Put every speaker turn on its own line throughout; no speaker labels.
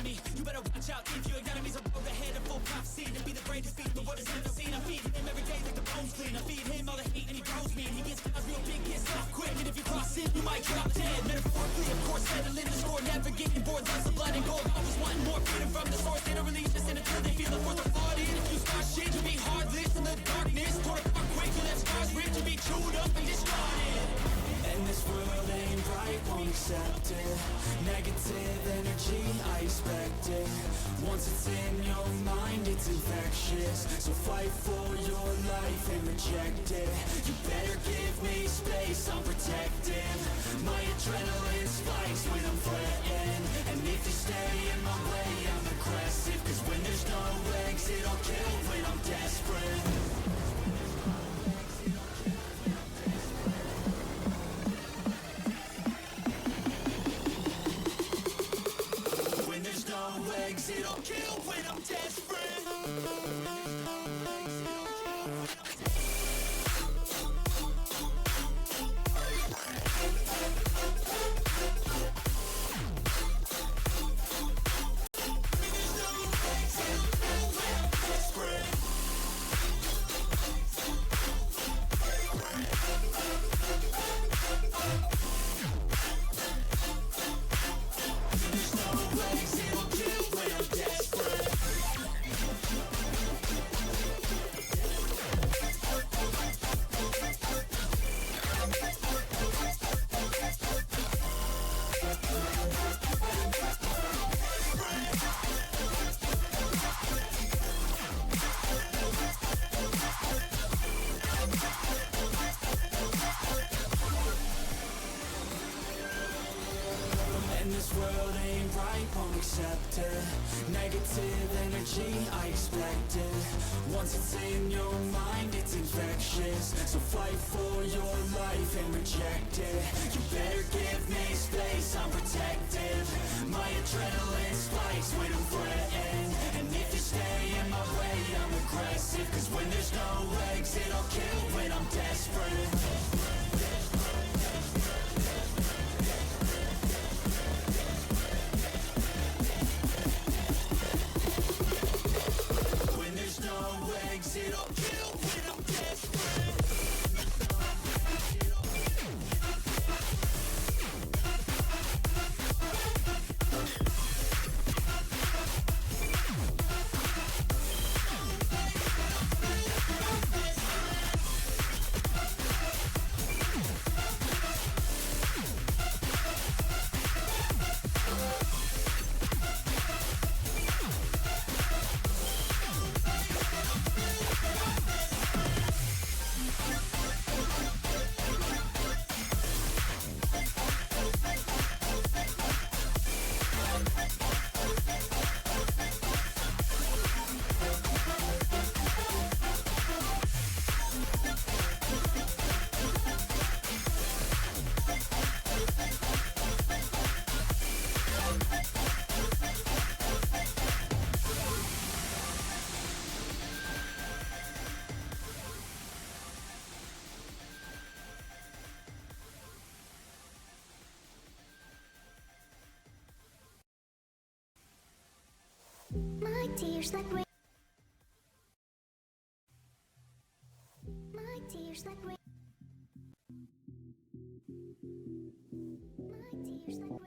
enemy. You better watch out if your enemies. A road ahead of full prophecy to be the greatest beast the world has ever seen. I feed him every day like the bones clean. I feed him all the hate and he grows me. And he gets guys real big, gets off quick. And if you cross him, you might drop dead. Metaphorically, of course, settling the score, never getting bored. Lots of blood and gold, always wanting more freedom from the source. They don't release this until they feel the force of blood in. If you start shit, you'll be heartless in the darkness. Torn apart quick, you let scars rip to be chewed up and discarded. And this world ain't right, won't accept it. Negative energy, I expect it. Once it's in your mind, it's infectious. So fight for your life and reject it. You better give me space, I'm protected. My adrenaline spikes when I'm threatened. And if you stay in my way, I'm aggressive. Cause when there's no exit, I'll kill when I'm desperate. It'll kill when I'm desperate. Accept it. Negative energy, I expect it. Once it's in your mind, it's infectious. So fight for your life and reject it. You better give me space, I'm protective. My adrenaline spikes when I'm threatened. And if you stay in my way, I'm aggressive. Cause when there's no exit, I'll kill when I'm desperate. It'll kill when I'm desperate.
My tears like rain. My tears like rain. My tears like rain.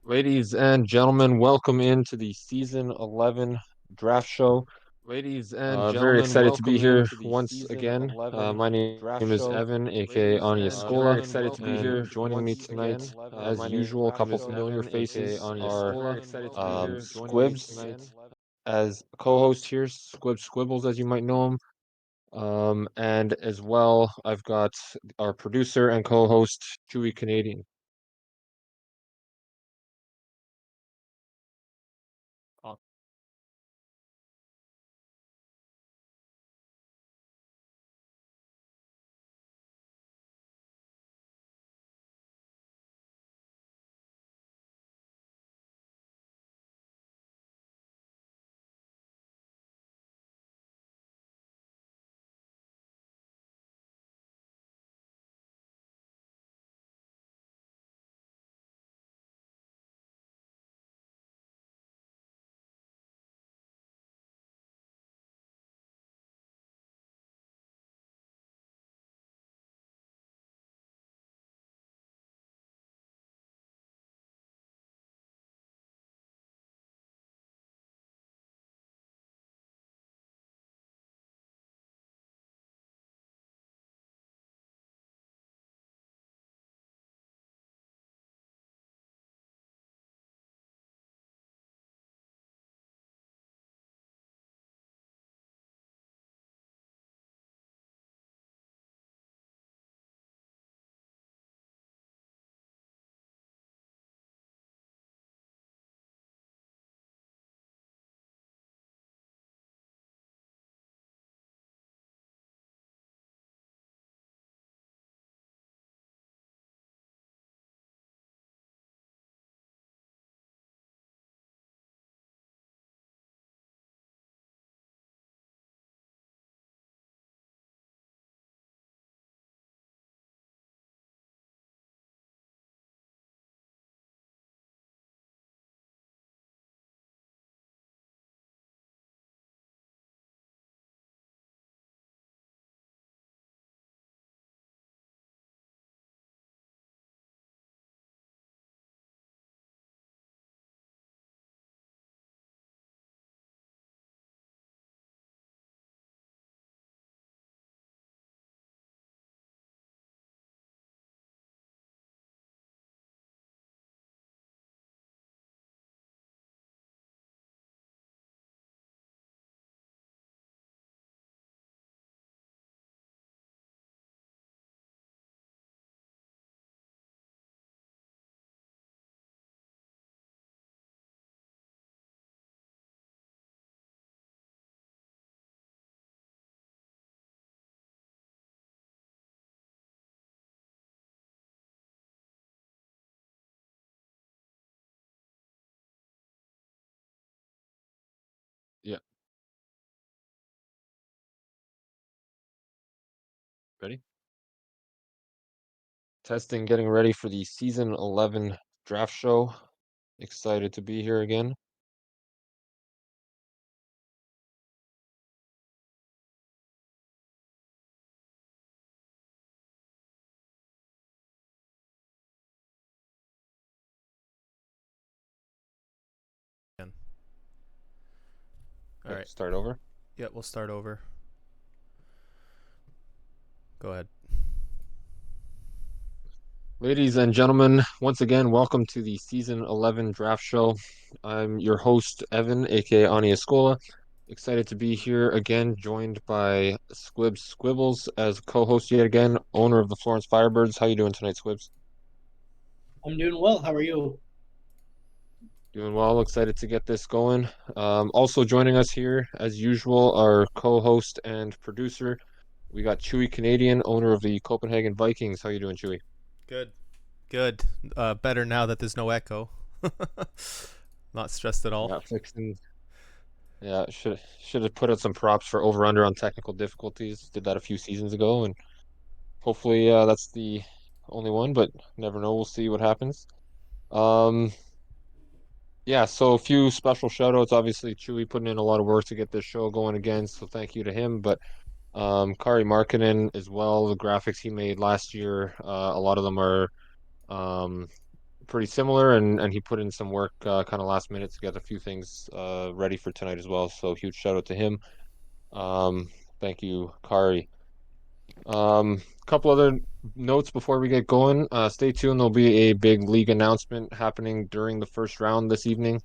Ladies and gentlemen, welcome into the season 11 draft show.
Ladies and
Very
gentlemen,
excited to be
welcome
here
into the
once
season
again.
11
My name
draft
is
show.
Evan, aka
Ladies
Anya
and
Scola,
gentlemen, excited to be
and
here
joining me
once
tonight,
again.
as
My name
usual, a couple
is
familiar
Evan, aka
faces
Anya
are
Scola. Excited to be here joining me
Squibs
tonight.
as co-host here, Squibbles as you might know him. And as well, I've got our producer and co-host, ChewieCanadian. Yeah, ready? Testing, getting ready for the season 11 draft show. Excited to be here again.
All
Okay,
right.
start over.
Yeah, we'll start over. Go ahead.
Ladies and gentlemen, once again, welcome to the season 11 draft show. I'm your host, Evan, aka Anya Scola. Excited to be here again, joined by Squibbles as co-host yet again, owner of the Florence Firebirds. How you doing tonight, Squibs?
I'm doing well. How are you?
Doing well. Excited to get this going. Also joining us here, as usual, our co-host and producer. We got ChewieCanadian, owner of the Copenhagen Vikings. How you doing, Chewie?
Good. Good. Better now that there's no echo. Not stressed at all.
Yeah, fixing. Yeah, should have put out some props for over under on technical difficulties. Did that a few seasons ago, and hopefully that's the only one. But never know. We'll see what happens. Um, yeah. So a few special shout outs. Obviously, Chewie putting in a lot of work to get this show going again. So thank you to him. But Kari Markkinen as well. The graphics he made last year, a lot of them are um pretty similar, and he put in some work kind of last minute to get a few things ready for tonight as well. So huge shout out to him. Um, Thank you, Kari. Couple other notes before we get going. Stay tuned. There'll be a big league announcement happening during the first round this evening.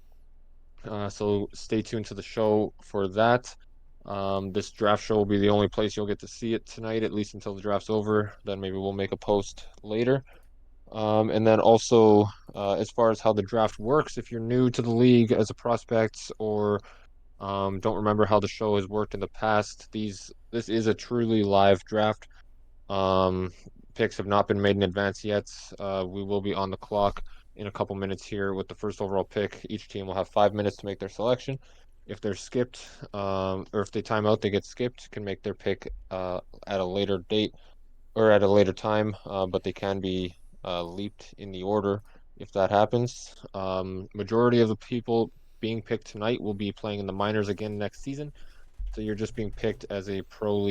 So stay tuned to the show for that. This draft show will be the only place you'll get to see it tonight, at least until the draft's over. Then maybe we'll make a post later. And then also, as far as how the draft works, if you're new to the league as a prospect or don't remember how the show has worked in the past, this is a truly live draft. Um, Picks have not been made in advance yet. We will be on the clock in a couple minutes here with the first overall pick. Each team will have 5 minutes to make their selection. If they're skipped, or if they time out, they get skipped, can make their pick at a later date or at a later time, but they can be leaped in the order if that happens. Majority of the people being picked tonight will be playing in the minors again next season. So you're just being picked as a pro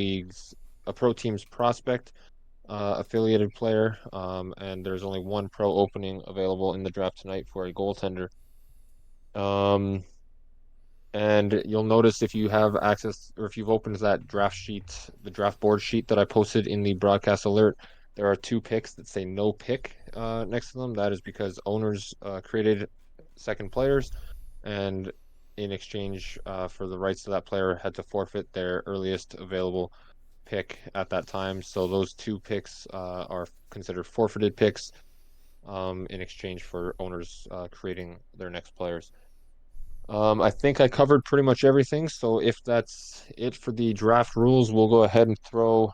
team's prospect, affiliated player, and there's only one pro opening available in the draft tonight for a goaltender. Um, and you'll notice if you have access or if you've opened that draft sheet, the draft board sheet that I posted in the broadcast alert, there are two picks that say no pick next to them. That is because owners created second players, and in exchange for the rights to that player, had to forfeit their earliest available pick at that time. So those two picks are considered forfeited picks in exchange for owners creating their next players. I think I covered pretty much everything. So if that's it for the draft rules, we'll go ahead and throw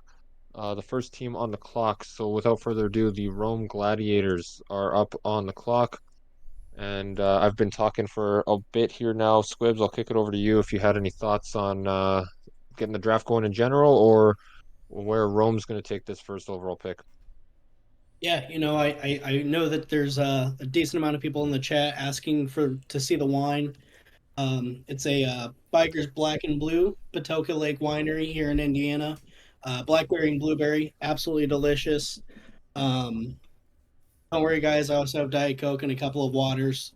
the first team on the clock. So without further ado, the Rome Gladiators are up on the clock. And I've been talking for a bit here now. Squibs, I'll kick it over to you if you had any thoughts on getting the draft going in general or where Rome's going to take this first overall pick.
Yeah, I know that there's a decent amount of people in the chat asking to see the wine. It's a Biker's Black and Blue Patoka Lake Winery here in Indiana. Blackberry and blueberry, absolutely delicious. Um, don't worry, guys. I also have Diet Coke and a couple of waters.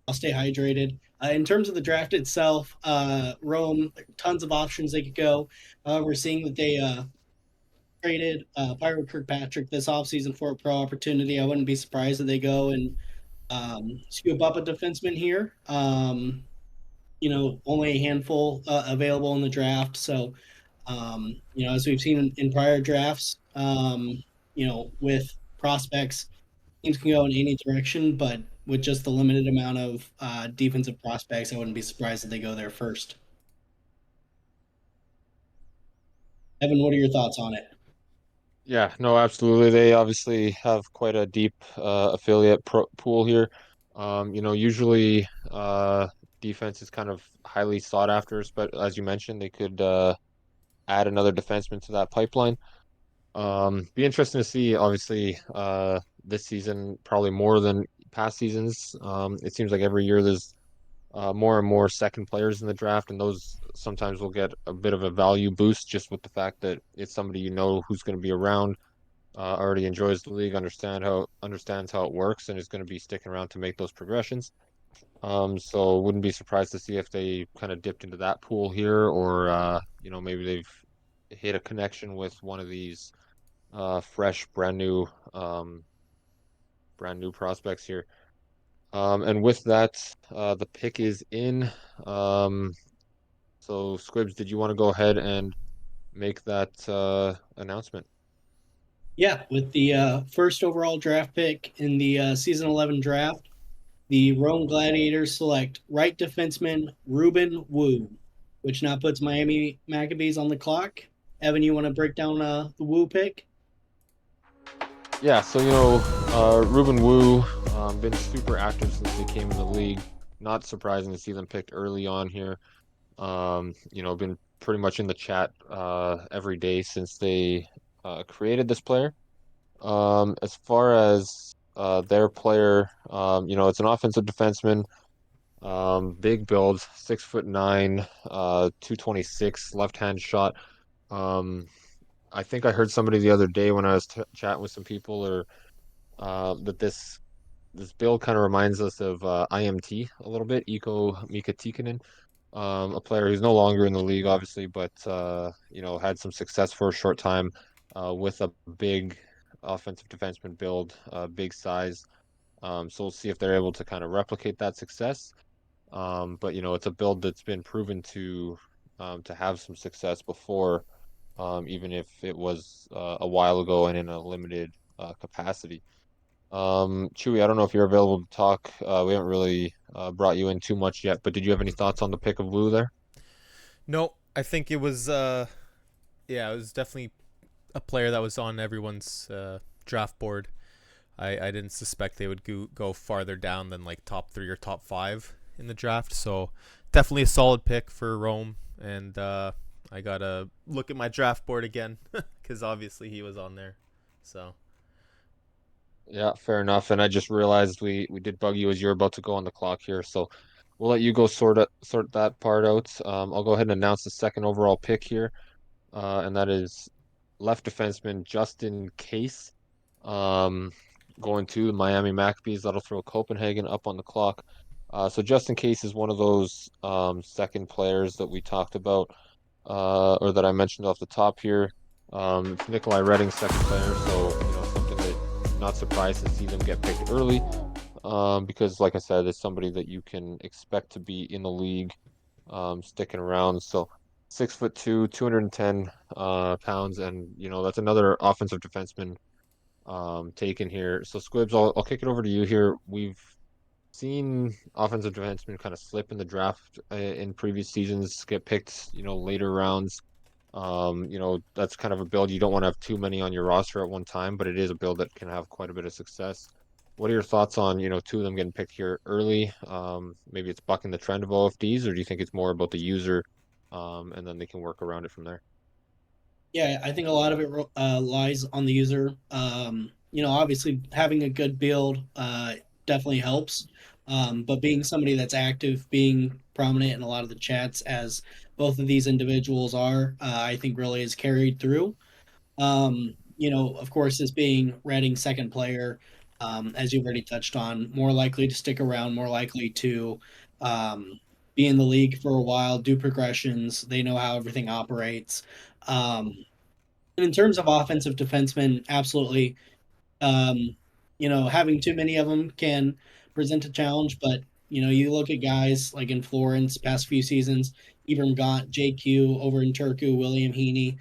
I'll stay hydrated. In terms of the draft itself, Rome, tons of options they could go. We're seeing that they traded Pyro Kirkpatrick this offseason for a pro opportunity. I wouldn't be surprised if they go and scoop up a defenseman here. Only a handful available in the draft. So, as we've seen in prior drafts, with prospects, teams can go in any direction, but with just the limited amount of defensive prospects, I wouldn't be surprised if they go there first. Evan, what are your thoughts on it?
Yeah, no, absolutely. They obviously have quite a deep affiliate pool here. Usually defense is kind of highly sought after, but as you mentioned, they could add another defenseman to that pipeline. Be interesting to see, obviously, this season, probably more than past seasons. It seems like every year there's more and more second players in the draft, and those sometimes will get a bit of a value boost just with the fact that it's somebody who's going to be around, already enjoys the league, understands how it works, and is going to be sticking around to make those progressions. So wouldn't be surprised to see if they kind of dipped into that pool here, or maybe they've hit a connection with one of these fresh, brand new prospects here. And with that, the pick is in. Um, so Squibs, did you want to go ahead and make that announcement?
Yeah, with the first overall draft pick in the season 11 draft, the Rome Gladiators select right defenseman Ruben Wu, which now puts Miami Maccabees on the clock. Evan, you want to break down the Wu pick?
Yeah, so Ruben Wu, been super active since they came in the league. Not surprising to see them picked early on here. Been pretty much in the chat every day since they created this player. As far as their player, it's an offensive defenseman, big build, 6'9", 226, left-hand shot. I think I heard somebody the other day when I was chatting with some people, or that this this build kind of reminds us of IMT a little bit, Iko Mika Tikkanen, a player who's no longer in the league, obviously, but had some success for a short time with a big offensive defenseman build, big size. So we'll see if they're able to kind of replicate that success. But it's a build that's been proven to have some success before, even if it was a while ago and in a limited capacity. Chewie, I don't know if you're available to talk. We haven't really brought you in too much yet, but did you have any thoughts on the pick of Lou there?
No, I think it was it was definitely a player that was on everyone's draft board. I didn't suspect they would go farther down than like top 3 or top 5 in the draft. So definitely a solid pick for Rome. And I gotta look at my draft board again because obviously he was on there. So
Yeah, fair enough. And I just realized we did bug you as you're about to go on the clock here, so we'll let you go sort that part out. I'll go ahead and announce the second overall pick here, and that is left defenseman Justin Case, um, going to the Miami Maccabees. That'll throw Copenhagen up on the clock. So Justin Case is one of those second players that we talked about, or that I mentioned off the top here. It's Nikolai Redding's second player, so something that not surprised to see them get picked early. Because like I said, it's somebody that you can expect to be in the league, sticking around. So 6'2", 210 pounds, and that's another offensive defenseman taken here. So Squibs, I'll kick it over to you here. We've seen offensive defensemen kind of slip in the draft in previous seasons, get picked, later rounds. That's kind of a build. You don't want to have too many on your roster at one time, but it is a build that can have quite a bit of success. What are your thoughts on, two of them getting picked here early? Maybe it's bucking the trend of OFDs, or do you think it's more about the user, and then they can work around it from there?
Yeah, I think a lot of it lies on the user. Obviously having a good build definitely helps. But being somebody that's active, being prominent in a lot of the chats, as both of these individuals are, I think really is carried through. Of course, as being Redding's second player, as you've already touched on, more likely to stick around, more likely to be in the league for a while, do progressions. They know how everything operates. Um, and in terms of offensive defensemen, absolutely. Having too many of them can present a challenge, but you look at guys like in Florence past few seasons, even got JQ over in Turku, William Heaney,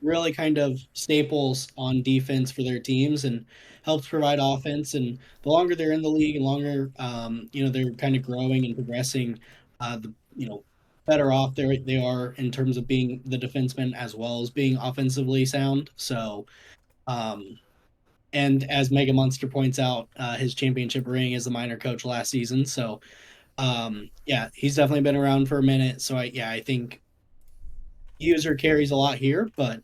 really kind of staples on defense for their teams and helps provide offense. And the longer they're in the league and longer, they're kind of growing and progressing, the better off they are in terms of being the defenseman as well as being offensively sound. So. Um, and as Mega Monster points out, his championship ring as a minor coach last season. So, yeah, he's definitely been around for a minute. So, I think user carries a lot here, but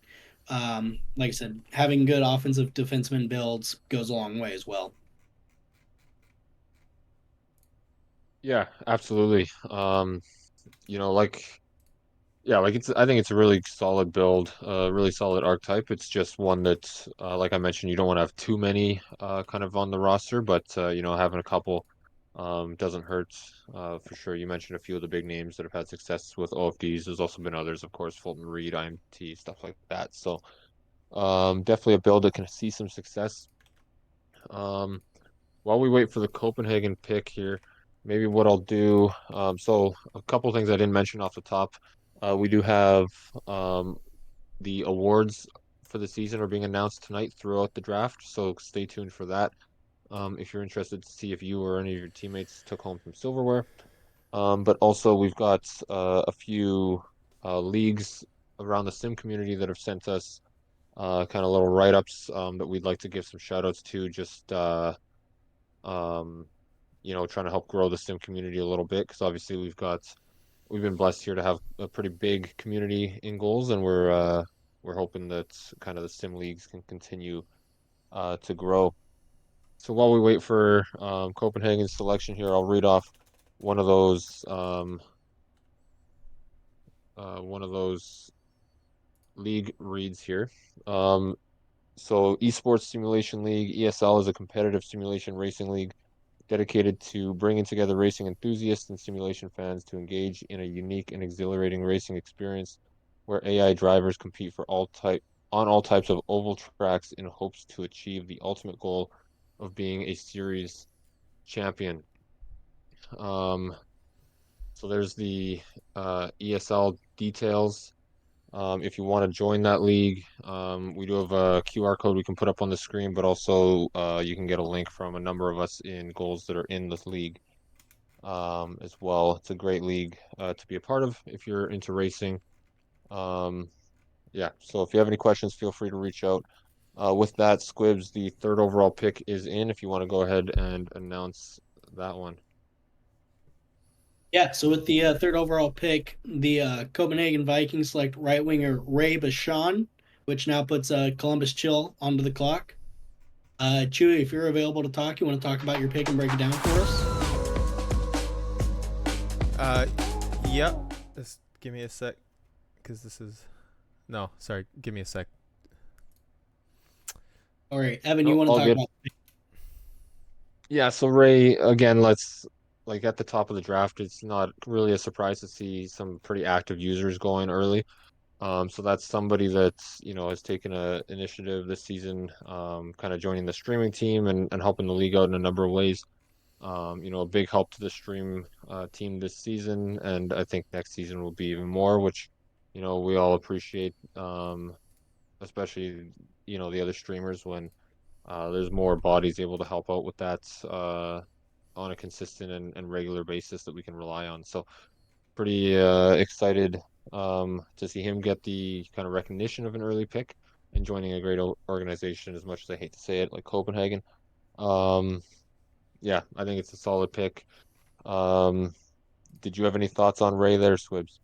like I said, having good offensive defenseman builds goes a long way as well.
Yeah, absolutely. You know, like Yeah, like I think it's a really solid build, really solid archetype. It's just one that, like I mentioned, you don't want to have too many kind of on the roster, but having a couple doesn't hurt for sure. You mentioned a few of the big names that have had success with OFDs. There's also been others, of course, Fulton Reed, IMT, stuff like that. So definitely a build that can see some success. Um, while we wait for the Copenhagen pick here, maybe what I'll do. So a couple things I didn't mention off the top. We do have the awards for the season are being announced tonight throughout the draft, so stay tuned for that. If you're interested to see if you or any of your teammates took home some silverware. But also we've got a few leagues around the sim community that have sent us kind of little write-ups that we'd like to give some shout outs to, just um, trying to help grow the sim community a little bit, because obviously we've been blessed here to have a pretty big community in Goals, and we're hoping that kind of the sim leagues can continue to grow. So while we wait for Copenhagen's selection here, I'll read off one of those one of those league reads here. So Esports Simulation League, ESL, is a competitive simulation racing league dedicated to bringing together racing enthusiasts and simulation fans to engage in a unique and exhilarating racing experience where AI drivers compete on all types of oval tracks in hopes to achieve the ultimate goal of being a series champion. Um, so there's the ESL details. If you want to join that league, we do have a QR code we can put up on the screen, but also you can get a link from a number of us in Gohls that are in this league as well. It's a great league to be a part of if you're into racing. Um, yeah, so if you have any questions, feel free to reach out. With that, Squibs, the third overall pick is in. If you want to go ahead and announce that one.
Yeah, so with the third overall pick, the Copenhagen Vikings select right winger Ray Bashan, which now puts Columbus Chill onto the clock. Chewie, if you're available to talk, you want to talk about your pick and break it down for us?
Yep. Just give me a sec, because this is. No, sorry. Give me a sec.
All right, Evan, you want to
All
talk
good.
about?
Yeah, so Ray, again, let's like at the top of the draft, it's not really a surprise to see some pretty active users going early. So that's somebody that's, has taken a initiative this season, kind of joining the streaming team and helping the league out in a number of ways. A big help to the stream team this season, and I think next season will be even more, which, we all appreciate, especially, the other streamers when there's more bodies able to help out with that on a consistent and regular basis that we can rely on. So pretty excited to see him get the kind of recognition of an early pick and joining a great organization, as much as I hate to say it, like Copenhagen. Um, yeah, I think it's a solid pick. Um, did you have any thoughts on Ray there, Swibs?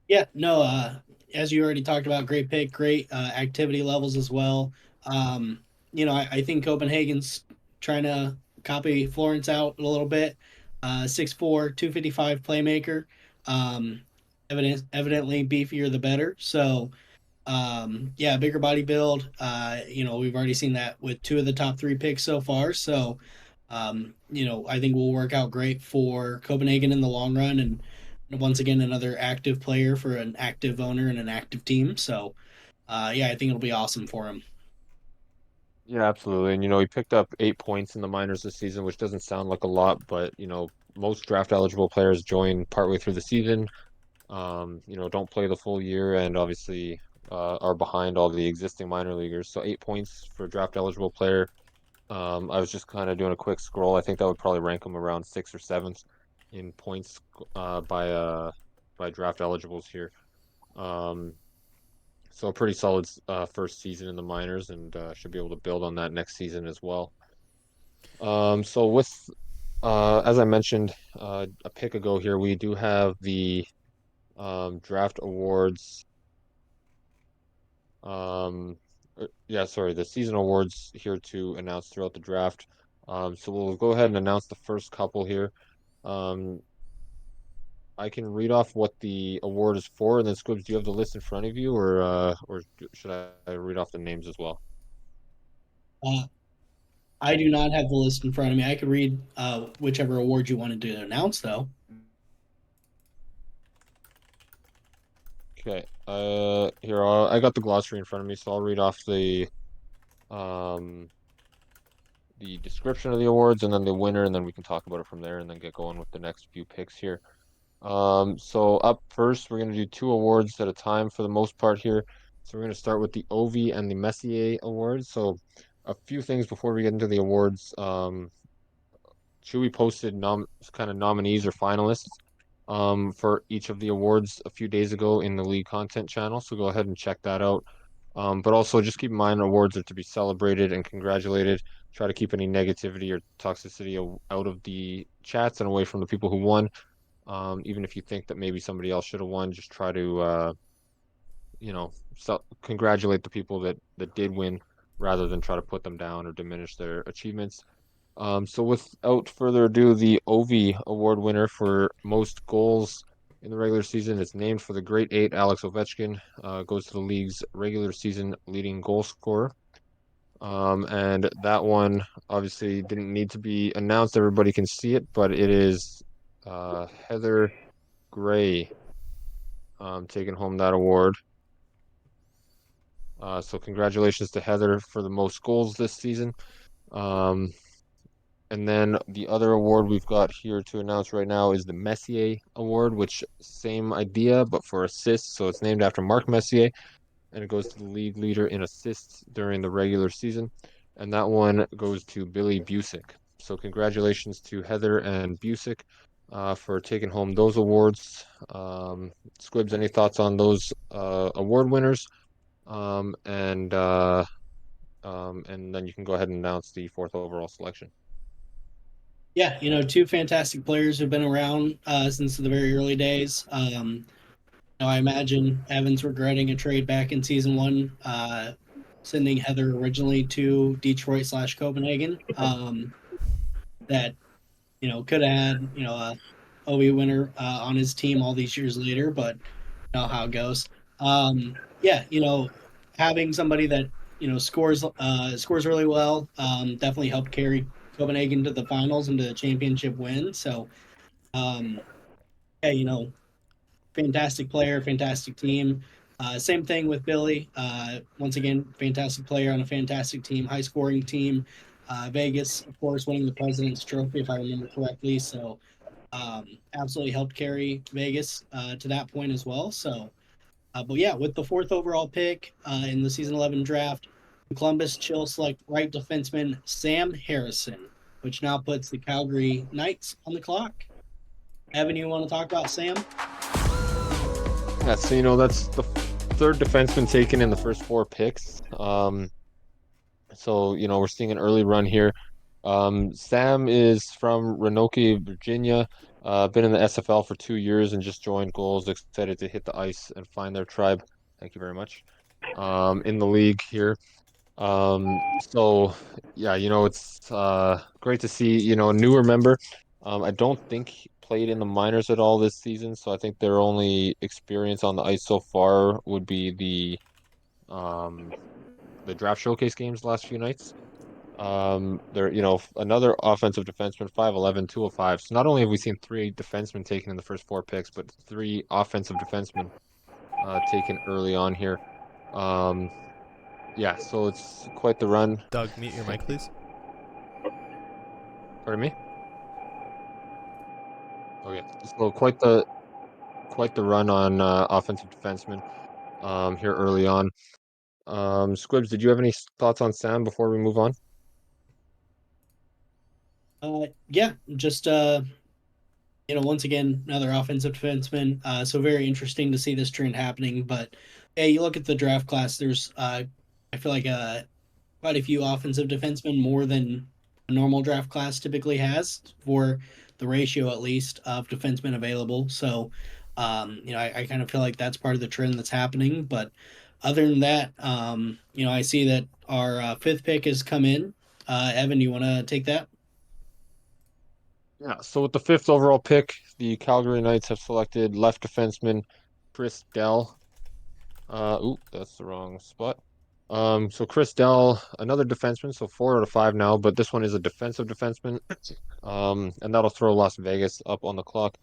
Yeah, no, as you already talked about, great pick, great activity levels as well. I think Copenhagen's trying to copy Florence out a little bit. 6'4", 255 playmaker. Evidently beefier the better. So, yeah, bigger body build. We've already seen that with two of the top three picks so far. So, I think will work out great for Copenhagen in the long run. And once again, another active player for an active owner and an active team. So, yeah, I think it'll be awesome for him.
Yeah, absolutely. And he picked up 8 points in the minors this season, which doesn't sound like a lot, but most draft eligible players join partway through the season. Don't play the full year and obviously are behind all the existing minor leaguers. So 8 points for a draft eligible player. I was just kind of doing a quick scroll. I think that would probably rank him around sixth or seventh in points by draft eligibles here. Um, so a pretty solid first season in the minors, and should be able to build on that next season as well. So with as I mentioned a pick ago here, we do have the draft awards. Yeah, sorry, the season awards here to announce throughout the draft. So we'll go ahead and announce the first couple here. Um, I can read off what the award is for, and then Squibs, do you have the list in front of you, or should I read off the names as well?
Uh, I do not have the list in front of me. I could read whichever award you wanted to announce, though.
Okay. Here I got the glossary in front of me, so I'll read off um the description of the awards and then the winner, and then we can talk about it from there, and then get going with the next few picks here. So up first, we're gonna do two awards at a time for the most part here. So we're gonna start with the Ovi and the Messier awards. So a few things before we get into the awards. Chewy posted kind of nominees or finalists for each of the awards a few days ago in the league content channel. So go ahead and check that out. But also just keep in mind awards are to be celebrated and congratulated. Try to keep any negativity or toxicity out of the chats and away from the people who won. Even if you think that maybe somebody else should have won, just try to congratulate the people that did win rather than try to put them down or diminish their achievements. So without further ado, the Ovi award winner for most goals in the regular season. It's named for the great eight, Alex Ovechkin. Goes to the league's regular season leading goal scorer. And that one obviously didn't need to be announced. Everybody can see it, but it is Heather Gray taking home that award. So congratulations to Heather for the most goals this season. And then the other award we've got here to announce right now is the Messier Award, which same idea, but for assists. So it's named after Mark Messier, and it goes to the league leader in assists during the regular season. And that one goes to Billy Busick. So congratulations to Heather and Busick for taking home those awards. Squibs, any thoughts on those award winners? And then you can go ahead and announce the fourth overall selection.
Yeah, two fantastic players who've been around since the very early days. I imagine Evans regretting a trade back in season one, sending Heather originally to Detroit/Copenhagen. That could have had a OE winner on his team all these years later, but you know how it goes. Yeah, having somebody that scores really well definitely helped carry Copenhagen to the finals and to the championship win. So, yeah, fantastic player, fantastic team. Same thing with Billy. Once again, fantastic player on a fantastic team, high scoring team. Vegas, of course, winning the President's Trophy, if I remember correctly. So, absolutely helped carry Vegas to that point as well. So, but yeah, with the fourth overall pick in the season 11 draft, Columbus Chill select right defenseman Sam Harrison, which now puts the Calgary Knights on the clock. Evan, you want to talk about Sam?
Yeah, so that's the third defenseman taken in the first four picks. So we're seeing an early run here. Sam is from Roanoke, Virginia. Been in the SFL for 2 years and just joined Gohls. Excited to hit the ice and find their tribe. Thank you very much. In the league here. So yeah, it's great to see a newer member. I don't think he played in the minors at all this season, so I think their only experience on the ice so far would be the draft showcase games last few nights. They're another offensive defenseman, 5'11", 205. So not only have we seen three defensemen taken in the first four picks, but three offensive defensemen taken early on here. Yeah, so it's quite the run.
Doug, mute your mic, please.
Pardon me? Okay, so quite the run on offensive defensemen here early on. Squibs, did you have any thoughts on Sam before we move on?
Yeah, just once again, another offensive defenseman. So very interesting to see this trend happening. But hey, you look at the draft class. There's I feel like quite a few offensive defensemen, more than a normal draft class typically has for the ratio, at least, of defensemen available. So, I kind of feel like that's part of the trend that's happening. But other than that, I see that our fifth pick has come in. Evan, you want to take that?
Yeah, so with the fifth overall pick, the Calgary Knights have selected left defenseman Chris Dell. That's the wrong spot. So Chris Dell, another defenseman, so 4 out of 5 now, but this one is a defensive defenseman. And that'll throw Las Vegas up on the clock.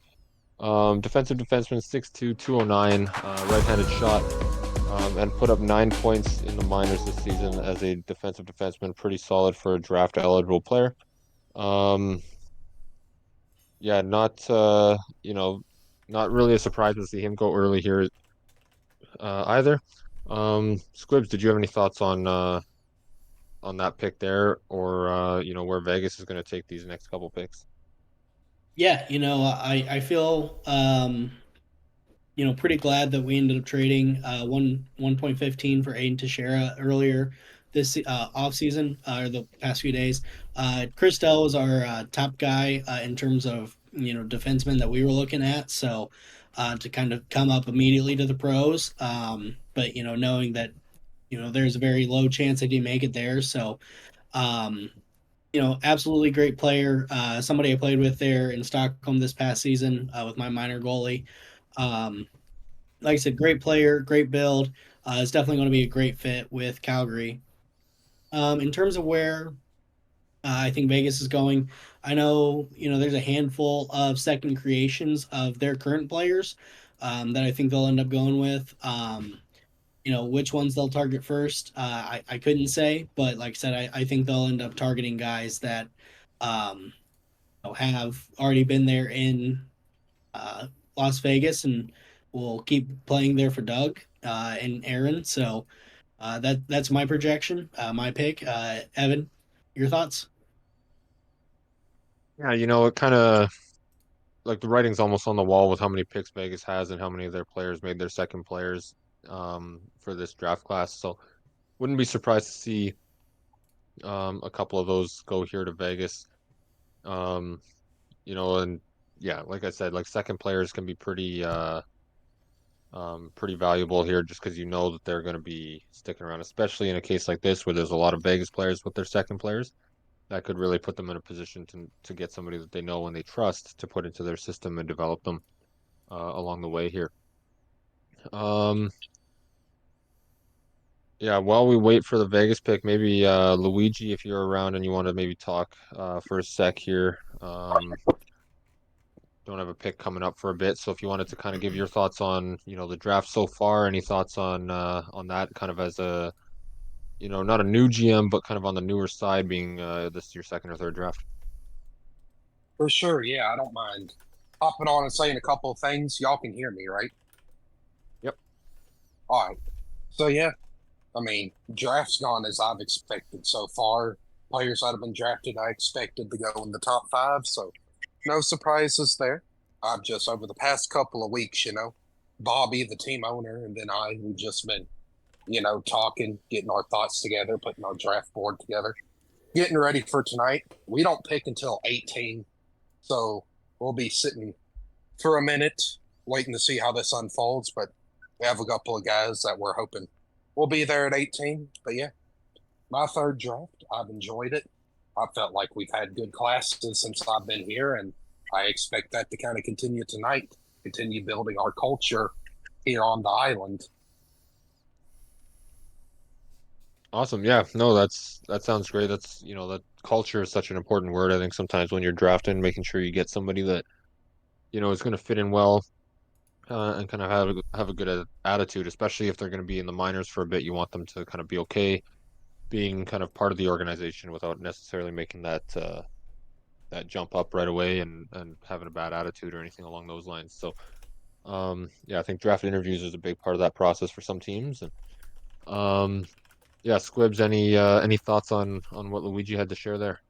Defensive defenseman, 6'2", 209, right-handed shot, and put up 9 points in the minors this season as a defensive defenseman. Pretty solid for a draft-eligible player. Yeah, not really a surprise to see him go early here either. Squibs, did you have any thoughts on that pick there, or where Vegas is going to take these next couple picks?
Yeah, I feel pretty glad that we ended up trading 1.15 for Aiden Teixeira earlier this off season or the past few days. Chris Dell was our top guy in terms of defensemen that we were looking at. So to kind of come up immediately to the pros, but knowing that there's a very low chance that he make it there. So absolutely great player. Somebody I played with there in Stockholm this past season with my minor goalie. Like I said, great player, great build. Is definitely going to be a great fit with Calgary. In terms of where I think Vegas is going, I know there's a handful of second creations of their current players that I think they'll end up going with. Which ones they'll target first, I couldn't say, but like I said, I think they'll end up targeting guys that um, have already been there in uh, Las Vegas and will keep playing there for Doug and Aaron. So that's my projection, my pick. Evan, your thoughts?
Yeah, it kind of like the writing's almost on the wall with how many picks Vegas has and how many of their players made their second players for this draft class. So wouldn't be surprised to see a couple of those go here to Vegas. Um, and yeah, like I said, like second players can be pretty valuable here just because that they're going to be sticking around, especially in a case like this where there's a lot of Vegas players with their second players. That could really put them in a position to get somebody that they know and they trust to put into their system and develop them along the way here. Um, yeah, while we wait for the Vegas pick, maybe Luigi, if you're around and you want to maybe talk for a sec here. Don't have a pick coming up for a bit, so if you wanted to kind of give your thoughts on, the draft so far, any thoughts on that kind of as a, not a new GM, but kind of on the newer side, being this your second or third draft.
For sure, yeah, I don't mind hopping on and saying a couple of things. Y'all can hear me, right?
Yep.
All right. So yeah, I mean, draft's gone as I've expected so far. Players that have been drafted, I expected to go in the top 5, so no surprises there. I've just over the past couple of weeks, Bobby, the team owner, and then we've just been, talking, getting our thoughts together, putting our draft board together, getting ready for tonight. We don't pick until 18, so we'll be sitting for a minute, waiting to see how this unfolds. But we have a couple of guys that we're hoping will be there at 18. But yeah, my third draft, I've enjoyed it. I felt like we've had good classes since I've been here, and I expect that to kind of continue tonight, continue building our culture here on the island.
Awesome. Yeah, no, that sounds great. That's, that culture is such an important word. I think sometimes when you're drafting, making sure you get somebody that, is going to fit in well and kind of have a good attitude, especially if they're going to be in the minors for a bit. You want them to kind of be okay being kind of part of the organization without necessarily making that jump up right away and having a bad attitude or anything along those lines. So, yeah, I think draft interviews is a big part of that process for some teams. And yeah, Squibs, any thoughts on what Luigi had to share there?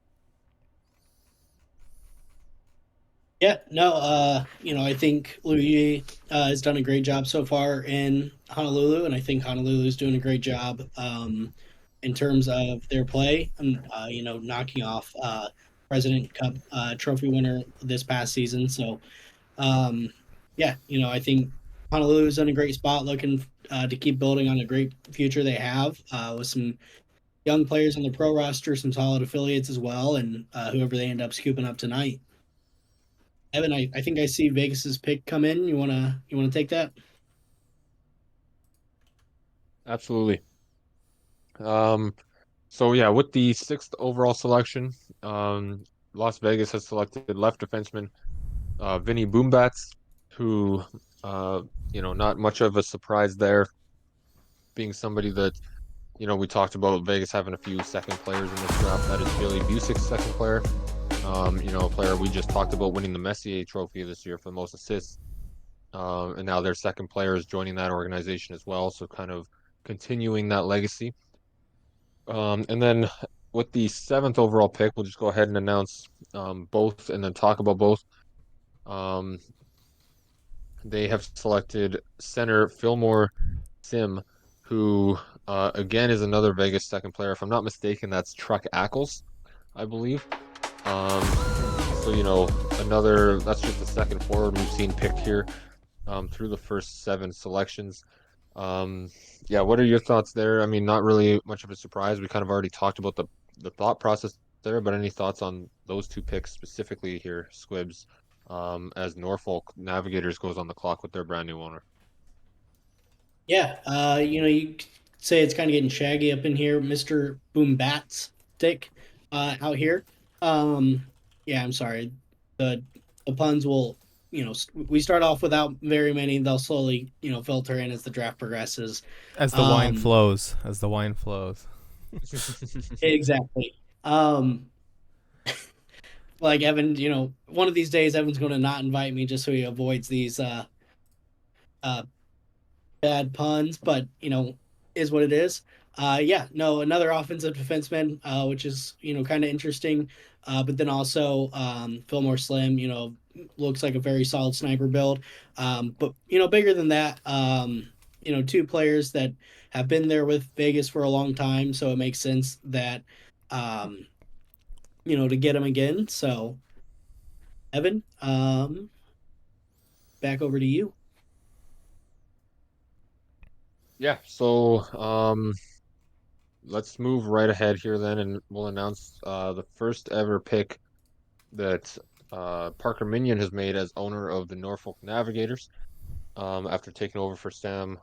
Yeah, no, I think Luigi has done a great job so far in Honolulu, and I think Honolulu is doing a great job in terms of their play and, knocking off President Cup trophy winner this past season. So, yeah, I think Honolulu's in a great spot looking to keep building on a great future they have with some young players on the pro roster, some solid affiliates as well, and whoever they end up scooping up tonight. Evan, I think I see Vegas's pick come in. You wanna take that?
Absolutely. So yeah, with the 6th overall selection, Las Vegas has selected left defenseman Vinny Boombats, who not much of a surprise there, being somebody that we talked about Vegas having a few second players in this draft. That is Billy Busik's second player. A player we just talked about winning the Messier Trophy this year for the most assists. And now their second player is joining that organization as well, so kind of continuing that legacy. And then with the 7th overall pick, we'll just go ahead and announce both and then talk about both. They have selected center Fillmore Sim, who again is another Vegas second player. If I'm not mistaken, that's Truck Ackles, I believe. So that's just the second forward we've seen picked here through the first 7 selections. Yeah, what are your thoughts there? I mean, not really much of a surprise. We kind of already talked about the thought process there, but any thoughts on those 2 picks specifically here, Squibs? as Norfolk Navigators goes on the clock with their brand new owner.
Yeah, you could say it's kind of getting shaggy up in here, Mister Boombatstic, out here. Yeah, I'm sorry. The the puns will, we start off without very many. They'll slowly, filter in as the draft progresses.
As the wine
Um,
flows, as the wine flows.
exactly. Like Evan, one of these days Evan's going to not invite me just so he avoids these uh bad puns, but is what it is. Yeah, no, another offensive defenseman, which is kind of interesting. But then also Fillmore Slim, looks like a very solid sniper build. But bigger than that, two players that have been there with Vegas for a long time, so it makes sense that um, to get them again. So Evan, back over to you.
Yeah, so let's move right ahead here then, and we'll announce the first ever pick that Parker Minion has made as owner of the Norfolk Navigators, after taking over for Sam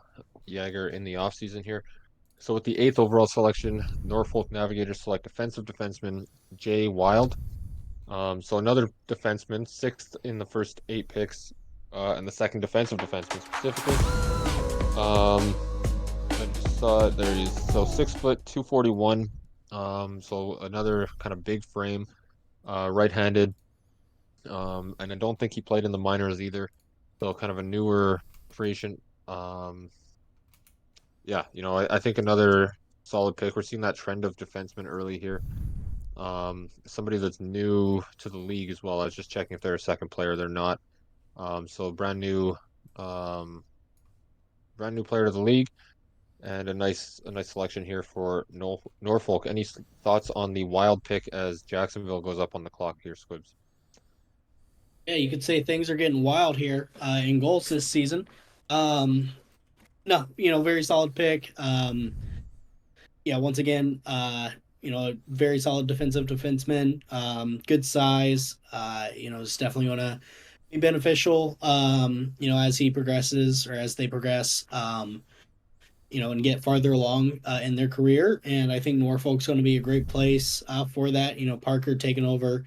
Yeager in the offseason here. So with the 8th overall selection, Norfolk Navigators select defensive defenseman Jay Wild. So another defenseman, 6th in the first 8 picks, and the second defensive defenseman specifically. I just saw it. There he is. So 6 foot, 241. So another kind of big frame, right-handed. And I don't think he played in the minors either. So kind of a newer creation. Yeah, I think another solid pick. We're seeing that trend of defensemen early here. Somebody that's new to the league as well. I was just checking if they're a second player. They're not. So um, brand new player to the league, and a nice selection here for Norfolk. Any thoughts on the Wild pick as Jacksonville goes up on the clock here, Squibs?
Yeah, you could say things are getting wild here in goals this season. Um, no, very solid pick. Yeah, once again, a very solid defensive defenseman. Good size. It's definitely going to be beneficial. As he progresses or as they progress. And get farther along in their career. And I think Norfolk's going to be a great place for that. Parker taking over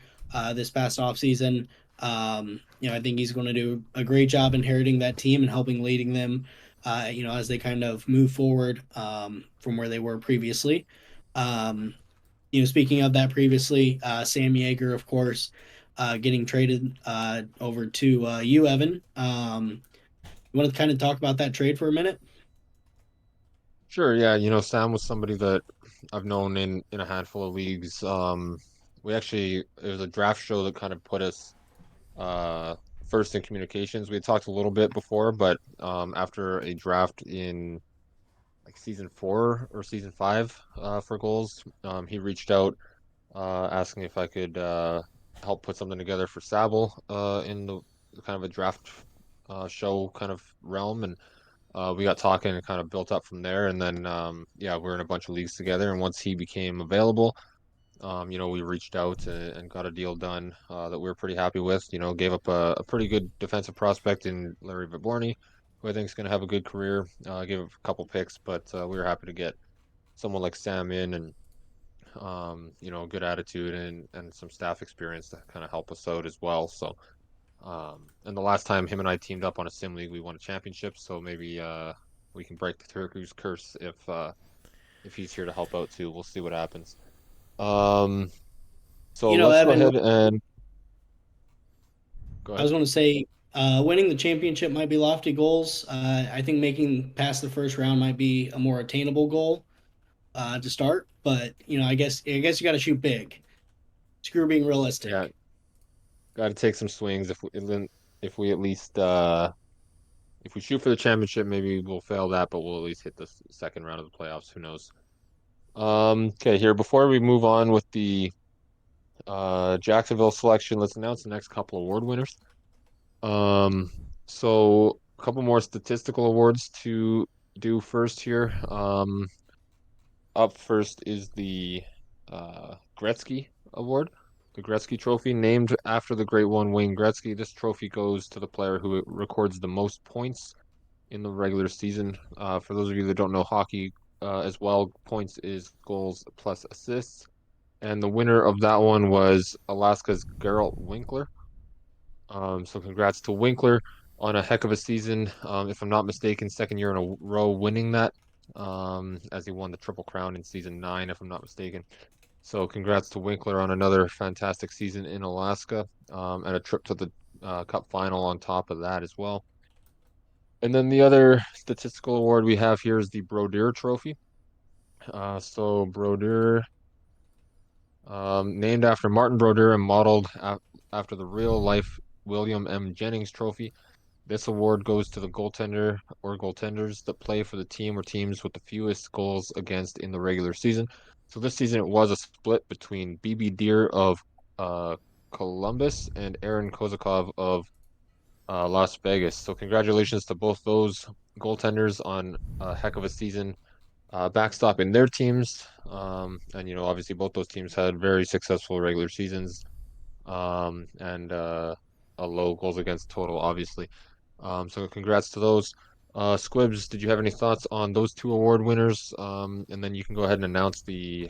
this past offseason. I think he's going to do a great job inheriting that team and helping leading them, as they kind of move forward from where they were previously. Speaking of that previously, Sam Yeager, of course, getting traded over to you, Evan. You want to kind of talk about that trade for a minute?
Sure, yeah. Sam was somebody that I've known in a handful of leagues. It was a draft show that kind of put us uh first in communications. We had talked a little bit before, but after a draft in like season 4 or season 5 for Goals, he reached out asking if I could help put something together for Sable in the kind of a draft show kind of realm, and we got talking and kind of built up from there. And then yeah, we're in a bunch of leagues together, and once he became available, we reached out and got a deal done that we were pretty happy with. Gave up a pretty good defensive prospect in Larry Viborny, who I think is going to have a good career. Gave up a couple picks, but we were happy to get someone like Sam in, and good attitude and some staff experience to kind of help us out as well. So, and the last time him and I teamed up on a sim league, we won a championship. So maybe we can break the Turku's curse if he's here to help out too. We'll see what happens. Um, so let's go
Evan,
ahead and go
I
ahead.
was going to say, winning the championship might be lofty goals. I think making past the first round might be a more attainable goal to start. But I guess you got to shoot big. Screw being
Yeah,
realistic.
got to take some swings. If we at least if we shoot for the championship, maybe we'll fail that, but we'll at least hit the second round of the playoffs. Who knows? Okay, here before we move on with the Jacksonville selection, let's announce the next couple award winners. Um, so a couple more statistical awards to do first here. Up first is the Gretzky Award. the Gretzky Trophy, named after the great one, Wayne Gretzky. This trophy goes to the player who records the most points in the regular season. For those of you that don't know hockey as well, points is goals plus assists. And the winner of that one was Alaska's Geralt Winkler. So congrats to Winkler on a heck of a season. If I'm not mistaken, second year in a row winning that, as he won the Triple Crown in season 9, if I'm not mistaken. So congrats to Winkler on another fantastic season in Alaska, and a trip to the Cup final on top of that as well. And then the other statistical award we have here is the Brodeur Trophy. So Brodeur, named after Martin Brodeur and modeled after the real life William M. Jennings Trophy. This award goes to the goaltender or goaltenders that play for the team or teams with the fewest goals against in the regular season. So this season it was a split between BB Deer of Columbus and Aaron Kozakov of Las Vegas. So congratulations to both those goaltenders on a heck of a season, backstopping their teams. And obviously both those teams had very successful regular seasons, and a low goals against total, obviously. So congrats to those. Squibs, did you have any thoughts on those two award winners? And then you can go ahead and announce the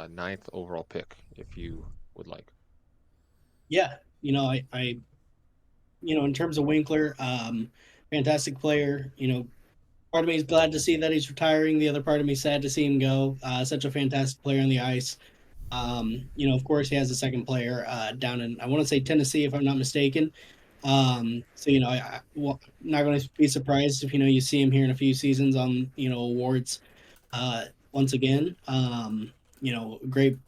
ninth overall pick if you would like.
Yeah, in terms of Winkler, fantastic player. Part of me is glad to see that he's retiring. The other part of me sad to see him go. Such a fantastic player on the ice. Of course, he has a second player down in, I want to say, Tennessee, if I'm not mistaken. So I'm not going to be surprised if you see him here in a few seasons on awards once again. Great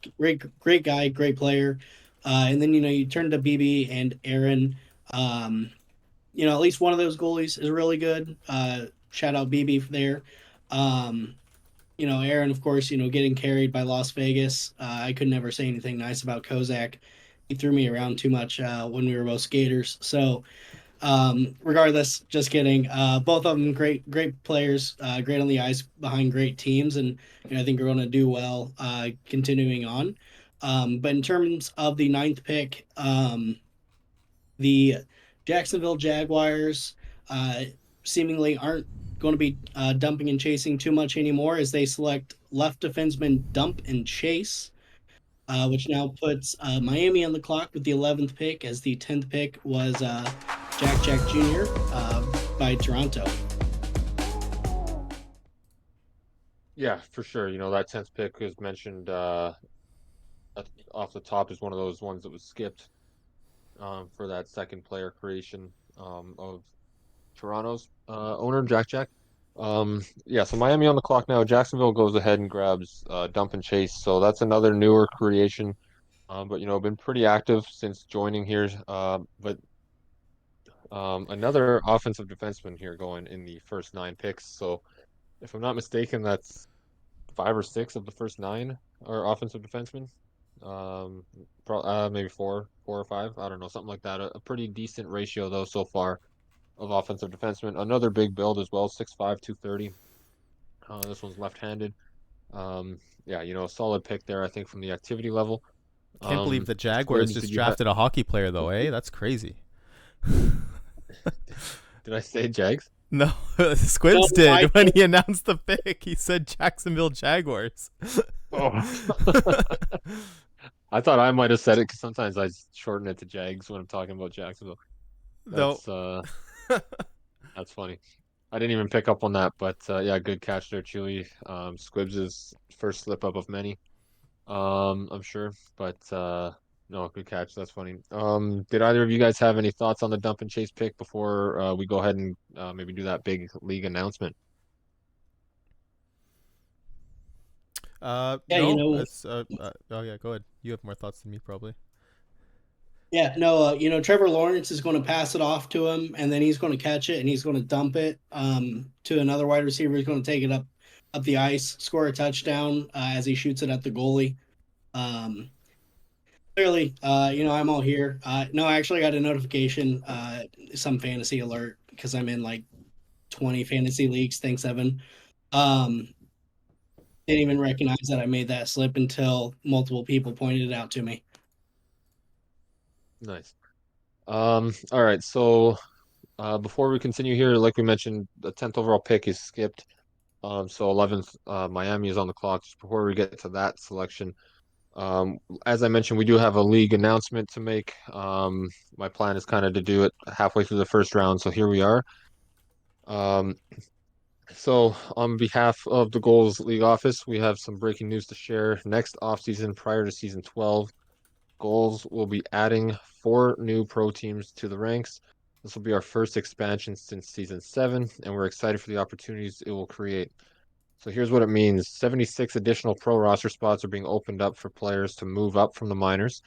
guy, great player. And then you turn to BB and Aaron. At least one of those goalies is really good. Shout out BB there. Aaron, of course, getting carried by Las Vegas. I could never say anything nice about Kozak. He threw me around too much when we were both skaters. So, regardless, just kidding. Both of them great players, great on the ice behind great teams, and I think we're going to do well continuing on. But in terms of the ninth pick, the Jacksonville Jaguars seemingly aren't going to be dumping and chasing too much anymore as they select left defenseman Dump and Chase, which now puts Miami on the clock with the 11th pick, as the 10th pick was Jack Jr. By Toronto.
Yeah, for sure. That 10th pick was mentioned off the top is one of those ones that was skipped for that second player creation of Toronto's owner, Jack. Yeah, so Miami on the clock now. Jacksonville goes ahead and grabs Dump and Chase. So that's another newer creation. But been pretty active since joining here. But another offensive defenseman here going in the first 9 picks. So if I'm not mistaken, that's 5 or 6 of the first 9 are offensive defensemen. Maybe four or 5. I don't know, something like that. A pretty decent ratio though so far of offensive defensemen. Another big build as well, 6'5", 230. This one's left-handed. Yeah, a solid pick there, I think, from the activity level.
Can't believe the Jaguars just drafted a hockey player, though, eh? That's crazy.
Did I say Jags?
No, Squibs did when he announced the pick. He said Jacksonville Jaguars.
Oh. I thought I might have said it because sometimes I shorten it to Jags when I'm talking about Jacksonville. That's, that's funny. I didn't even pick up on that, but yeah, good catch there, Chewie. Squibs' first slip up of many, I'm sure. But no, good catch. That's funny. Did either of you guys have any thoughts on the Dump and Chase pick before we go ahead and maybe do that big league announcement?
No. Oh yeah, go ahead. You have more thoughts than me, probably.
Yeah, no, Trevor Lawrence is going to pass it off to him, and then he's going to catch it, and he's going to dump it to another wide receiver. He's going to take it up the ice, score a touchdown as he shoots it at the goalie. Clearly, I'm all here. No, I actually got a notification, some fantasy alert, because I'm in like 20 fantasy leagues. Thanks, Evan. Didn't even recognize that I made that slip until multiple people pointed it out to me.
Nice. All right. So before we continue here, like we mentioned, the 10th overall pick is skipped. So 11th, Miami is on the clock. Just before we get to that selection, as I mentioned, we do have a league announcement to make. My plan is kind of to do it halfway through the first round. So here we are. Um, so on behalf of the Gohls League office, we have some breaking news to share. Next offseason, prior to season 12, Gohls will be adding 4 new pro teams to the ranks. This will be our first expansion since season 7, and we're excited for the opportunities it will create. So here's what it means. 76 additional pro roster spots are being opened up for players to move up from the minors.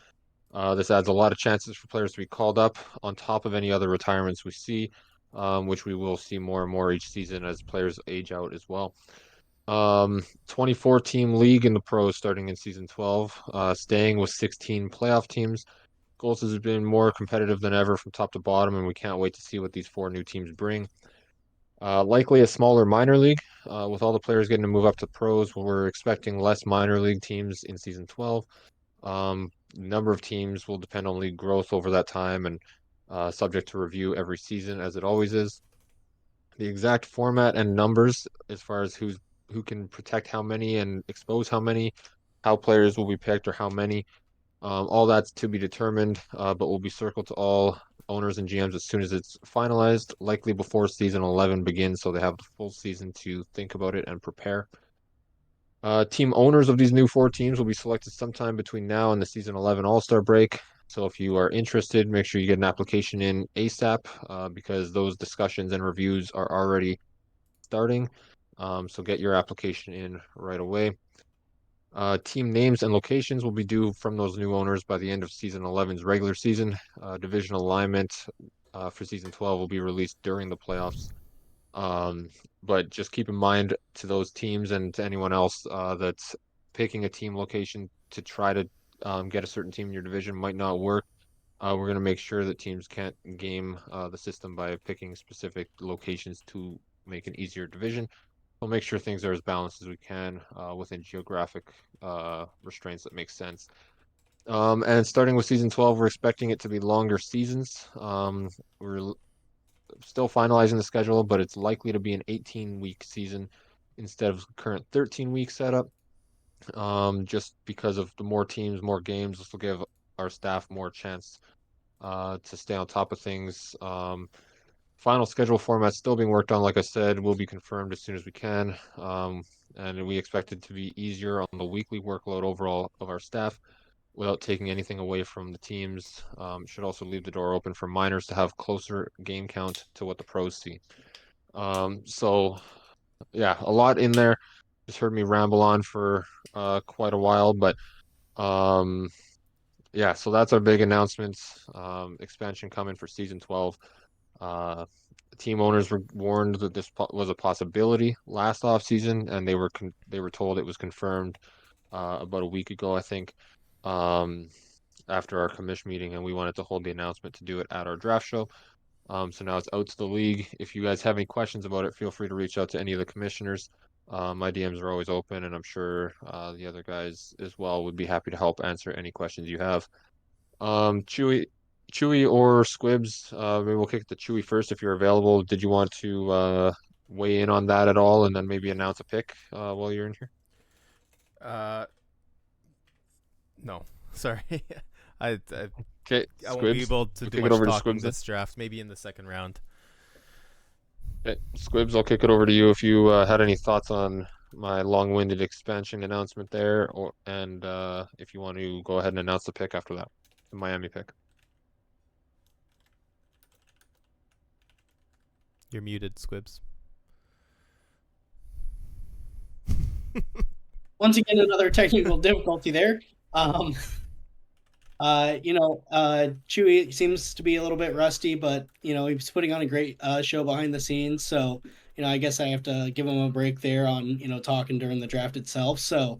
This adds a lot of chances for players to be called up on top of any other retirements we see, which we will see more and more each season as players age out as well. 24 team league in the pros starting in season 12, staying with 16 playoff teams. Goals has been more competitive than ever from top to bottom, and we can't wait to see what these 4 new teams bring. Likely a smaller minor league. With all the players getting to move up to pros, we're expecting less minor league teams in season 12. Number of teams will depend on league growth over that time and subject to review every season, as it always is. The exact format and numbers, as far as who can protect how many and expose how many, how players will be picked or how many, all that's to be determined, but will be circled to all owners and GMs as soon as it's finalized, likely before season 11 begins, so they have the full season to think about it and prepare. Team owners of these new 4 teams will be selected sometime between now and the season 11 All-Star break. So if you are interested, make sure you get an application in ASAP, because those discussions and reviews are already starting. So get your application in right away. Team names and locations will be due from those new owners by the end of season 11's regular season. Division alignment for season 12 will be released during the playoffs. But just keep in mind to those teams and to anyone else that's picking a team location to try to get a certain team in your division might not work. We're going to make sure that teams can't game the system by picking specific locations to make an easier division. We'll make sure things are as balanced as we can within geographic restraints that make sense. And starting with season 12, we're expecting it to be longer seasons. We're still finalizing the schedule, but it's likely to be an 18-week season instead of current 13-week setup. Just because of the more teams, more games, this will give our staff more chance to stay on top of things. Final schedule format still being worked on. Like I said, will be confirmed as soon as we can. And we expect it to be easier on the weekly workload overall of our staff without taking anything away from the teams. Should also leave the door open for minors to have closer game count to what the pros see. So yeah, a lot in there. Just heard me ramble on for quite a while, but yeah, so that's our big announcements. Expansion coming for season 12. Team owners were warned that this was a possibility last off season, and they were told it was confirmed about a week ago, I think, after our commission meeting, and we wanted to hold the announcement to do it at our draft show. So now it's out to the league. If you guys have any questions about it, feel free to reach out to any of the commissioners. My DMs are always open, and I'm sure the other guys as well would be happy to help answer any questions you have. Chewie or Squibs, maybe we'll kick it to Chewie first if you're available. Did you want to weigh in on that at all, and then maybe announce a pick while you're in here?
No, sorry. I
Okay,
I won't be
Squibs.
able to
We'll
do
kick it
much
over to
talking
Squibs then.
this draft. Maybe in the second round.
Okay, Squibs, I'll kick it over to you if you had any thoughts on my long-winded expansion announcement there, and if you want to go ahead and announce the pick after that, the Miami pick.
You're muted, Squibs.
Once again, another technical difficulty there. Chewie seems to be a little bit rusty, but he's putting on a great show behind the scenes. So I guess I have to give him a break there on talking during the draft itself. So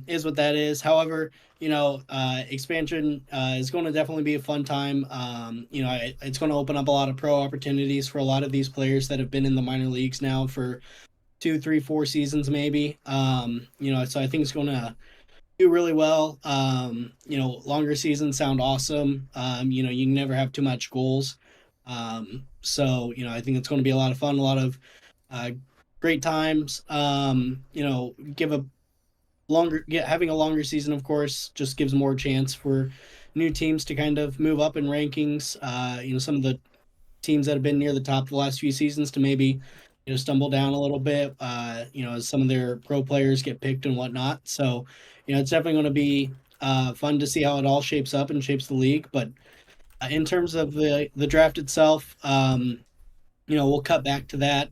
is what that is. However, expansion is going to definitely be a fun time. It's going to open up a lot of pro opportunities for a lot of these players that have been in the minor leagues now for 2, 3, 4 seasons maybe. So I think it's going to do really well. Longer seasons sound awesome. You can never have too much goals. I think it's going to be a lot of fun, a lot of uh, great times. Give a having a longer season, of course, just gives more chance for new teams to kind of move up in rankings. Some of the teams that have been near the top the last few seasons to maybe stumble down a little bit. As some of their pro players get picked and whatnot. So, it's definitely going to be fun to see how it all shapes up and shapes the league. But in terms of the draft itself, we'll cut back to that.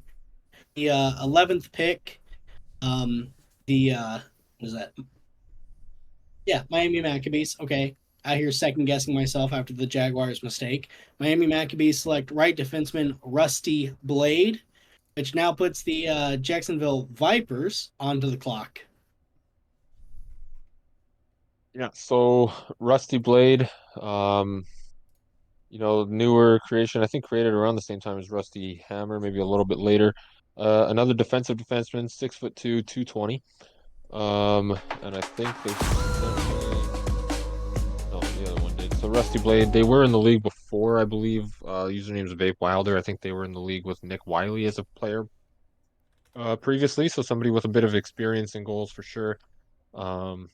The 11th pick, the what is that? Yeah, Miami Maccabees. Okay. Out here second guessing myself after the Jaguars mistake. Miami Maccabees select right defenseman Rusty Blade, which now puts the Jacksonville Vipers onto the clock.
Yeah, so Rusty Blade, newer creation, I think created around the same time as Rusty Hammer, maybe a little bit later. Another defensive defenseman, 6'2", 220. And I think they no, the other one did. So Rusty Blade, they were in the league before, I believe. Username's Vape Wilder. I think they were in the league with Nick Wiley as a player previously. So somebody with a bit of experience in goals for sure. Um,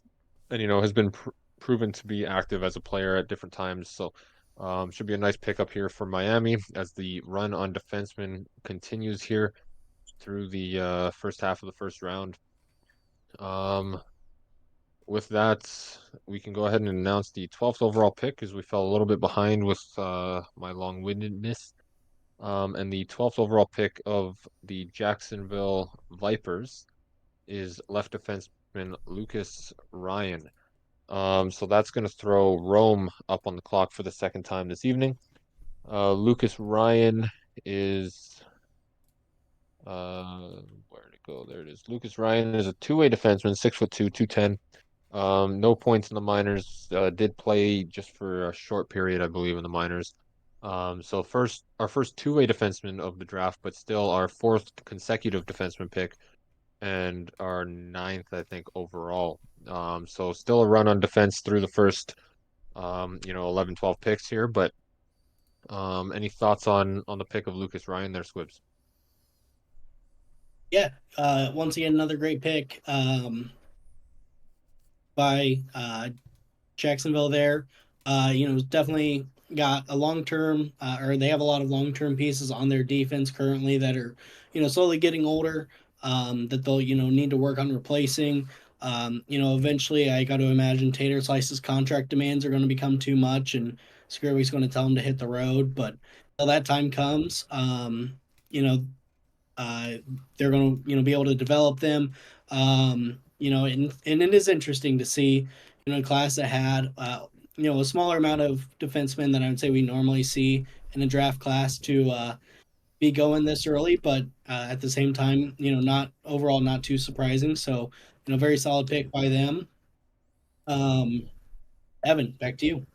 and has been proven to be active as a player at different times. So should be a nice pickup here for Miami as the run on defensemen continues here through the first half of the first round. With that, we can go ahead and announce the 12th overall pick because we fell a little bit behind with my long-windedness. And the 12th overall pick of the Jacksonville Vipers is left defenseman Lucas Ryan. So that's going to throw Rome up on the clock for the second time this evening. Lucas Ryan is where'd it go? There it is. Lucas Ryan is a two-way defenseman, 6'2", 210. No points in the minors. Did play just for a short period, I believe, in the minors. So our first two-way defenseman of the draft, but still our fourth consecutive defenseman pick, and our ninth, I think, overall. So still a run on defense through the first, 11, 12 picks here. But any thoughts on the pick of Lucas Ryan there, Squibs?
Yeah, once again, another great pick by Jacksonville there. Definitely got a long term, or they have a lot of long term pieces on their defense currently that are, slowly getting older. That they'll, need to work on replacing. Eventually, I got to imagine Tater Slice's contract demands are going to become too much, and Scurvy's going to tell him to hit the road. But till that time comes, uh, they're going to, be able to develop them. And it is interesting to see, a class that had, a smaller amount of defensemen than I would say we normally see in a draft class to be going this early, but at the same time, not overall not too surprising. So, very solid pick by them. Evan, back to you.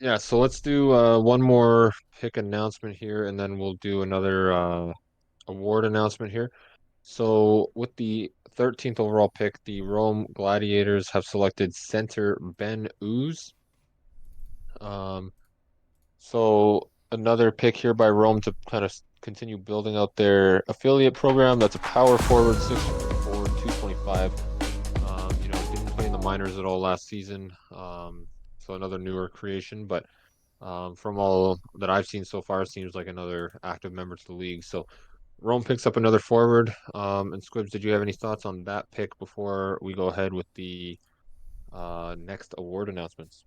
Yeah, so let's do one more pick announcement here, and then we'll do another award announcement here. So with the 13th overall pick, the Rome Gladiators have selected center Ben Ooze. So another pick here by Rome to kind of continue building out their affiliate program. That's a power forward, 6'4", 225. Didn't play in the minors at all last season. So another newer creation, but from all that I've seen so far, seems like another active member to the league. So Rome picks up another forward. And Squibs, did you have any thoughts on that pick before we go ahead with the next award announcements?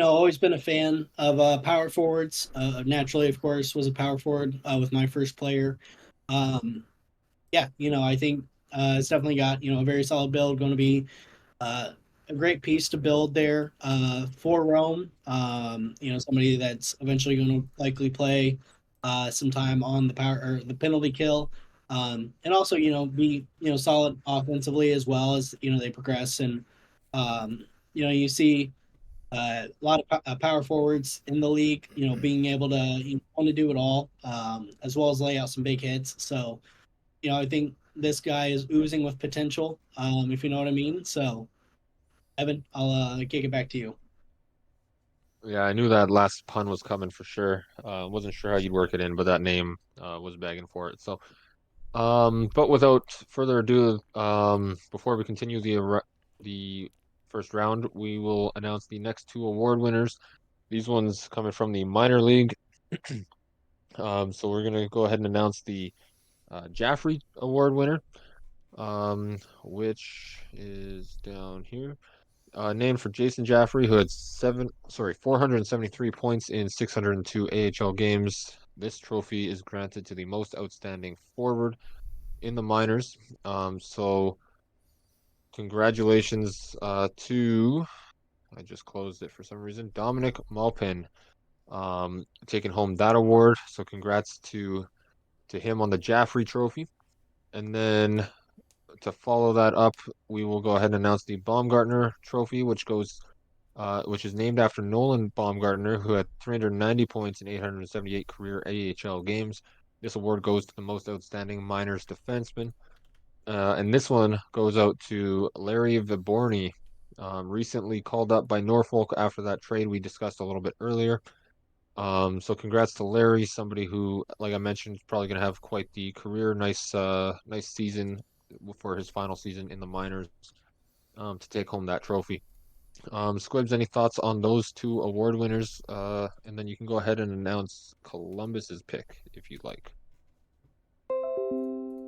Always been a fan of power forwards. Naturally, of course, was a power forward with my first player. Yeah, I think it's definitely got, a very solid build, going to be uh, a great piece to build there for Rome. Somebody that's eventually going to likely play some time on the power or the penalty kill. And also, be, solid offensively as well as, they progress. And, you see a lot of power forwards in the league, being able to want to do it all, as well as lay out some big hits. So, I think this guy is oozing with potential, if you know what I mean. So, Evan, I'll kick it back to you.
Yeah, I knew that last pun was coming for sure. Wasn't sure how you'd work it in, but that name was begging for it. So, but without further ado, before we continue the first round, we will announce the next two award winners. These ones coming from the minor league. So we're gonna go ahead and announce the Jaffrey Award winner, which is down here. Named for Jason Jaffrey, who had 473 points in 602 AHL games. This trophy is granted to the most outstanding forward in the minors. So congratulations to, I just closed it for some reason, Dominic Malpin, taking home that award. So congrats to him on the Jaffrey Trophy. And then to follow that up, we will go ahead and announce the Baumgartner Trophy, which is named after Nolan Baumgartner, who had 390 points in 878 career AHL games. This award goes to the most outstanding minors defenseman. And this one goes out to Larry Viborny, recently called up by Norfolk after that trade we discussed a little bit earlier. So congrats to Larry, somebody who, like I mentioned, is probably going to have quite the career. Nice season for his final season in the minors, to take home that trophy. Squibs, any thoughts on those two award winners? And then you can go ahead and announce Columbus's pick if you'd like.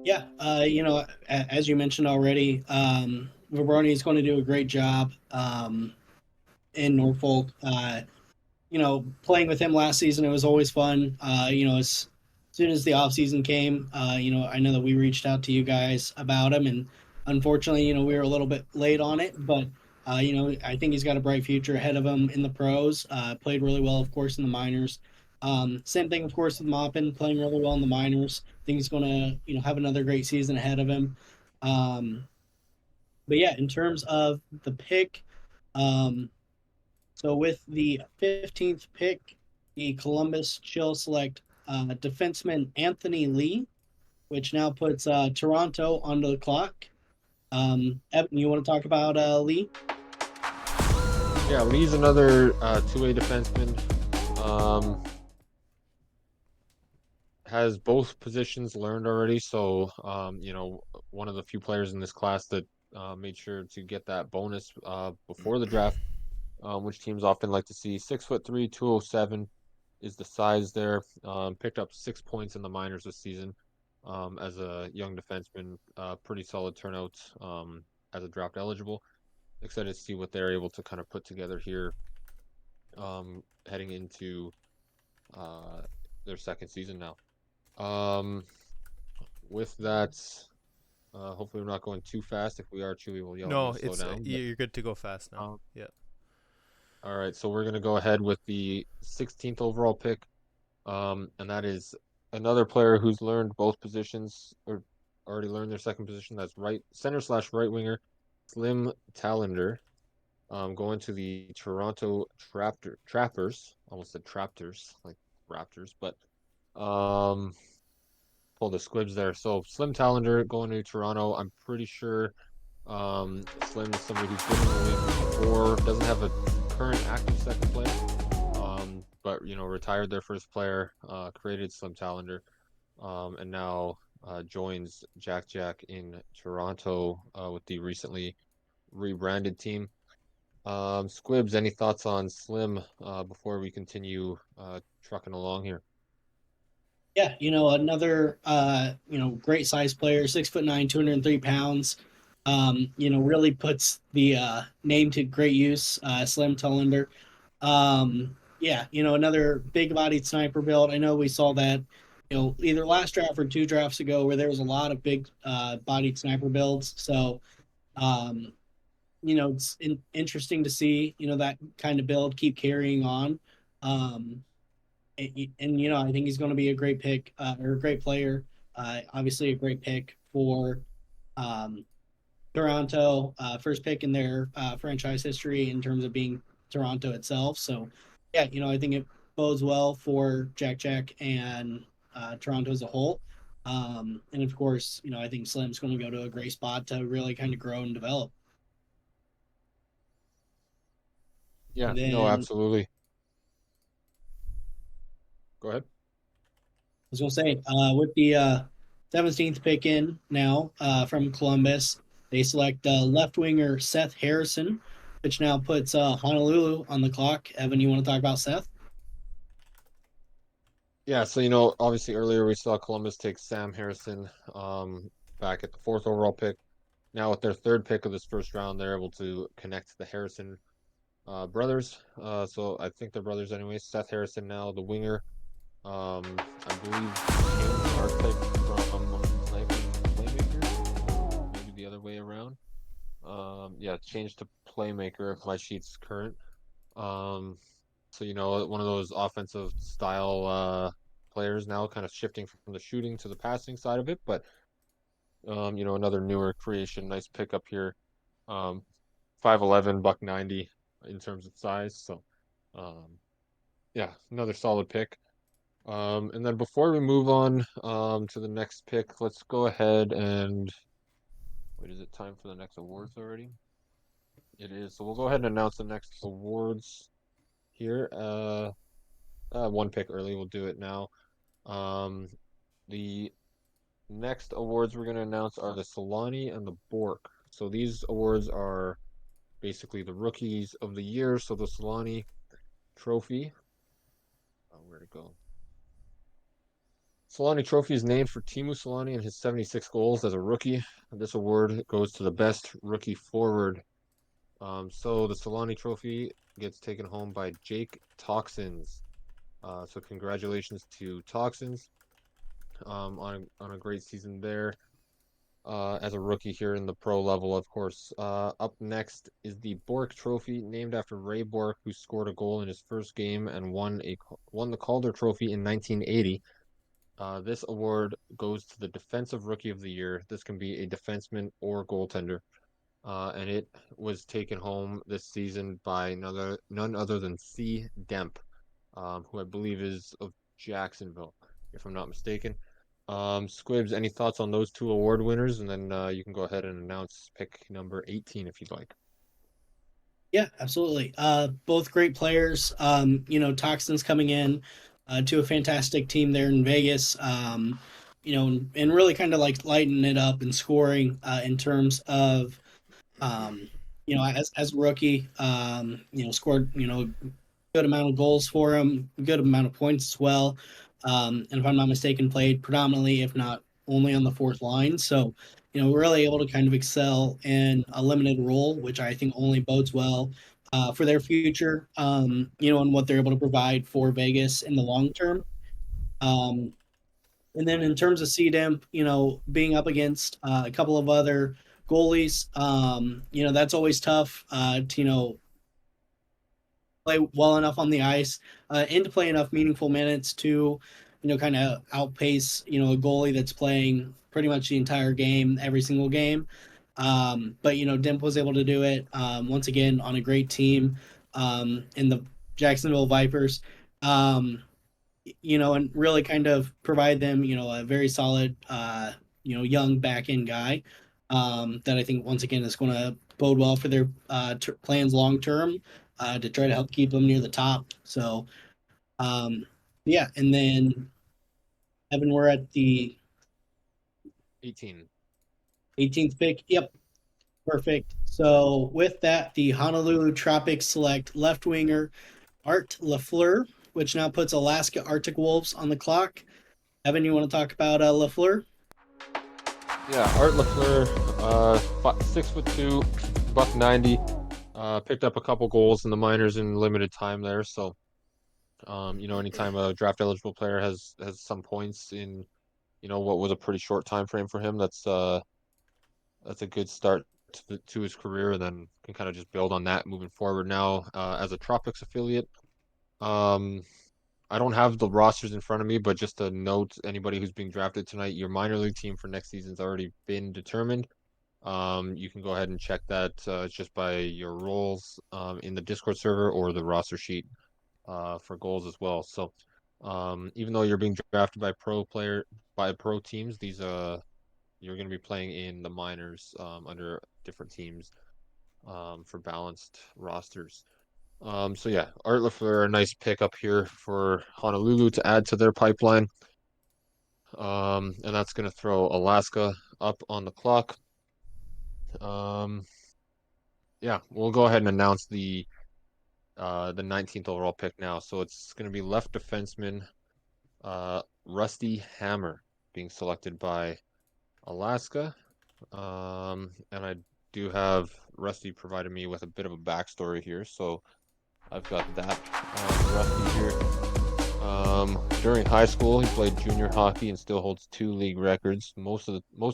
Yeah, as you mentioned already, Vibroni is going to do a great job in Norfolk. Playing with him last season, it was always fun. As soon as the off season came, I know that we reached out to you guys about him, and unfortunately, we were a little bit late on it, but I think he's got a bright future ahead of him in the pros. Played really well, of course, in the minors. Same thing, of course, with Moppin, playing really well in the minors. I think he's going to, have another great season ahead of him. But yeah, in terms of the pick, so with the 15th pick, the Columbus Chill select defenseman Anthony Lee, which now puts Toronto onto the clock. Evan, you want to talk about Lee?
Yeah, Lee's another two-way defenseman. Has both positions learned already, so one of the few players in this class that made sure to get that bonus before the draft, which teams often like to see. 6'3", 207 is the size there. Picked up 6 points in the minors this season as a young defenseman. Pretty solid turnout as a draft eligible. Excited to see what they're able to kind of put together here heading into their second season now. With that, hopefully we're not going too fast. If we are, Chewie will yell
No,
at me to slow down.
you're good to go fast now. Yeah.
All right, so we're gonna go ahead with the 16th overall pick, and that is another player who's learned both positions or already learned their second position. That's right center / right winger, Slim Talander, going to the Toronto Trappers. Almost said Traptors, like Raptors, but pull the squibs there. So Slim Talander going to Toronto. I'm pretty sure Slim is somebody who's been in the league before, doesn't have a current active second player, but retired their first player, created Slim Talander, and now joins Jack in Toronto with the recently rebranded team. Squibs, any thoughts on Slim before we continue trucking along here?
Yeah, another great size player, 6'9", 203 pounds. Really puts the name to great use. Slim Tullender. Yeah, another big-bodied sniper build. I know we saw that, either last draft or 2 drafts ago, where there was a lot of big bodied sniper builds. So, it's interesting to see that kind of build keep carrying on. And I think he's going to be a great pick or a great player. Obviously, a great pick for Toronto, first pick in their franchise history in terms of being Toronto itself. So, yeah, I think it bodes well for Jack and Toronto as a whole. And of course, I think Slim's going to go to a great spot to really kind of grow and develop.
Yeah,
And
no,
then
absolutely. Go ahead.
I was going to say, with the 17th pick in now from Columbus, they select left winger Seth Harrison, which now puts Honolulu on the clock. Evan, you want to talk about Seth?
Yeah, so obviously earlier we saw Columbus take Sam Harrison back at the 4th overall pick. Now with their 3rd pick of this first round, they're able to connect the Harrison brothers. So I think they're brothers anyway. Seth Harrison now the winger. I believe changed the archetype from playmaker, maybe the other way around. Yeah, changed to playmaker if my sheet's current. Um, so one of those offensive style players now, kind of shifting from the shooting to the passing side of it. But another newer creation, nice pickup here. Um, 5'11", buck 90 in terms of size. So, yeah, another solid pick. And then before we move on to the next pick, let's go ahead and wait, is it time for the next awards already? It is. So we'll go ahead and announce the next awards here. One pick early, we'll do it now. The next awards we're going to announce are the Solani and the Bork. So these awards are basically the rookies of the year. So the Solani Trophy. Oh, where'd it go? Solani Trophy is named for Timu Solani and his 76 goals as a rookie. This award goes to the best rookie forward. So the Solani Trophy gets taken home by Jake Toxins. So congratulations to Toxins on a great season there as a rookie here in the pro level, of course. Up next is the Bork Trophy, named after Ray Bork, who scored a goal in his first game and won the Calder Trophy in 1980. This award goes to the Defensive Rookie of the Year. This can be a defenseman or goaltender. And it was taken home this season by none other than C. Demp, who I believe is of Jacksonville, if I'm not mistaken. Squibs, any thoughts on those two award winners? And then you can go ahead and announce pick number 18 if you'd like.
Yeah, absolutely. Both great players. Toxins coming in to a fantastic team there in Vegas. And really kind of like lighten it up and scoring in terms of, um, as a rookie, scored, good amount of goals for him, good amount of points as well. And if I'm not mistaken, played predominantly, if not only on the fourth line. So, really able to kind of excel in a limited role, which I think only bodes well for their future, and what they're able to provide for Vegas in the long term. Um, and then in terms of CDEMP, being up against a couple of other goalies, that's always tough to, play well enough on the ice and to play enough meaningful minutes to, kind of outpace, a goalie that's playing pretty much the entire game, every single game. But, Dimp was able to do it once again on a great team in the Jacksonville Vipers, and really kind of provide them, a very solid, young back end guy that I think once again is going to bode well for their plans long term to try to help keep them near the top. So, um, yeah, and then Evan, we're at the
18.
18th pick. Yep, perfect. So with that, the Honolulu Tropics select left winger Art Lafleur, which now puts Alaska Arctic Wolves on the clock. Evan, you want to talk about Lafleur?
Yeah, Art Lafleur, 6'2", buck 90. Picked up a couple goals in the minors in limited time there. So, anytime a draft eligible player has some points in, what was a pretty short time frame for him, that's a good start to his career, and then can kind of just build on that moving forward. Now, as a Tropics affiliate, um, I don't have the rosters in front of me, but just a note, anybody who's being drafted tonight, your minor league team for next season's already been determined. You can go ahead and check that. It's just by your roles in the Discord server or the roster sheet for goals as well. So, even though you're being drafted by by pro teams. These you're going to be playing in the minors under different teams for balanced rosters. So yeah, Art Lafleur, a nice pickup here for Honolulu to add to their pipeline. And that's going to throw Alaska up on the clock. Yeah, we'll go ahead and announce the 19th overall pick now. So it's going to be left defenseman Rusty Hammer being selected by Alaska. And I do have Rusty provided me with a bit of a backstory here, so I've got that on Rusty here. During high school, he played junior hockey and still holds 2 league records. Most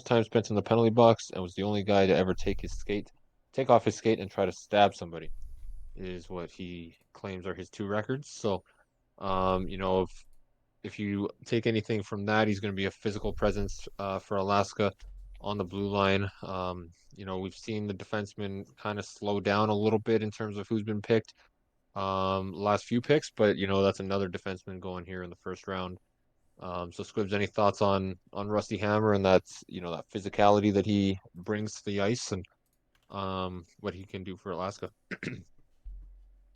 time spent in the penalty box, and was the only guy to ever take off his skate, and try to stab somebody. Is what he claims are his 2 records. So, if you take anything from that, he's going to be a physical presence for Alaska on the blue line. We've seen the defensemen kind of slow down a little bit in terms of who's been picked last few picks, but that's another defenseman going here in the first round. So Squibs, any thoughts on Rusty Hammer and that physicality that he brings to the ice, and what he can do for Alaska?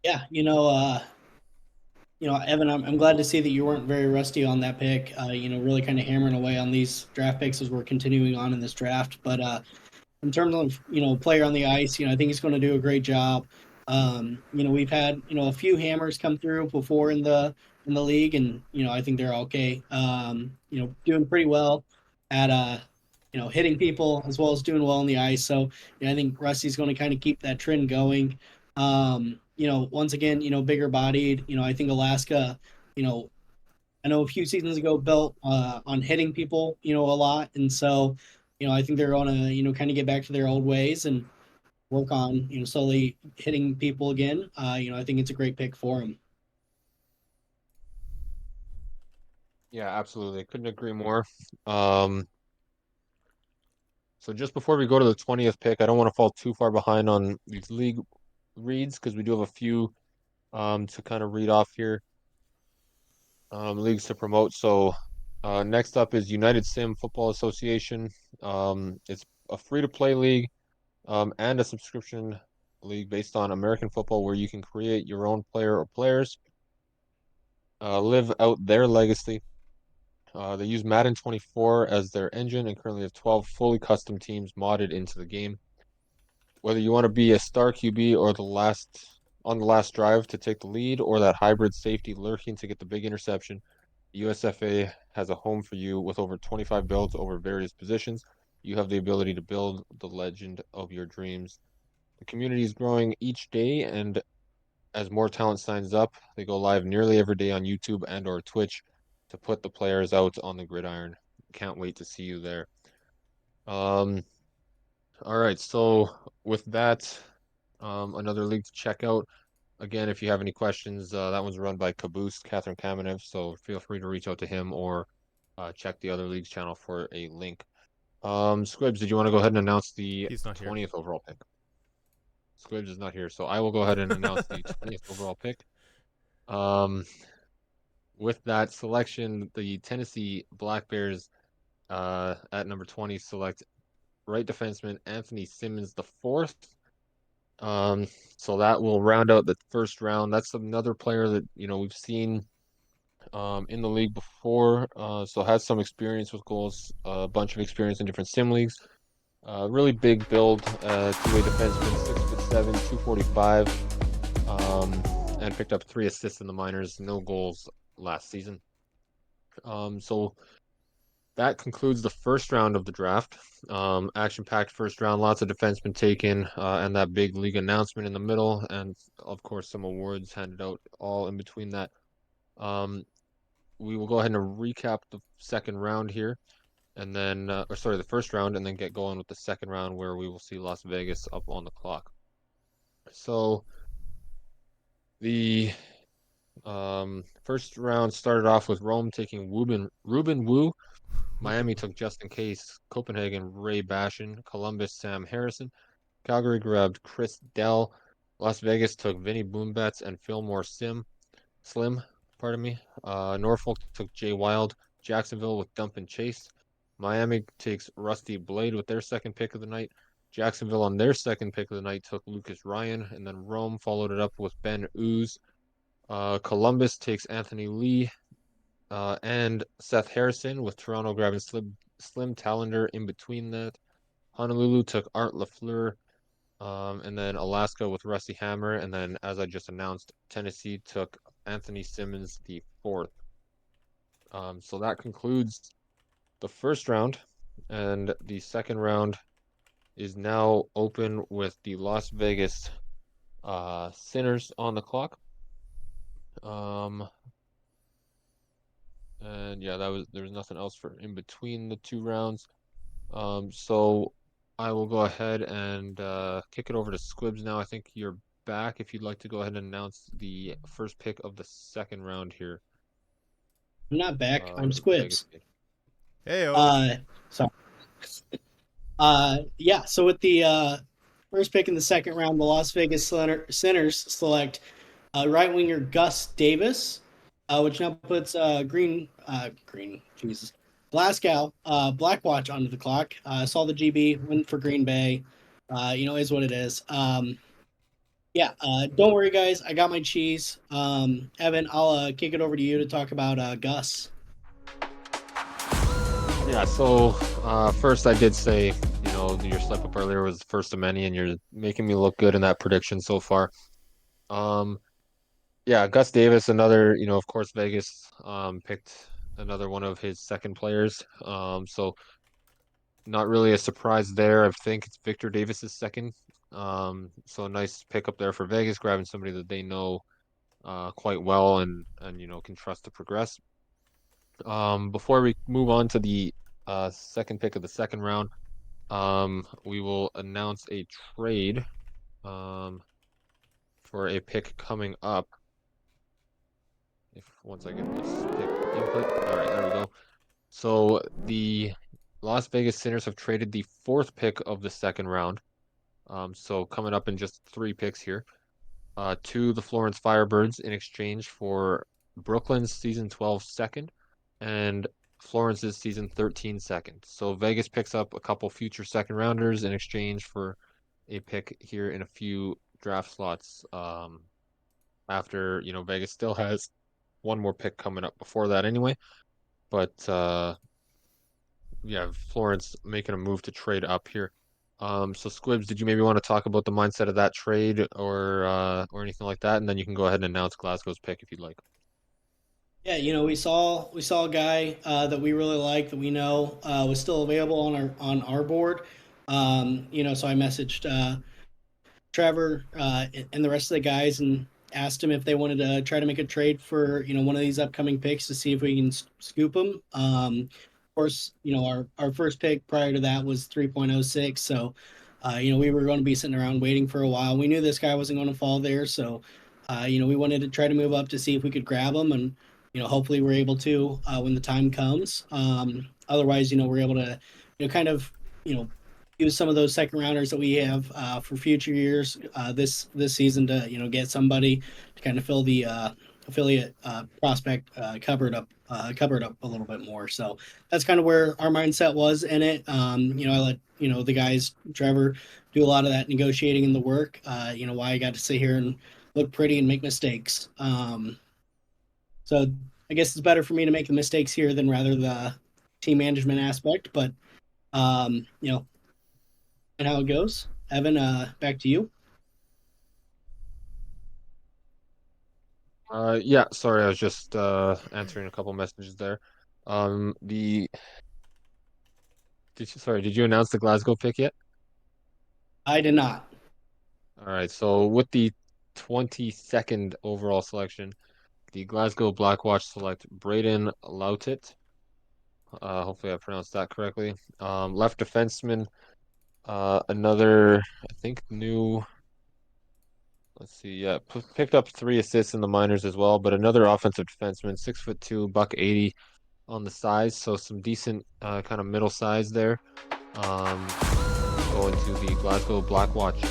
Yeah, Evan, I'm glad to see that you weren't very rusty on that pick. Really kind of hammering away on these draft picks as we're continuing on in this draft. But in terms of player on the ice, I think he's going to do a great job. We've had a few hammers come through before in the league, and I think they're okay. Doing pretty well at hitting people as well as doing well on the ice. So I think Rusty's going to kind of keep that trend going. Once again, bigger bodied. I think Alaska, I know a few seasons ago built on hitting people, a lot, and so I think they're going to kind of get back to their old ways and work on slowly hitting people again. I think it's a great pick for him.
Yeah, absolutely. Couldn't agree more. So just before we go to the 20th pick, I don't want to fall too far behind on these league reads, because we do have a few to kind of read off here. Leagues to promote. So next up is United Sim Football Association. It's a free-to-play league and a subscription league based on American football, where you can create your own player or players, live out their legacy. They use Madden 24 as their engine and currently have 12 fully custom teams modded into the game. Whether you want to be a star QB or on the last drive to take the lead, or that hybrid safety lurking to get the big interception, the USFA has a home for you with over 25 builds over various positions. You have the ability to build the legend of your dreams. The community is growing each day, and as more talent signs up, they go live nearly every day on YouTube and or Twitch to put the players out on the gridiron. Can't wait to see you there. All right, so with that, another league to check out. Again, if you have any questions, that one's run by Caboose, Catherine Kamenev, so feel free to reach out to him, or check the other league's channel for a link. Squibs, did you want to go ahead and announce the
He's not here.
20th overall pick? Squibs is not here, so I will go ahead and announce the 20th overall pick. With that selection, the Tennessee Black Bears at number 20 select right defenseman Anthony Simmons the fourth. So that will round out the first round. That's another player that we've seen in the league before, so has some experience with goals, a bunch of experience in different sim leagues. Really big build, two-way defenseman, 6'7", 245, and picked up 3 assists in the minors, no goals last season. So that concludes the first round of the draft. Action-packed first round, lots of defensemen taken, and that big league announcement in the middle, and of course some awards handed out all in between that. We will go ahead and recap the second round here, and then, the first round, and then get going with the second round, where we will see Las Vegas up on the clock. So the first round started off with Rome taking Ruben Wu. Miami took Justin Case, Copenhagen Ray Bashin, Columbus Sam Harrison, Calgary grabbed Chris Dell, Las Vegas took Vinny Boombats and Fillmore Slim, Norfolk took Jay Wild, Jacksonville with Dump and Chase. Miami takes Rusty Blade with their second pick of the night. Jacksonville on their second pick of the night took Lucas Ryan, and then Rome followed it up with Ben Ooze. Columbus takes Anthony Lee and Seth Harrison, with Toronto grabbing Slim Tallender in between that. Honolulu took Art LaFleur, and then Alaska with Rusty Hammer, and then, as I just announced, Tennessee took Anthony Simmons the fourth. So that concludes the first round, and the second round is now open with the Las Vegas Sinners on the clock. And yeah, there was nothing else for in between the two rounds. So I will go ahead and kick it over to Squibs now. I think you're back. If you'd like to go ahead and announce the first pick of the second round here.
I'm not back. I'm
with the Vegas
Squibs.
pick.
Hey,
Sorry. Yeah. So with the first pick in the second round, the Las Vegas Sinners select right winger Gus Davis, which now puts Glasgow Blackwatch onto the clock. Saw the GB, went for Green Bay. Is what it is. Don't worry, guys. I got my cheese. Evan, I'll kick it over to you to talk about Gus.
Yeah, so first I did say, your slip up earlier was first of many, and you're making me look good in that prediction so far. Yeah, Gus Davis, another, of course, Vegas picked another one of his second players. So not really a surprise there. I think it's Victor Davis's second. So a nice pickup there for Vegas, grabbing somebody that they know quite well and can trust to progress. Before we move on to the second pick of the second round, we will announce a trade for a pick coming up. Once I get this pick input. All right, there we go. So the Las Vegas Sinners have traded the fourth pick of the second round. So coming up in just 3 picks here, to the Florence Firebirds in exchange for Brooklyn's season 12 second and Florence's season 13 second. So Vegas picks up a couple future second rounders in exchange for a pick here in a few draft slots. After, Vegas still has one more pick coming up before that anyway. But yeah, Florence making a move to trade up here. So Squibs, did you maybe want to talk about the mindset of that trade or anything like that? And then you can go ahead and announce Glasgow's pick if you'd like.
Yeah, we saw a guy that we really like, that we know was still available on our board. So I messaged Trevor and the rest of the guys and asked him if they wanted to try to make a trade for one of these upcoming picks to see if we can scoop them. Of course, our first pick prior to that was 3.06, so we were going to be sitting around waiting for a while. We knew this guy wasn't going to fall there, so we wanted to try to move up to see if we could grab him, and hopefully we're able to when the time comes. Otherwise, we're able to kind of use some of those second rounders that we have for future years this season to get somebody to kind of fill the affiliate prospect covered up a little bit more. So that's kind of where our mindset was in it. I let the guys, Trevor, do a lot of that negotiating and the work. Why I got to sit here and look pretty and make mistakes. So I guess it's better for me to make the mistakes here than rather the team management aspect. But and how it goes. Evan, back to you.
Yeah, sorry, I was just answering a couple messages there. Did you announce the Glasgow pick yet?
I did not.
All right, so with the 22nd overall selection, the Glasgow Blackwatch select Braden Lautit. Hopefully I pronounced that correctly. Left defenseman, another, I think, new. Let's see, yeah, picked up 3 assists in the minors as well, but another offensive defenseman, 6'2", $180 on the size, so some decent kind of middle size there. Going to the Glasgow Blackwatch.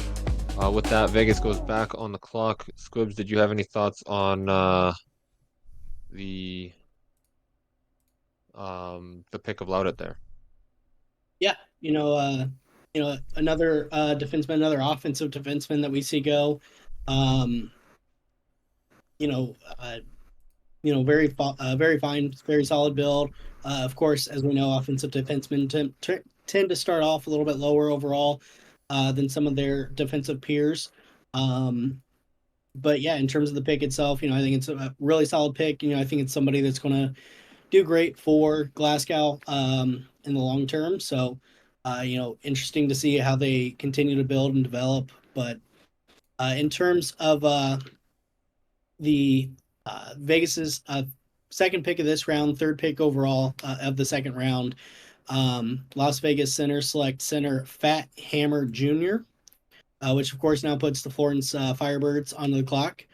With that, Vegas goes back on the clock. Squibs, did you have any thoughts on the the pick of Loudet there.
Yeah, another defenseman, another offensive defenseman that we see go. Um, you know, uh, very fine, very solid build. Of course, as we know, offensive defensemen tend to start off a little bit lower overall than some of their defensive peers. Um, but yeah, in terms of the pick itself, I think it's a really solid pick. I think it's somebody that's going to do great for Glasgow in the long term. So, interesting to see how they continue to build and develop. But in terms of the Vegas's second pick of this round, third pick overall of the second round, Las Vegas center select center Fat Hammer Jr., which of course now puts the Florence Firebirds onto the clock.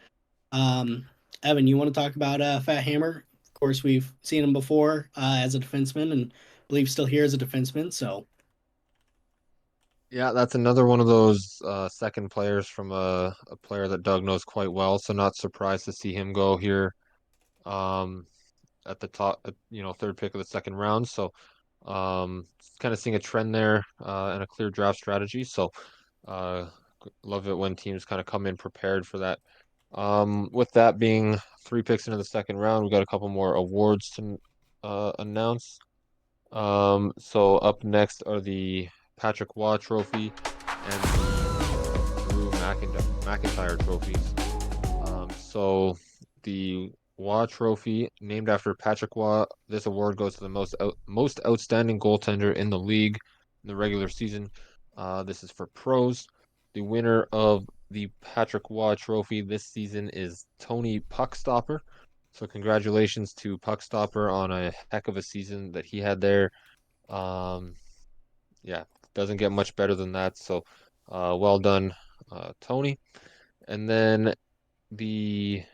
Evan, you want to talk about Fat Hammer? Of course, we've seen him before as a defenseman, and I believe still here as a defenseman. So,
Yeah, that's another one of those second players from a player that Doug knows quite well. So not surprised to see him go here at the top, third pick of the second round. So kind of seeing a trend there and a clear draft strategy. So uh, love it when teams kind of come in prepared for that. With that being 3 picks into the second round, we got a couple more awards to announce. So up next are the Patrick Waugh Trophy and the Drew McIntyre trophies. So the Waugh Trophy, named after Patrick Waugh, this award goes to the most outstanding goaltender in the league in the regular season. This is for pros. The winner of the Patrick Waugh Trophy this season is Tony Puckstopper. So congratulations to Puckstopper on a heck of a season that he had there. Yeah, doesn't get much better than that. So, well done, Tony. And then the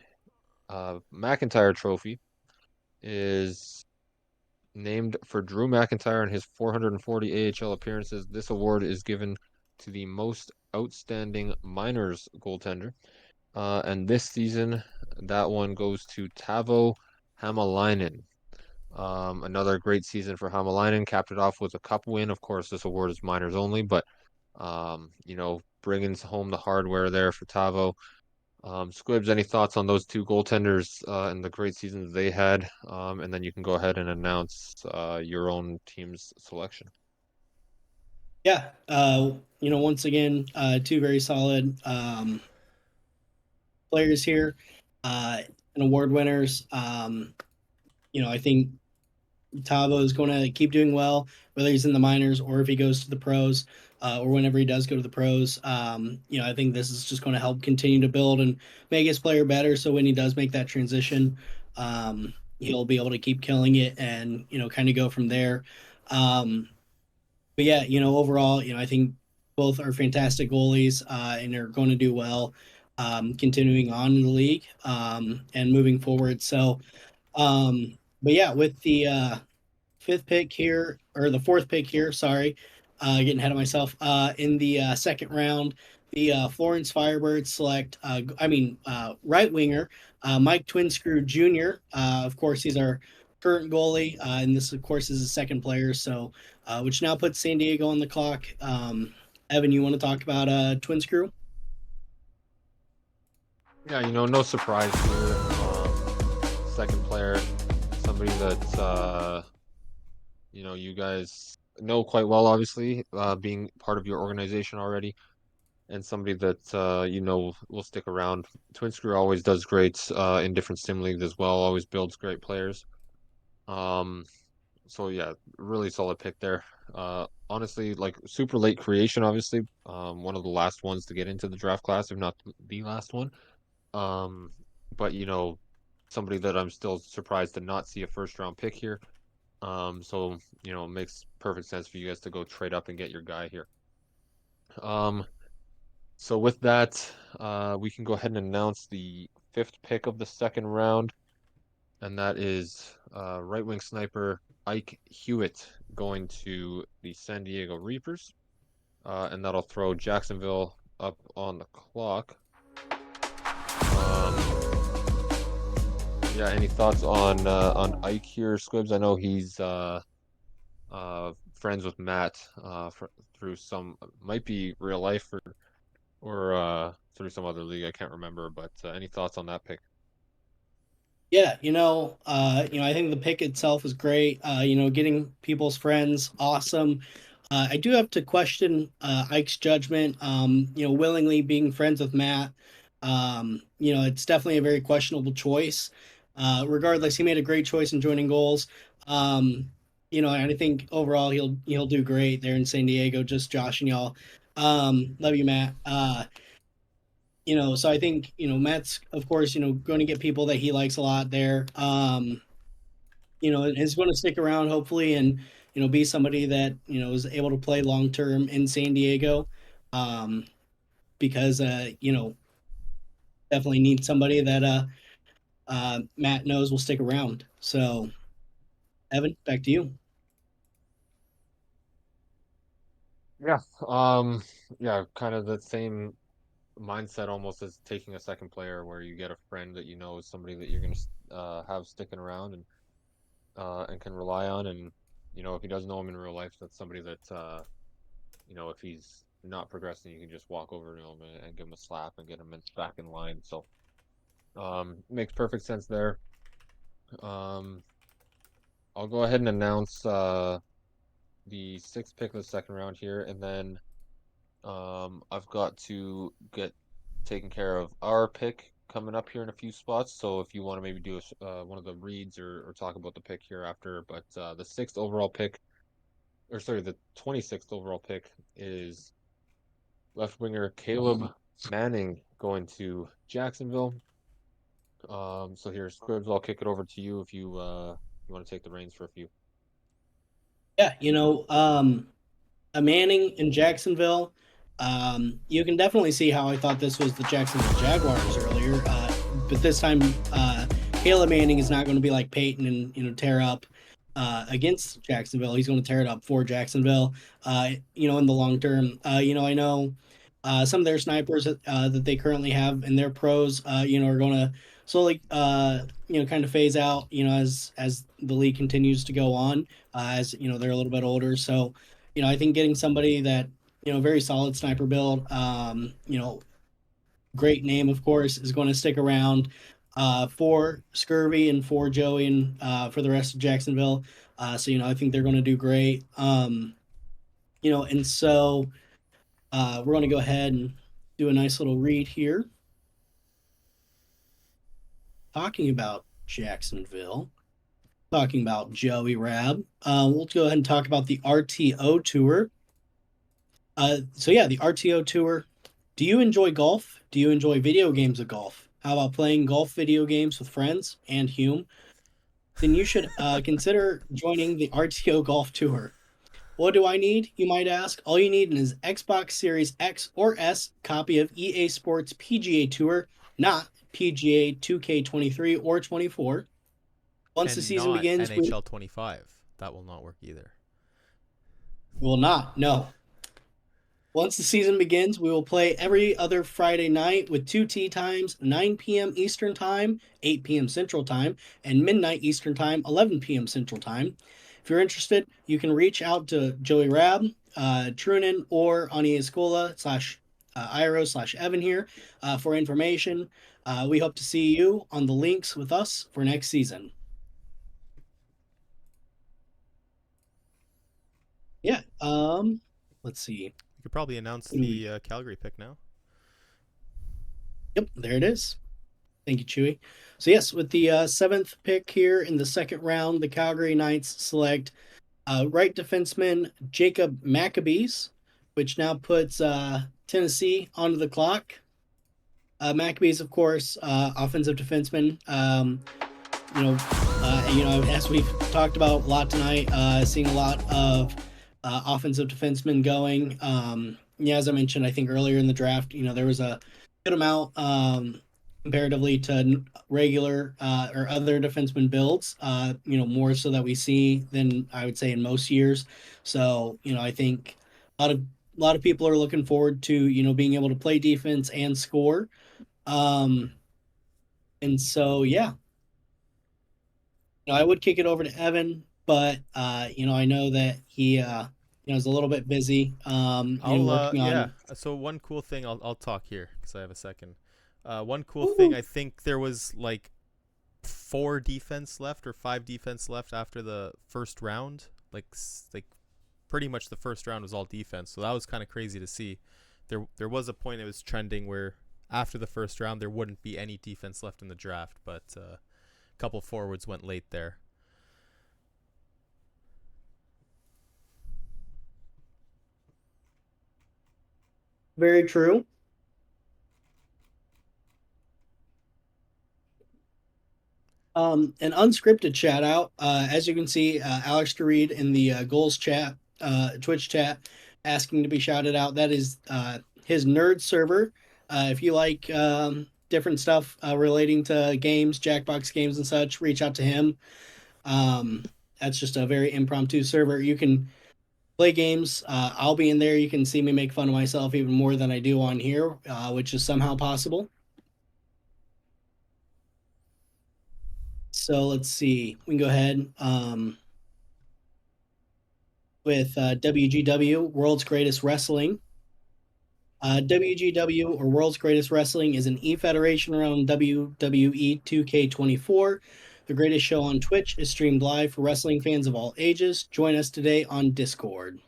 McIntyre Trophy is named for Drew McIntyre and his 440 AHL appearances. This award is given to the most outstanding minors goaltender. And this season, that one goes to Tavo Hamalainen. Another great season for Hamalainen, capped it off with a cup win. Of course, this award is minors only, but bringing home the hardware there for Tavo. Squibs, any thoughts on those two goaltenders and the great seasons they had? And then you can go ahead and announce your own team's selection.
yeah, once again, two very solid players here and award winners. I think Tavo is going to keep doing well, whether he's in the minors or if he goes to the pros, or whenever he does go to the pros. I think this is just going to help continue to build and make his player better. So when he does make that transition, he'll be able to keep killing it and kind of go from there. But yeah, overall, I think both are fantastic goalies and are going to do well, continuing on in the league and moving forward. So, but yeah, with the fifth pick here, or the fourth pick here, sorry, getting ahead of myself, in the second round, the Florence Firebirds select, right winger, Mike Twinscrew Jr. Of course, he's our current goalie, and this, of course, is his second player, so which now puts San Diego on the clock. Evan, you want to talk about Twinscrew?
Yeah, no surprise here. Second player, somebody that you guys know quite well, obviously, being part of your organization already, and somebody that will stick around. Twinscrew always does great in different sim leagues as well. Always builds great players. So yeah, really solid pick there. Honestly, like super late creation, obviously. One of the last ones to get into the draft class, if not the last one. But somebody that I'm still surprised to not see a first round pick here. So it makes perfect sense for you guys to go trade up and get your guy here. So with that, we can go ahead and announce the fifth pick of the second round, and that is right wing sniper Ike Hewitt going to the San Diego Reapers, and that'll throw Jacksonville up on the clock. Yeah, any thoughts on Ike here, Squibs? I know he's friends with Matt through some might be real life or through some other league. I can't remember, but any thoughts on that pick?
Yeah, I think the pick itself is great. Getting people's friends, awesome. I do have to question Ike's judgment. Willingly being friends with Matt. It's definitely a very questionable choice. Regardless, he made a great choice in joining Goals. And I think overall he'll do great there in San Diego. Just joshing y'all. Love you, Matt. So I think, Matt's, of course, going to get people that he likes a lot there. Is going to stick around hopefully and, be somebody that, is able to play long term in San Diego. Um, because, definitely need somebody that Matt knows will stick around. So, Evan, back to you.
Yeah. Yeah, kind of the same mindset almost as taking a second player where you get a friend that you know is somebody that you're gonna have sticking around and can rely on. And if he doesn't know him in real life, that's somebody that if he's not progressing, you can just walk over to him and give him a slap and get him back in line. So makes perfect sense there. Um, I'll go ahead and announce the sixth pick of the second round here, and then I've got to get taken care of our pick coming up here in a few spots. So if you want to maybe do one of the reads or talk about the pick here after, but the sixth overall pick, or sorry, the 26th overall pick is left winger Caleb Manning going to Jacksonville. So here's Squibs. I'll kick it over to you if you want to take the reins for a few.
Yeah, a Manning in Jacksonville. You can definitely see how I thought this was the Jacksonville Jaguars earlier, but this time, Caleb Manning is not going to be like Peyton and tear up against Jacksonville. He's going to tear it up for Jacksonville. In the long term. I know some of their snipers that they currently have in their pros, are going to slowly, kind of phase out, as the league continues to go on, as they're a little bit older. So, I think getting somebody that very solid sniper build, great name, of course, is going to stick around for Scurvy and for Joey and for the rest of Jacksonville. So, I think they're going to do great. And so we're going to go ahead and do a nice little read here. Talking about Jacksonville, talking about Joey Rab. We'll go ahead and talk about the RTO Tour. The RTO Tour. Do you enjoy golf? Do you enjoy video games of golf? How about playing golf video games with friends and Hume? Then you should consider joining the RTO Golf Tour. What do I need, you might ask? All you need is Xbox Series X or S copy of EA Sports PGA Tour, not PGA 2K23 or 24. Once the season begins,
NHL 25. That will not work either.
We will not, no. Once the season begins, we will play every other Friday night with 2 tee times, 9 p.m. Eastern Time, 8 p.m. Central Time, and midnight Eastern Time, 11 p.m. Central Time. If you're interested, you can reach out to Joey Rab, Trunin, or Ani Escola / Iro / Evan here for information. We hope to see you on the links with us for next season. Yeah. Let's see.
You could probably announce the Calgary pick now.
Yep, there it is. Thank you, Chewie. So yes, with the 7th pick here in the second round, the Calgary Knights select right defenseman Jacob Maccabees, which now puts Tennessee onto the clock. Maccabees, of course, offensive defenseman. As we've talked about a lot tonight, seeing a lot of offensive defensemen going. As I mentioned, I think earlier in the draft, there was a good amount comparatively to regular or other defenseman builds, more so that we see than I would say in most years. So, I think a lot of people are looking forward to, being able to play defense and score. And so, yeah. I would kick it over to Evan, but I know that he is a little bit busy. Working
Yeah.
on.
So one cool thing, I'll talk here because I have a second. One cool thing,
Woo!
I think there was like 4 defense left or 5 defense left after the first round. Like pretty much the first round was all defense. So that was kind of crazy to see. There was a point it was trending where after the first round there wouldn't be any defense left in the draft, but a couple forwards went late there.
Very true. An unscripted shout out. As you can see, Alex Reed in the Gohls chat, Twitch chat, asking to be shouted out. That is his nerd server. If you like different stuff relating to games, Jackbox games and such, reach out to him. That's just a very impromptu server. You can play games. I'll be in there. You can see me make fun of myself even more than I do on here, which is somehow possible. So let's see. We can go ahead with WGW, World's Greatest Wrestling. WGW, or World's Greatest Wrestling, is an e-federation around WWE 2K24. The greatest show on Twitch is streamed live for wrestling fans of all ages. Join us today on Discord.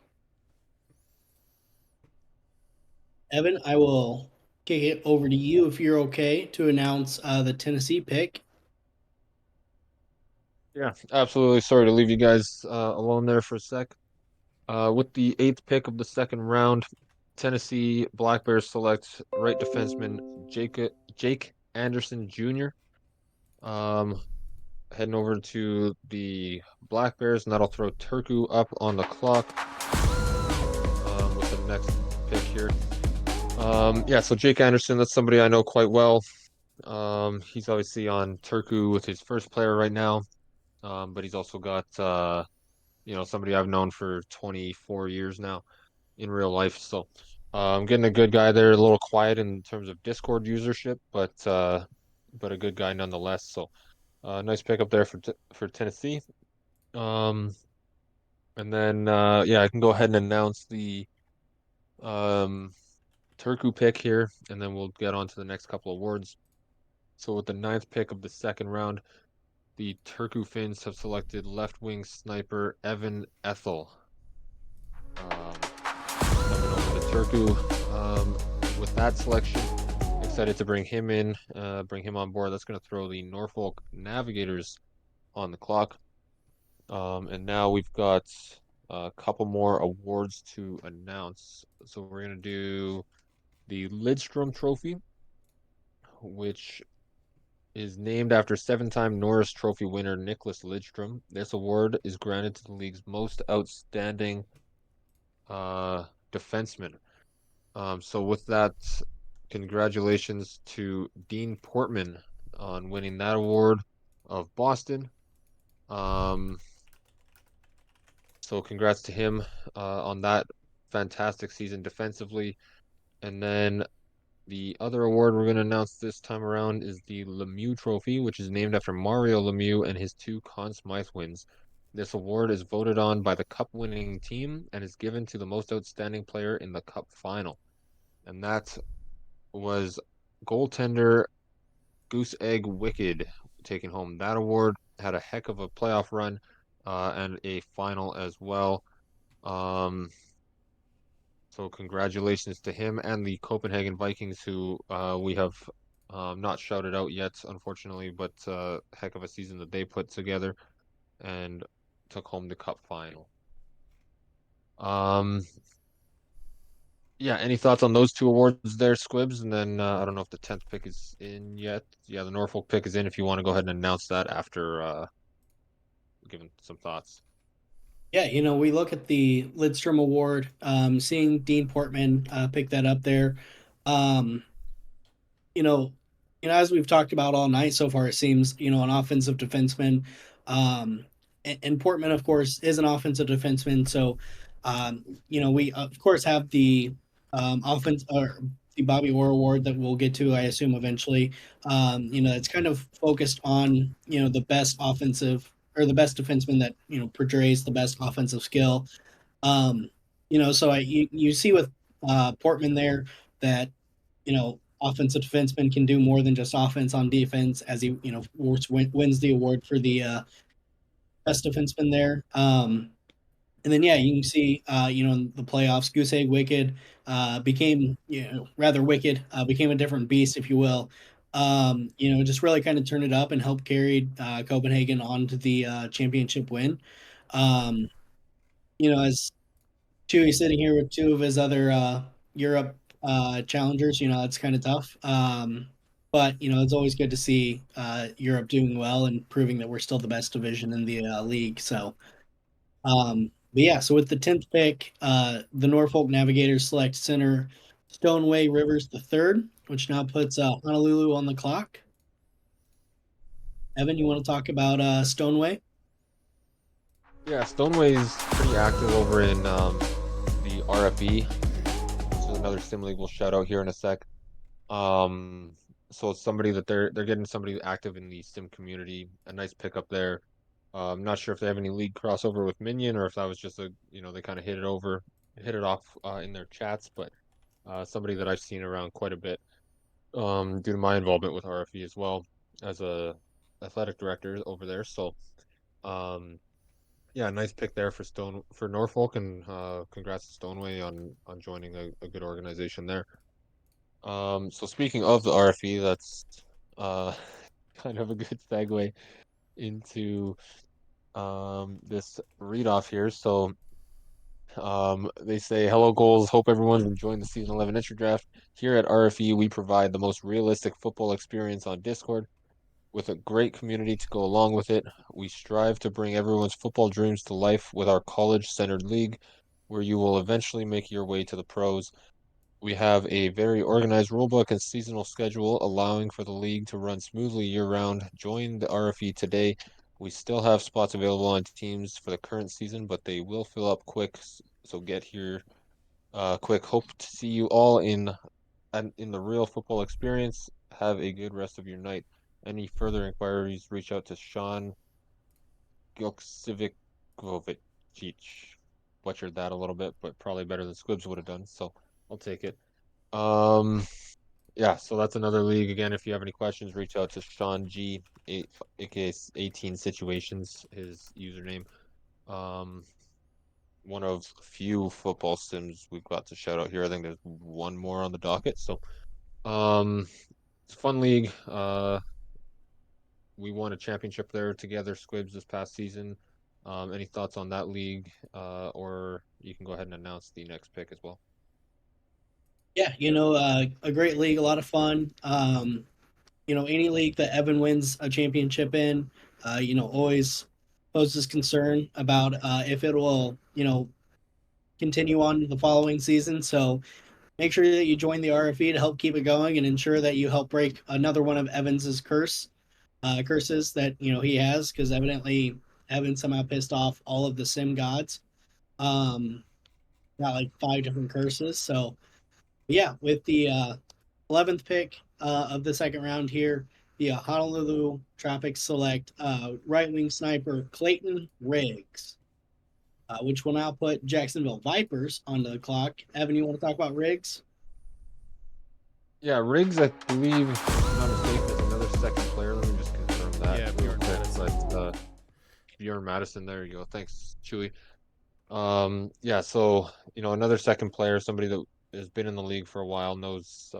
Evan, I will kick it over to you if you're okay to announce the Tennessee pick.
Yeah, absolutely. Sorry to leave you guys alone there for a sec. With the 8th pick of the second round, Tennessee Black Bears select right defenseman Jake Anderson Jr. Heading over to the Black Bears, and that'll throw Turku up on the clock with the next pick here. Yeah, so Jake Anderson, that's somebody I know quite well. He's obviously on Turku with his first player right now, but he's also got somebody I've known for 24 years now in real life. So I'm getting a good guy there, a little quiet in terms of Discord usership, but a good guy nonetheless. So nice pickup there for Tennessee. And then I can go ahead and announce the Turku pick here, and then we'll get on to the next couple of awards. So with the 9th pick of the second round, the Turku Finns have selected left wing sniper Evan Ethel. Coming over to Turku with that selection. Excited to bring him in, bring him on board. That's going to throw the Norfolk Navigators on the clock. And now we've got a couple more awards to announce. So we're going to do the Lidstrom Trophy, which is named after 7-time Norris Trophy winner Nicholas Lidstrom. This award is granted to the league's most outstanding defenseman. So with that, congratulations to Dean Portman on winning that award of Boston. So congrats to him on that fantastic season defensively. And then the other award we're going to announce this time around is the Lemieux Trophy, which is named after Mario Lemieux and his 2 Conn Smythe wins. This award is voted on by the Cup-winning team and is given to the most outstanding player in the Cup final. And that was goaltender Goose Egg Wicked taking home that award. Had a heck of a playoff run and a final as well. So congratulations to him and the Copenhagen Vikings, who we have not shouted out yet, unfortunately, but heck of a season that they put together and took home the Cup final. Yeah, any thoughts on those 2 awards there, Squibs? And then I don't know if the 10th pick is in yet. Yeah, the Norfolk pick is in if you want to go ahead and announce that after giving some thoughts.
Yeah, we look at the Lidstrom Award, seeing Dean Portman pick that up there. As we've talked about all night so far, it seems, an offensive defenseman. And Portman, of course, is an offensive defenseman. So, we, of course, have the offense or the Bobby Orr Award that we'll get to, I assume, eventually. It's kind of focused on, the best offensive or the best defenseman that portrays the best offensive skill. So you see with Portman there that offensive defenseman can do more than just offense on defense, as he wins the award for the best defenseman there. And then, yeah, you can see, in the playoffs, Goose Egg Wicked became, rather wicked, became a different beast, if you will. Just really kind of turned it up and helped carry Copenhagen on to the championship win. Um, as Chewy sitting here with two of his other Europe challengers, it's kind of tough. But it's always good to see Europe doing well and proving that we're still the best division in the league. So, but yeah, so with the 10th pick, the Norfolk Navigators select center Stoneway Rivers III, which now puts Honolulu on the clock. Evan, you want to talk about Stoneway?
Yeah, Stoneway's pretty active over in the RFE. So another sim league we'll shout out here in a sec. So it's somebody that they're getting somebody active in the sim community. A nice pickup there. I'm not sure if they have any league crossover with Minion or if that was just they kind of hit it off in their chats, but somebody that I've seen around quite a bit due to my involvement with RFE as well as a athletic director over there. So um, yeah, nice pick there for Norfolk, and congrats to Stoneway on joining a good organization there. So speaking of the RFE, that's uh kind of a good segue into this read off here. So they say, hello goals, hope everyone's enjoying the season 11 entry draft. Here at RFE, we provide the most realistic football experience on Discord with a great community to go along with it. We strive to bring everyone's football dreams to life with our college-centered league, where you will eventually make your way to the pros. We have a very organized rulebook and seasonal schedule, allowing for the league to run smoothly year-round. Join the RFE today. We still have spots available on teams for the current season, but they will fill up quick, so get here quick. Hope to see you all in the real football experience. Have a good rest of your night. Any further inquiries, reach out to Sean Gilksivic. Butchered that a little bit, but probably better than Squibs would have done, so I'll take it. Yeah, so that's another league. Again, if you have any questions, reach out to Sean G, aka 18 Situations, his username. One of few football sims we've got to shout out here. I think there's one more on the docket. So, it's a fun league. We won a championship there together, Squibs, this past season. Any thoughts on that league? Or you can go ahead and announce the next pick as well.
Yeah, a great league, a lot of fun. Any league that Evan wins a championship in, always poses concern about if it will, continue on the following season. So make sure that you join the RFE to help keep it going and ensure that you help break another one of Evans's curses that he has, because evidently Evan somehow pissed off all of the sim gods. Got like 5 different curses. So yeah, with the 11th pick of the second round here, the Honolulu Traffic select right wing sniper Clayton Riggs, which will now put Jacksonville Vipers onto the clock. Evan, you want to talk about Riggs?
Yeah, Riggs, I believe, if I'm not mistaken, is another second player. Let me just confirm that.
Yeah,
real
Bjorn
quick.
Madison.
But Bjorn Madison, there you go. Thanks, Chewy. Yeah, so another second player, somebody that has been in the league for a while, knows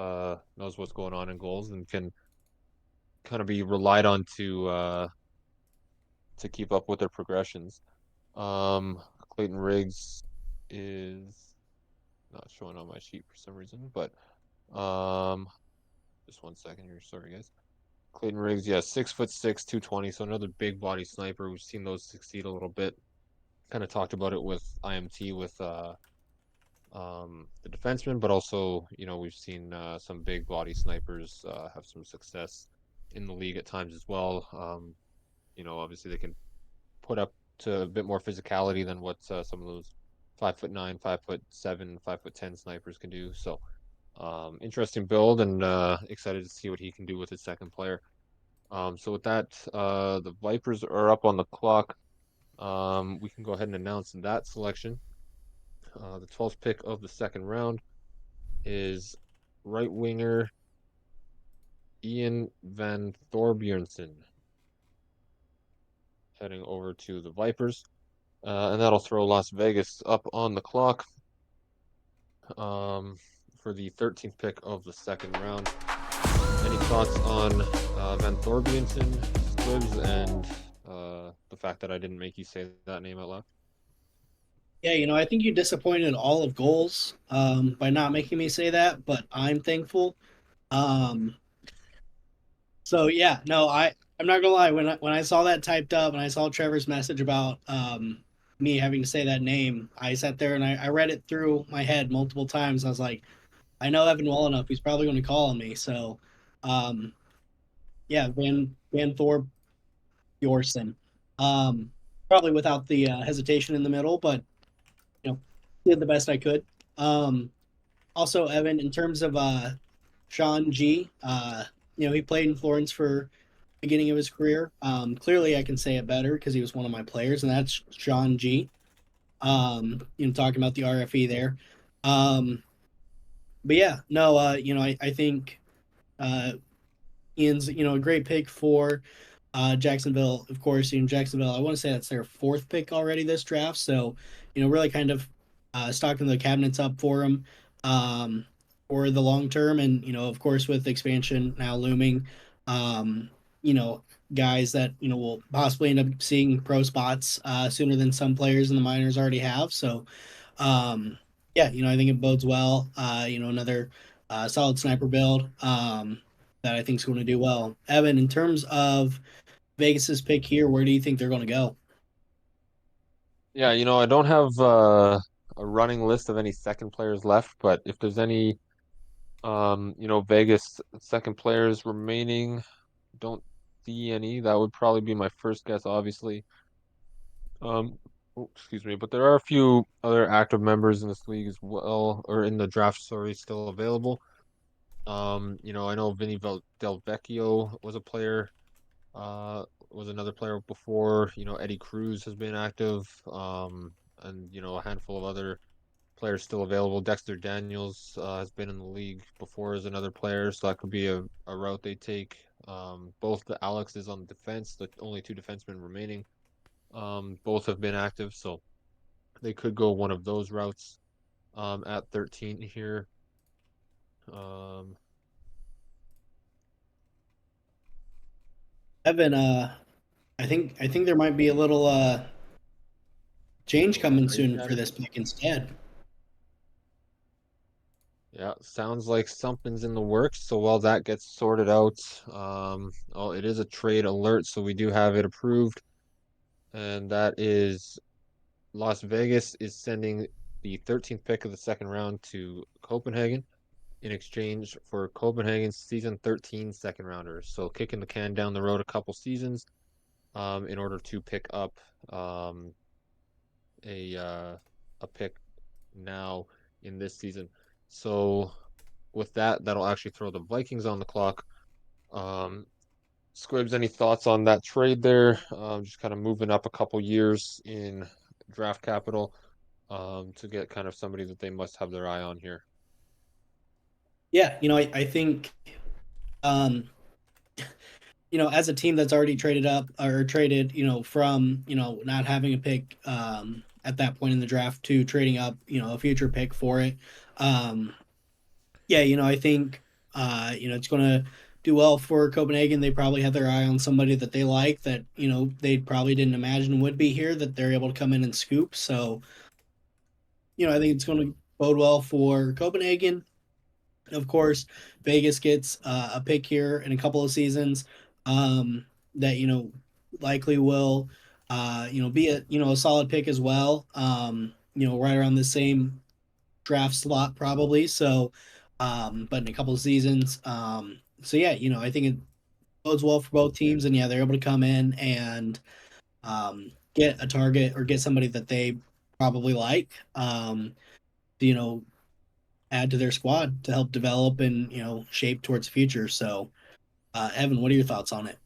what's going on in goals and can kind of be relied on to keep up with their progressions. Clayton Riggs is not showing on my sheet for some reason, but just 1 second here. Sorry, guys. Clayton Riggs, yeah, 6'6", 220, so another big body sniper. We've seen those succeed a little bit. Kind of talked about it with IMT with the defenseman, but also we've seen some big body snipers have some success in the league at times as well. Obviously they can put up to a bit more physicality than what some of those 5'9", 5'7", 5'10" snipers can do. So interesting build, and excited to see what he can do with his second player. So with that, the Vipers are up on the clock. We can go ahead and announce that selection. The 12th pick of the second round is right winger Ian Van Thorbjornsen, heading over to the Vipers. And that'll throw Las Vegas up on the clock for the 13th pick of the second round. Any thoughts on Van Thorbjornsen, Squibs, and the fact that I didn't make you say that name out loud?
Yeah, I think you disappointed all of Gohls by not making me say that, but I'm thankful. Um, so yeah, no, I'm not gonna lie. When I saw that typed up and I saw Trevor's message about me having to say that name, I sat there and I read it through my head multiple times. I was like, I know Evan well enough. He's probably going to call on me. So, um, yeah, Van Thor Bjorsen. Probably without the hesitation in the middle, but did the best I could. Also, Evan, in terms of Sean G, he played in Florence for beginning of his career. Clearly, I can say it better because he was one of my players, and that's Sean G. Talking about the RFE there. But yeah, no, I think Ian's, a great pick for Jacksonville. Of course, Jacksonville, I want to say that's their fourth pick already this draft. So, really kind of stocking the cabinets up for them for the long term. And, of course, with expansion now looming, you know, guys that, will possibly end up seeing pro spots sooner than some players in the minors already have. So, yeah, I think it bodes well. Another solid sniper build that I think is going to do well. Evan, in terms of Vegas's pick here, where do you think they're going to go?
Yeah, I don't have a running list of any second players left, but if there's any, Vegas second players remaining, don't see any. That would probably be my first guess, obviously. Excuse me, but there are a few other active members in this league as well, or in the draft, sorry, still available. I know Vinny Del Vecchio was a player, was another player before. Eddie Cruz has been active, and a handful of other players still available. Dexter Daniels has been in the league before as another player, so that could be a route they take. Both the Alexes on the defense, the only two defensemen remaining, both have been active, so they could go one of those routes at 13 here. Um,
Evan, I think there might be a little change coming
trade
soon for
pattern.
this pick instead.
Yeah, sounds like something's in the works. So while that gets sorted out, it is a trade alert, so we do have it approved, and that is Las Vegas is sending the 13th pick of the second round to Copenhagen in exchange for Copenhagen's season 13 second rounders. So kicking the can down the road a couple seasons, in order to pick up a a pick now in this season. So with that, that'll actually throw the Vikings on the clock. Um, Squibs, any thoughts on that trade there? Just kind of moving up a couple years in draft capital to get kind of somebody that they must have their eye on here.
Yeah, I think um, as a team that's already traded up or traded, from, not having a pick at that point in the draft to trading up, a future pick for it. Um, yeah, I think, it's going to do well for Copenhagen. They probably have their eye on somebody that they like that, they probably didn't imagine would be here that they're able to come in and scoop. So, I think it's going to bode well for Copenhagen. Of course, Vegas gets a pick here in a couple of seasons that likely will be a solid pick as well. Right around the same draft slot probably. So, but in a couple of seasons. So yeah, I think it bodes well for both teams, and yeah, they're able to come in and get a target or get somebody that they probably like. To, add to their squad to help develop and shape towards the future. So, Evan, what are your thoughts on it?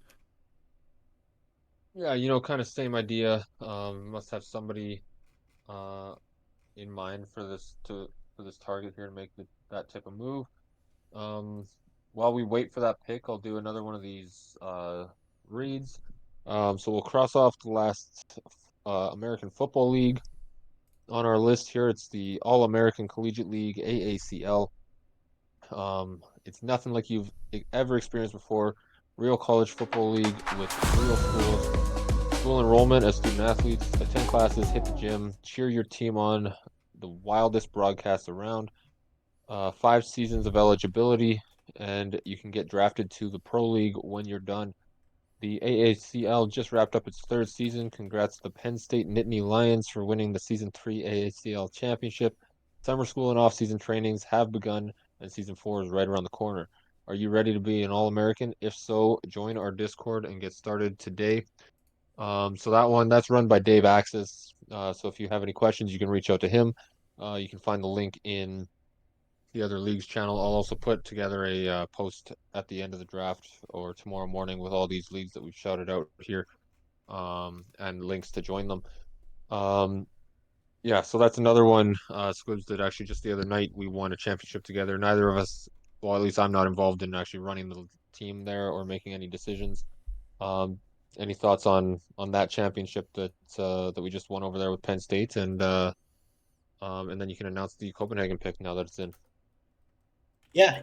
Yeah, kind of same idea. Must have somebody uh in mind for this target here to make that type of move. Um, while we wait for that pick, I'll do another one of these reads. So we'll cross off the last American Football League on our list here. It's the All-American Collegiate League, AACL. It's nothing like you've ever experienced before. Real college football league with real schools, school enrollment as student athletes, attend classes, hit the gym, cheer your team on, the wildest broadcasts around. 5 seasons of eligibility, and you can get drafted to the Pro League when you're done. The AACL just wrapped up its third season. Congrats to the Penn State Nittany Lions for winning the Season 3 AACL championship. Summer school and off-season trainings have begun, and Season 4 is right around the corner. Are you ready to be an All-American? If so, join our Discord and get started today. So that's run by Dave Axis. So if you have any questions, you can reach out to him. You can find the link in the other leagues channel. I'll also put together a post at the end of the draft or tomorrow morning with all these leagues that we've shouted out here, and links to join them. Yeah, so that's another one. Squibs did actually just the other night. We won a championship together. Neither of us, well, at least I'm not involved in actually running the team there or making any decisions. Um, any thoughts on that championship that we just won over there with Penn State, and then you can announce the Copenhagen pick now that it's in.
Yeah,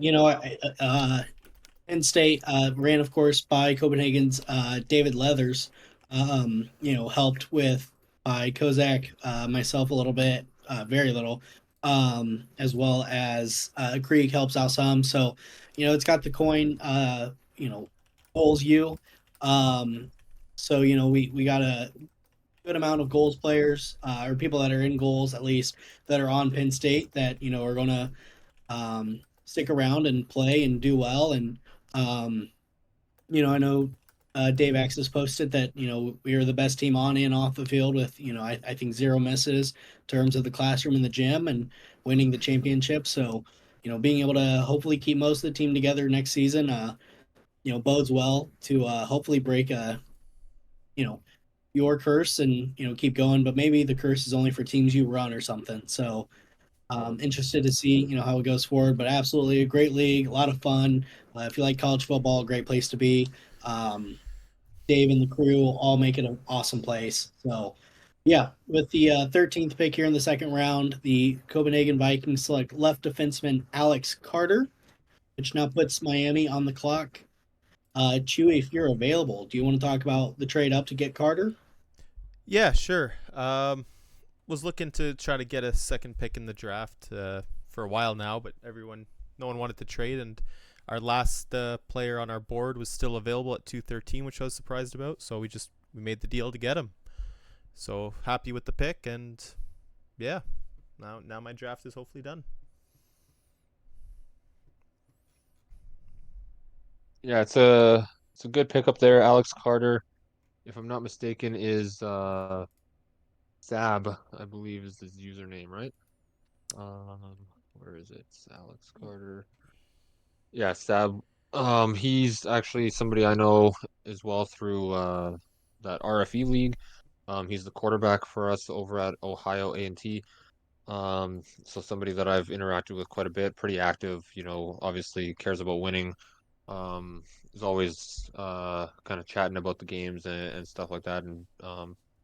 Penn State ran, of course, by Copenhagen's David Leathers. Helped with by Kozak, myself a little bit, very little, as well as Krieg helps out some. So, it's got the coin, Gohls U. So, we got a good amount of Gohls players, or people that are in Gohls at least, that are on Penn State that, are going to stick around and play and do well. And I know Dave Axis posted that we are the best team on and off the field with I think zero misses in terms of the classroom and the gym and winning the championship. So being able to hopefully keep most of the team together next season, bodes well to hopefully break you know your curse and keep going. But maybe the curse is only for teams you run or something. So interested to see how it goes forward, but absolutely a great league, a lot of fun. If you like college football, great place to be. Um, Dave and the crew all make it an awesome place. So, yeah, with the 13th pick here in the second round, the Copenhagen Vikings select left defenseman Alex Carter, which now puts Miami on the clock. Chewie, if you're available, do you want to talk about the trade up to get Carter?
Yeah, sure. Was looking to try to get a second pick in the draft for a while now, but no one wanted to trade, and our last player on our board was still available at 213, which I was surprised about. So we made the deal to get him. So happy with the pick, and yeah, now my draft is hopefully done.
Yeah, it's a good pickup there. Alex Carter, if I'm not mistaken, is Sab, I believe is his username, right? Where is it? Alex Carter. Yeah, Sab. He's actually somebody I know as well through that RFE league. He's the quarterback for us over at Ohio A&T. So somebody that I've interacted with quite a bit, pretty active, obviously cares about winning. Is always kind of chatting about the games and stuff like that, and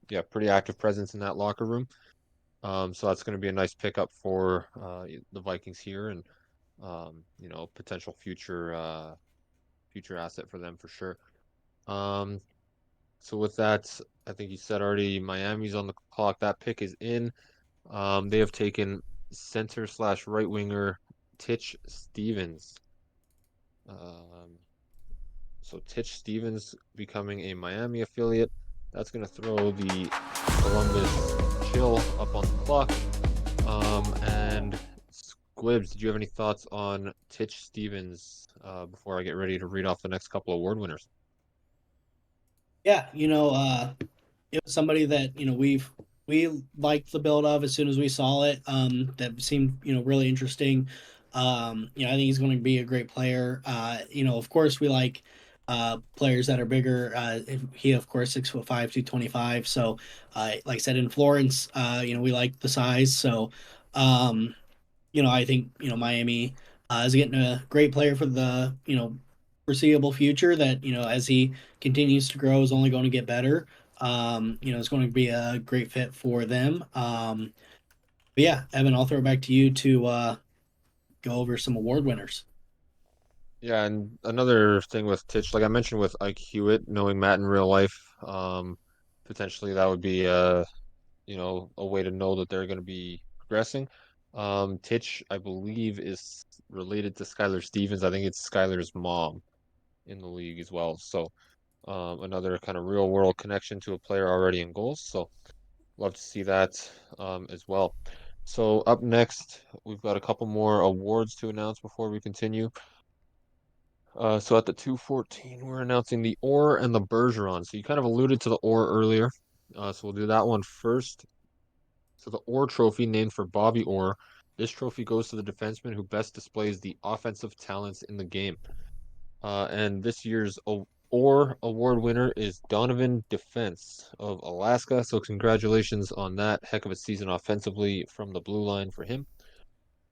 yeah, pretty active presence in that locker room. So that's going to be a nice pickup for the Vikings here, and potential future asset for them for sure. So with that, I think you said already Miami's on the clock. That pick is in. They have taken center/right winger Titch Stevens. So Titch Stevens becoming a Miami affiliate. That's going to throw the Columbus Chill up on the clock. And Squibs, did you have any thoughts on Titch Stevens before I get ready to read off the next couple award winners?
Yeah, it was somebody that we liked the build of as soon as we saw it. That seemed really interesting. I think he's going to be a great player. Of course we like players that are bigger. He, of course, 6'5", 225. So, like I said, in Florence, we like the size. So, I think Miami is getting a great player for the foreseeable future. That as he continues to grow, is only going to get better. It's going to be a great fit for them. But yeah, Evan, I'll throw it back to you to go over some award winners.
Yeah, and another thing with Titch, like I mentioned with Ike Hewitt, knowing Matt in real life, potentially that would be a way to know that they're going to be progressing. Titch, I believe, is related to Skylar Stevens. I think it's Skylar's mom in the league as well. So, another kind of real world connection to a player already in goals. So, love to see that as well. So, up next, we've got a couple more awards to announce before we continue. So at the 214, we're announcing the Orr and the Bergeron. So you kind of alluded to the Orr earlier. So we'll do that one first. So the Orr Trophy, named for Bobby Orr. This trophy goes to the defenseman who best displays the offensive talents in the game. And this year's Orr Award winner is Donovan Defense of Alaska. So congratulations on that. Heck of a season offensively from the blue line for him.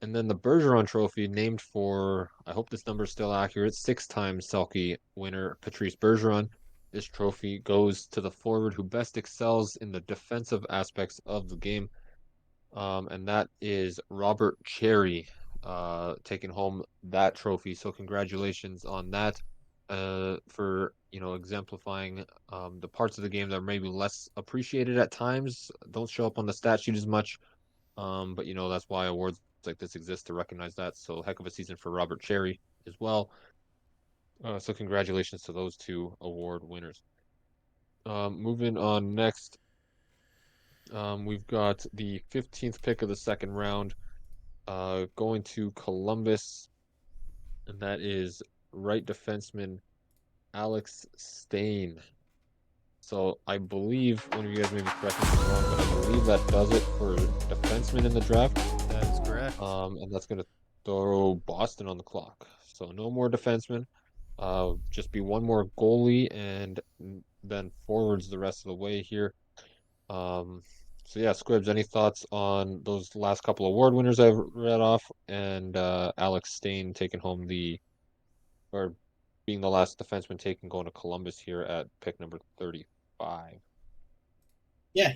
And then the Bergeron Trophy, named for, I hope this number is still accurate, 6-time Selke winner Patrice Bergeron. This trophy goes to the forward who best excels in the defensive aspects of the game. And that is Robert Cherry taking home that trophy. So congratulations on that for, exemplifying the parts of the game that are maybe less appreciated at times, don't show up on the stat sheet as much. But that's why awards like this exist, to recognize that. So heck of a season for Robert Cherry as well. So congratulations to those two award winners. Moving on next, we've got the 15th pick of the second round, going to Columbus, and that is right defenseman Alex Stain. So I believe, one of you guys may be correct me if I'm wrong, but I believe that does it for defensemen in the draft.
That is correct.
And that's going to throw Boston on the clock. So no more defensemen. Just be one more goalie and then forwards the rest of the way here. So yeah, Squibs, any thoughts on those last couple award winners I've read off, and Alex Stain taking home or being the last defenseman taken, going to Columbus here at pick number 35?
Yeah,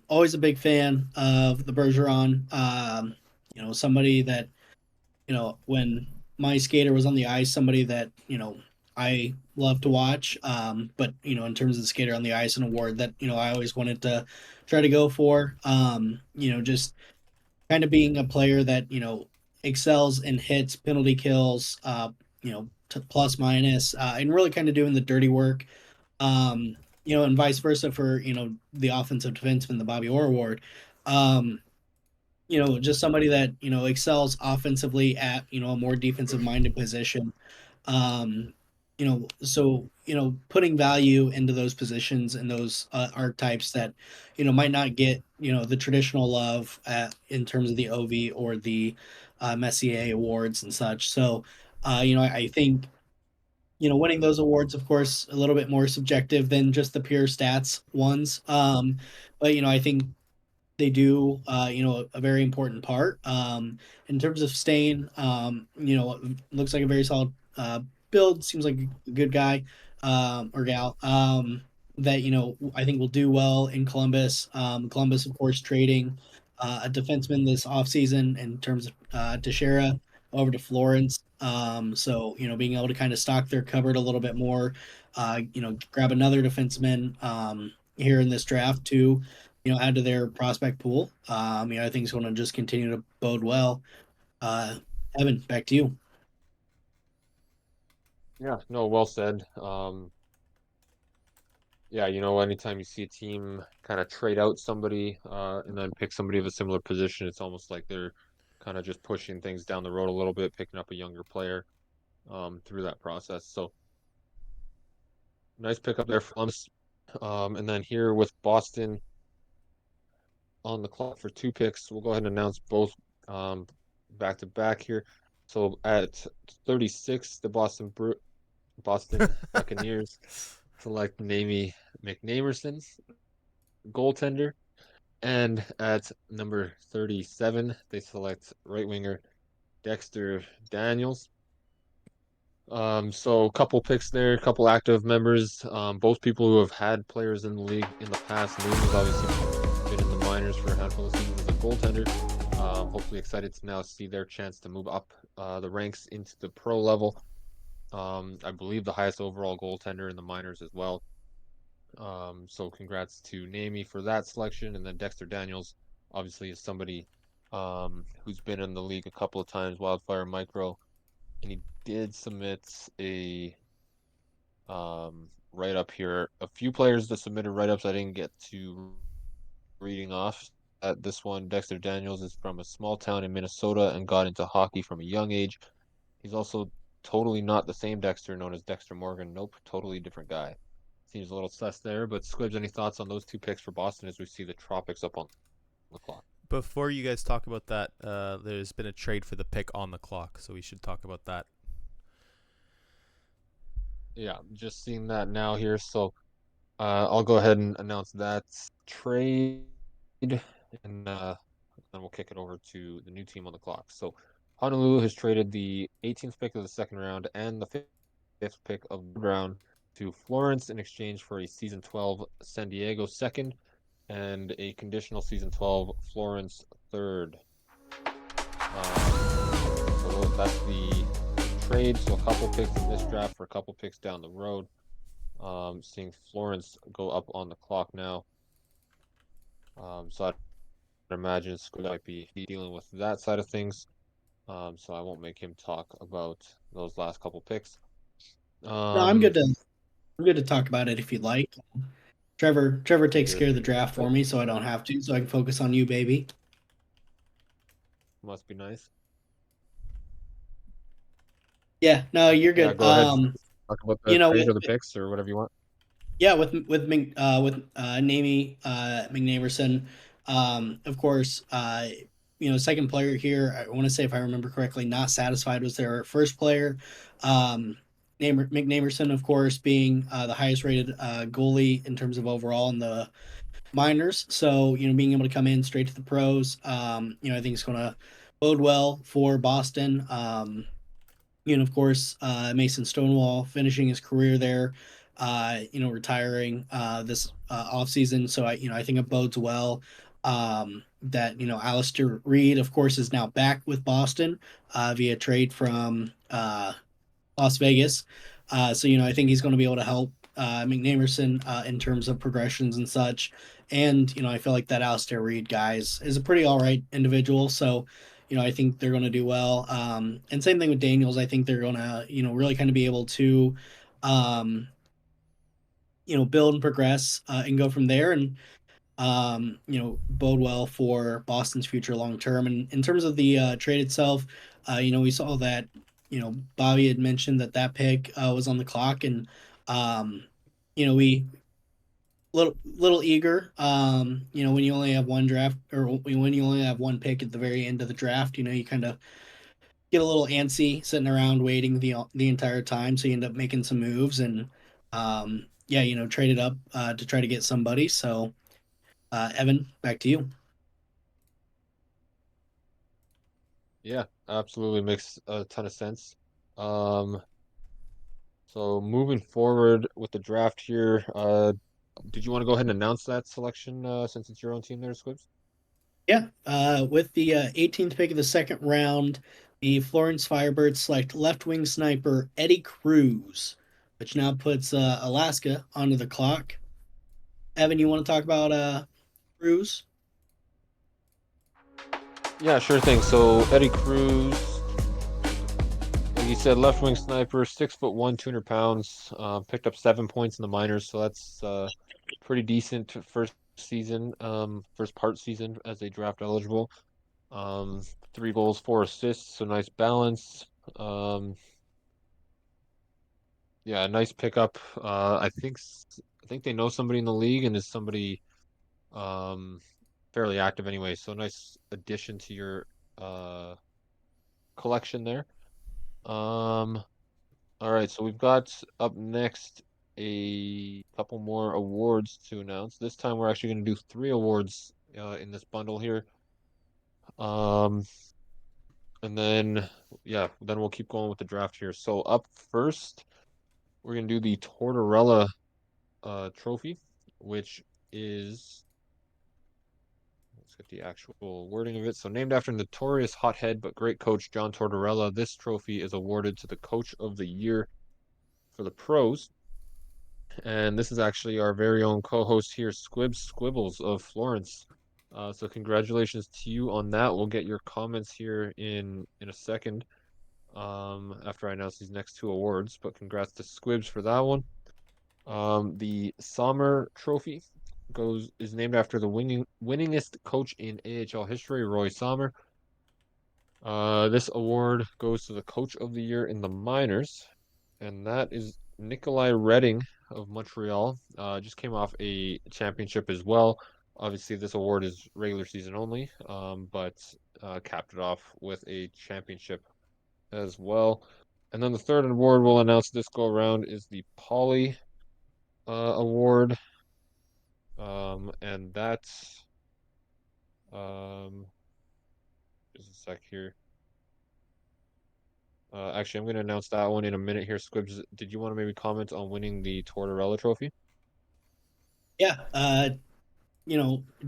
always a big fan of the Bergeron. Somebody that when my skater was on the ice, somebody that I love to watch. But in terms of the skater on the ice, an award that I always wanted to try to go for. Just kind of being a player that excels in hits, penalty kills, plus minus, and really kind of doing the dirty work. And vice versa for the offensive defenseman, the Bobby Orr Award. Um, just somebody that excels offensively at a more defensive minded position. Um, so putting value into those positions and those archetypes that might not get the traditional love in terms of the OV or the Messier awards and such. So I think winning those awards, of course, a little bit more subjective than just the pure stats ones. But I think they do a very important part in terms of Stain. Looks like a very solid build, seems like a good guy or gal that I think will do well in Columbus. Columbus, of course, trading a defenseman this offseason in terms of Teixeira over to Florence. So being able to kind of stock their cupboard a little bit more, grab another defenseman here in this draft to add to their prospect pool. I think it's going to just continue to bode well. Evan, back to you.
Yeah, no, well said. Yeah, anytime you see a team kind of trade out somebody and then pick somebody of a similar position, it's almost like they're kind of just pushing things down the road a little bit, picking up a younger player through that process. So nice pickup there from us. And then here with Boston on the clock for 2 picks, we'll go ahead and announce both back to back here. So at 36, the Boston Buccaneers select Namie McNamerson, goaltender. And at number 37, they select right winger Dexter Daniels. So a couple picks there, a couple active members, both people who have had players in the league in the past. Mooney's obviously been in the minors for a handful of seasons as a goaltender. Hopefully excited to now see their chance to move up the ranks into the pro level. I believe the highest overall goaltender in the minors as well. So congrats to Namie for that selection, and then Dexter Daniels obviously is somebody who's been in the league a couple of times, Wildfire Micro, and he did submit a write up here. A few players that submitted write ups I didn't get to reading off. This one, Dexter Daniels, is from a small town in Minnesota and got into hockey from a young age. He's also totally not the same Dexter known as Dexter Morgan. Nope, totally different guy. Seems a little sus there, but Squibs, any thoughts on those two picks for Boston as we see the Tropics up on the clock?
Before you guys talk about that, there's been a trade for the pick on the clock, so we should talk about that.
Yeah, just seeing that now here. So I'll go ahead and announce that trade, and then we'll kick it over to the new team on the clock. So Honolulu has traded the 18th pick of the second round and the fifth pick of the round to Florence in exchange for a season 12 San Diego second and a conditional season 12 Florence third. So that's the trade. So a couple picks in this draft for a couple picks down the road. Seeing Florence go up on the clock now. So I'd imagine Squid might be dealing with that side of things. So I won't make him talk about those last couple picks.
No, I'm good to talk about it if you'd like. Trevor takes care of the draft for me, so I don't have to, so I can focus on you, baby.
Must be nice.
Yeah, no, you're good.
Yeah, go ahead. Talk about the trade or the picks or whatever you want.
Yeah, with Namie McNamerson, of course, second player here. I want to say, if I remember correctly, not satisfied was their first player. McNamerson, of course, being the highest rated goalie in terms of overall in the minors. So being able to come in straight to the pros, I think it's going to bode well for Boston. Of course, Mason Stonewall finishing his career there, retiring this offseason. So I think it bodes well that, Alistair Reed, of course, is now back with Boston via trade from Las Vegas. So, I think he's going to be able to help McNamerson in terms of progressions and such. And, I feel like that Alistair Reed guy is a pretty all right individual. So, I think they're going to do well. And same thing with Daniels. I think they're going to, really kind of be able to, build and progress and go from there. And, bode well for Boston's future long term. And in terms of the trade itself, we saw that, Bobby had mentioned that pick was on the clock, and we little eager. When you only have one draft, or when you only have one pick at the very end of the draft, you kind of get a little antsy sitting around waiting the entire time. So you end up making some moves and traded up to try to get somebody. So Evan, back to you.
Yeah, absolutely makes a ton of sense. So moving forward with the draft here, did you want to go ahead and announce that selection since it's your own team there, Squibs?
Yeah, with the 18th pick of the second round, the Florence Firebirds select left wing sniper Eddie Cruz, which now puts Alaska onto the clock. Evan, you want to talk about Cruz?
Yeah, sure thing. So Eddie Cruz, like you said, left wing sniper, 6'1", 200 pounds. Picked up 7 points in the minors, so that's pretty decent first season, first part season as a draft eligible. 3 goals, 4 assists, so nice balance. Yeah, nice pickup. I think they know somebody in the league and is somebody fairly active anyway. So nice addition to your collection there. All right, so we've got up next a couple more awards to announce. This time we're actually going to do 3 awards in this bundle here. Um, and then then we'll keep going with the draft here. So up first, we're going to do the Tortorella trophy, which is, let's get the actual wording of it. So named after notorious hothead but great coach John Tortorella, this trophy is awarded to the coach of the year for the pros. And this is actually our very own co-host here, Squibs of Florence. So congratulations to you on that. We'll get your comments here in a second, after I announce these next 2 awards. But congrats to Squibs for that one. The Sommer Trophy is named after the winningest coach in AHL history, Roy Sommer. This award goes to the Coach of the Year in the minors, and that is Nikolai Redding of Montreal. Just came off a championship as well. Obviously, this award is regular season only, but capped it off with a championship as well. And then the third award we'll announce this go around is the Polly Award, and that's just a sec here. Actually, I'm going to announce that one in a minute here. Squibs, did you want to maybe comment on winning the Tortorella trophy?
Yeah,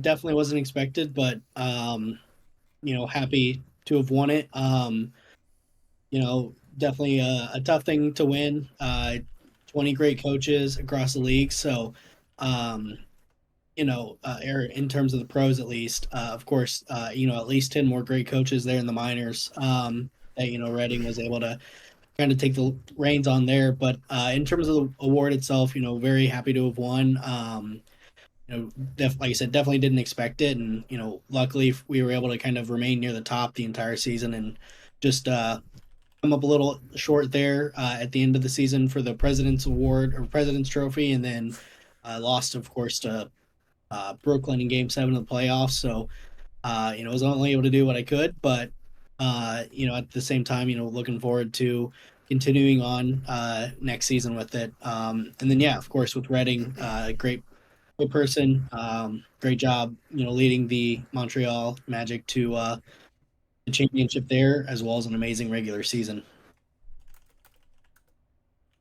definitely wasn't expected, but happy to have won it. Definitely a tough thing to win. 20 great coaches across the league, so in terms of the pros at least, of course, at least 10 more great coaches there in the minors. That Reading was able to kind of take the reins on there. But in terms of the award itself, very happy to have won. Like I said, definitely didn't expect it, and luckily we were able to kind of remain near the top the entire season, and just come up a little short there at the end of the season for the President's Award or President's Trophy, and then lost, of course, to Brooklyn in Game 7 of the playoffs. So I was only able to do what I could, but at the same time, looking forward to continuing on next season with it. And then, of course, with Reading, great person, great job, leading the Montreal Magic to the championship there, as well as an amazing regular season.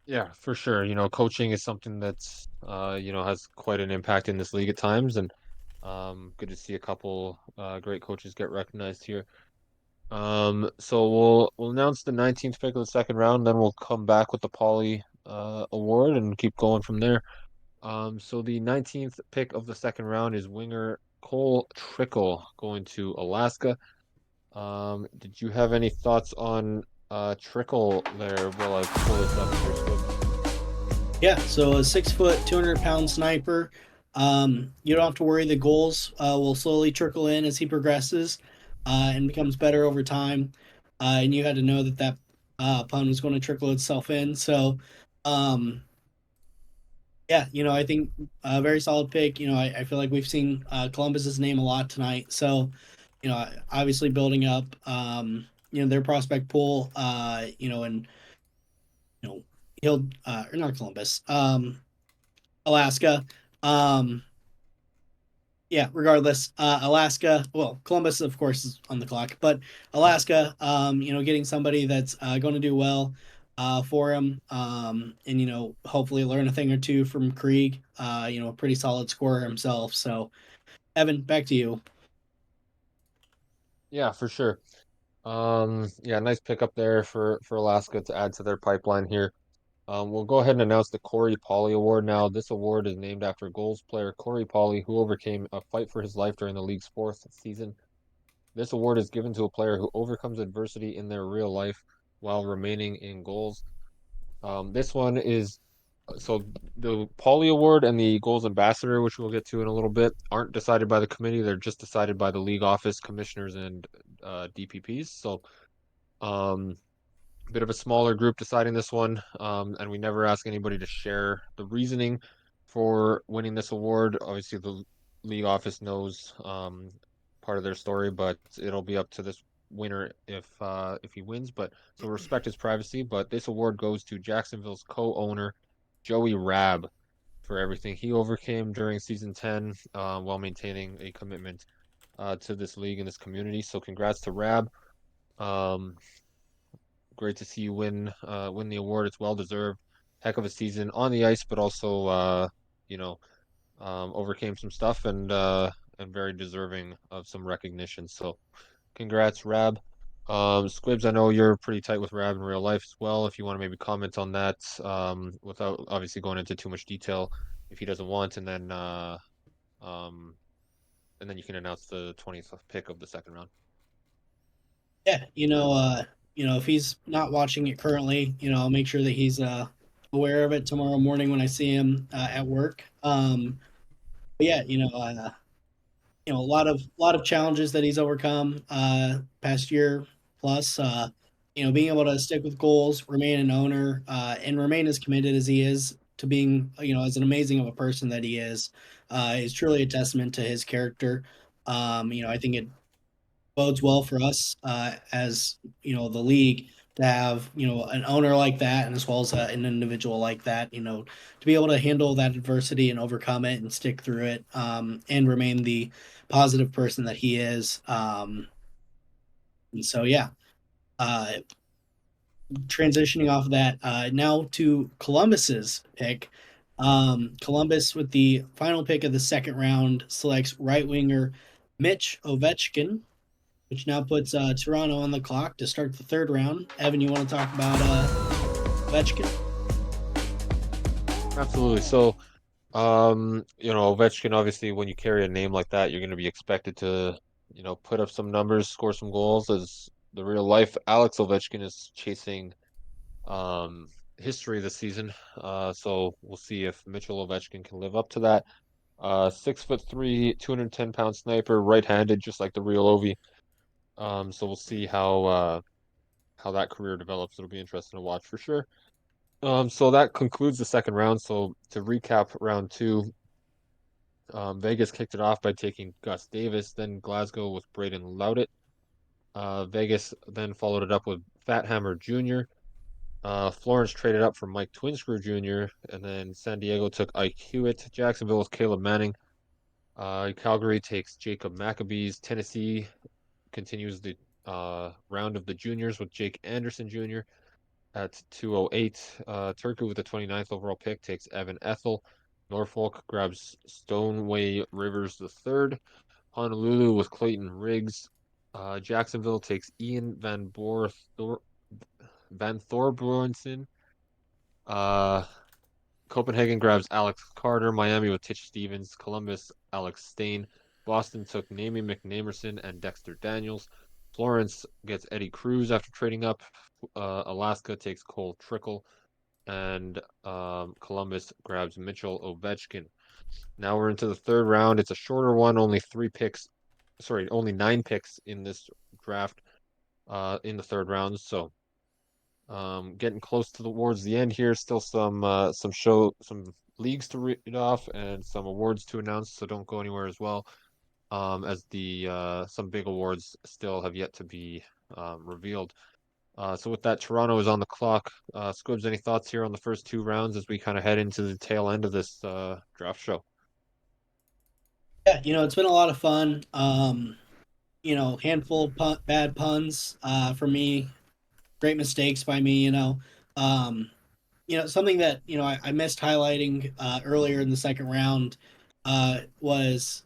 Yeah, for sure. Coaching is something that's has quite an impact in this league at times, and good to see a couple great coaches get recognized here. So we'll announce the 19th pick of the second round, then we'll come back with the Pauly award and keep going from there. So the 19th pick of the second round is winger Cole Trickle going to Alaska. Did you have any thoughts on Trickle there while I pull this up here, Squib?
Yeah, so a 6 foot, 200-pound sniper. You don't have to worry. The goals will slowly trickle in as he progresses and becomes better over time. And you had to know that pun was going to trickle itself in. So, I think a very solid pick. I feel like we've seen Columbus's name a lot tonight. So, obviously building up, their prospect pool, and, he'll, or not Columbus, Alaska. Um, Regardless, Alaska, well, Columbus, of course, is on the clock, but Alaska, getting somebody that's going to do well for him, and, hopefully learn a thing or two from Krieg, a pretty solid scorer himself. So, Evan, back to you.
Yeah, for sure. Nice pickup there for Alaska to add to their pipeline here. We'll go ahead and announce the Corey Pauly Award now. This award is named after Gohls player Corey Pauly, who overcame a fight for his life during the league's 4th season. This award is given to a player who overcomes adversity in their real life while remaining in goals. This one is so the Pauly Award and the Goals Ambassador, which we'll get to in a little bit, aren't decided by the committee. They're just decided by the league office, commissioners, and DPPs. So, bit of a smaller group deciding this one, and we never ask anybody to share the reasoning for winning this award. Obviously, the league office knows part of their story, but it'll be up to this winner if he wins, but so respect his privacy. But this award goes to Jacksonville's co-owner, Joey Rab, for everything he overcame during season 10, while maintaining a commitment to this league and this community. So congrats to Rab. Um, Great to see you win the award. It's well deserved. Heck of a season on the ice, but also you know, overcame some stuff and very deserving of some recognition. So congrats, Rab. Squibs, I know you're pretty tight with Rab in real life as well. If you want to maybe comment on that, without obviously going into too much detail, if he doesn't want, um, and then you can announce the 20th pick of the second round.
Yeah, if he's not watching it currently, I'll make sure that he's aware of it tomorrow morning when I see him at work. But yeah, a lot of challenges that he's overcome past year plus. Being able to stick with goals, remain an owner, and remain as committed as he is to being, as an amazing of a person that he is truly a testament to his character. I think it bodes well for us as the league to have an owner like that, and as well as an individual like that, to be able to handle that adversity and overcome it and stick through it, and remain the positive person that he is. And so yeah, uh, transitioning off of that, now to Columbus's pick. Columbus, with the final pick of the second round, selects right winger Mitch Ovechkin, which now puts Toronto on the clock to start the third round. Evan, you want to talk about Ovechkin?
Absolutely. So, Ovechkin, obviously, when you carry a name like that, you're going to be expected to, put up some numbers, score some goals. As the real life Alex Ovechkin is chasing history this season. So we'll see if Mitchell Ovechkin can live up to that. 6'3", 210-pound sniper, right-handed, just like the real Ovi. So we'll see how that career develops. It'll be interesting to watch for sure. So that concludes the second round. So to recap round two, Vegas kicked it off by taking Gus Davis, then Glasgow with Braden Loudet. Vegas then followed it up with Fat Hammer Jr. Florence traded up for Mike Twinscrew Jr., and then San Diego took Ike Hewitt. Jacksonville with Caleb Manning. Calgary takes Jacob Maccabees. Tennessee continues the round of the juniors with Jake Anderson Jr. at 208. Turku with the 29th overall pick takes Evan Ethel. Norfolk grabs Stoneway Rivers III. Honolulu with Clayton Riggs. Jacksonville takes Ian Van Thorbjornsen. Copenhagen grabs Alex Carter. Miami with Titch Stevens. Columbus, Alex Stain. Boston took Namie McNamerson and Dexter Daniels. Florence gets Eddie Cruz after trading up. Alaska takes Cole Trickle. And Columbus grabs Mitchell Ovechkin. Now we're into the third round. It's a shorter one, only 9 picks in this draft in the third round. So getting close towards the end here. Still some leagues to read off and some awards to announce. So don't go anywhere as well. As the some big awards still have yet to be revealed. So with that, Toronto is on the clock. Squibs, any thoughts here on the first two rounds as we kind of head into the tail end of this draft show?
Yeah, it's been a lot of fun. Handful of bad puns for me, great mistakes by me. Something that I missed highlighting earlier in the second round was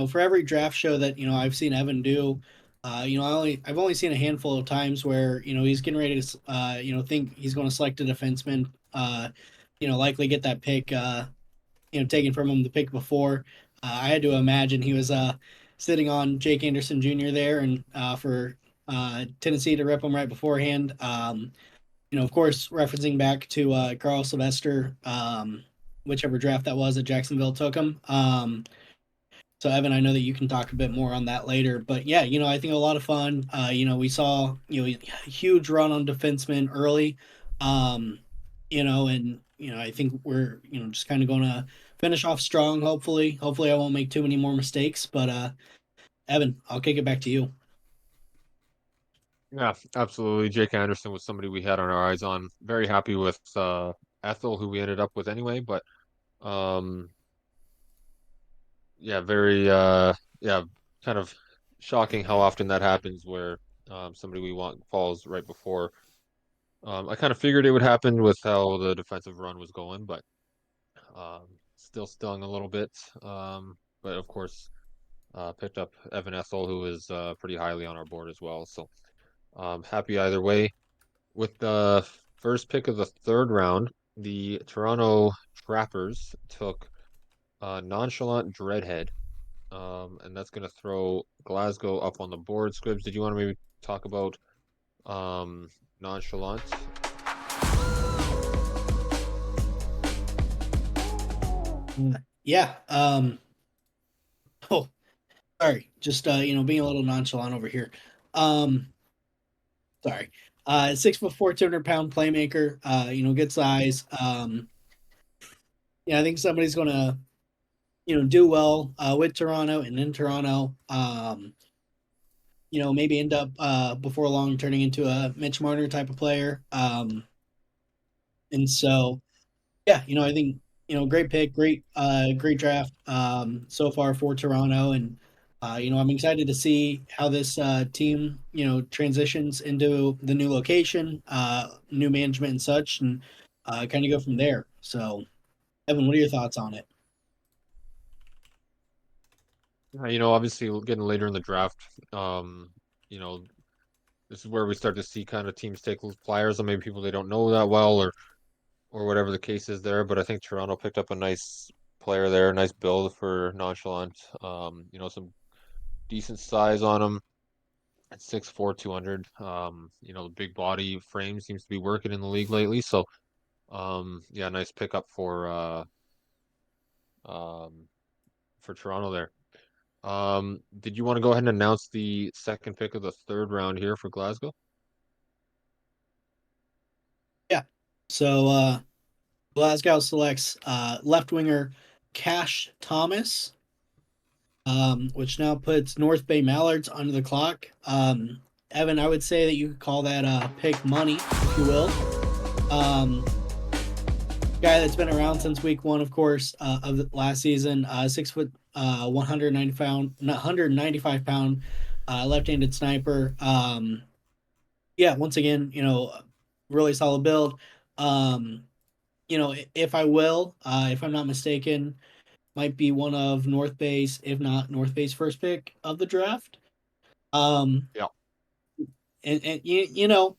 for every draft show that I've seen Evan do. I've only seen a handful of times where he's getting ready to think he's going to select a defenseman, likely get that pick taken from him the pick before. I had to imagine he was sitting on Jake Anderson Jr. there, and for Tennessee to rip him right beforehand. Of course, referencing back to Carl Sylvester, whichever draft that was that Jacksonville took him. So Evan, I know that you can talk a bit more on that later, but yeah, I think a lot of fun. We saw a huge run on defensemen early, and I think we're just kind of going to finish off strong. Hopefully, I won't make too many more mistakes. But Evan, I'll kick it back to you.
Yeah, absolutely. Jake Anderson was somebody we had on our eyes on. Very happy with Ethel, who we ended up with anyway, but um yeah, very yeah, kind of shocking how often that happens where somebody we want falls right before. I kind of figured it would happen with how the defensive run was going, but still stung a little bit. But of course, picked up Evan Ethel, who is pretty highly on our board as well. So happy either way. With the first pick of the third round, the Toronto Trappers took Nonchalant Dreadhead, and that's going to throw Glasgow up on the board. Squibs, did you want to maybe talk about Nonchalant?
Yeah. Oh, sorry. Just being a little nonchalant over here. Um, sorry. 6'4", 200-pound playmaker. Good size. Yeah, I think somebody's gonna do well with Toronto and in Toronto. Maybe end up before long turning into a Mitch Marner type of player. And so yeah, I think great pick, great draft so far for Toronto, and I'm excited to see how this team transitions into the new location, new management and such, and kind of go from there. So, Evan, what are your thoughts on it?
Obviously getting later in the draft, you know, this is where we start to see kind of teams take flyers on maybe people they don't know that well or whatever the case is there. But I think Toronto picked up a nice player there, nice build for Nonchalant. Some decent size on him at 6'4", 200. The big body frame seems to be working in the league lately. So, yeah, nice pickup um, for Toronto there. Did you want to go ahead and announce the second pick of the third round here for Glasgow?
Yeah. So Glasgow selects left winger Cash Thomas, which now puts North Bay Mallards under the clock. Evan, I would say that you could call that pick money, if you will. Um, Guy that's been around since week one, of course, of the last season. 6 foot, 195 pound, left-handed sniper. Yeah, once again, really solid build. Um, if I'm not mistaken, might be one of North Bay's, if not North Bay's first pick of the draft. Um,
Yeah.
and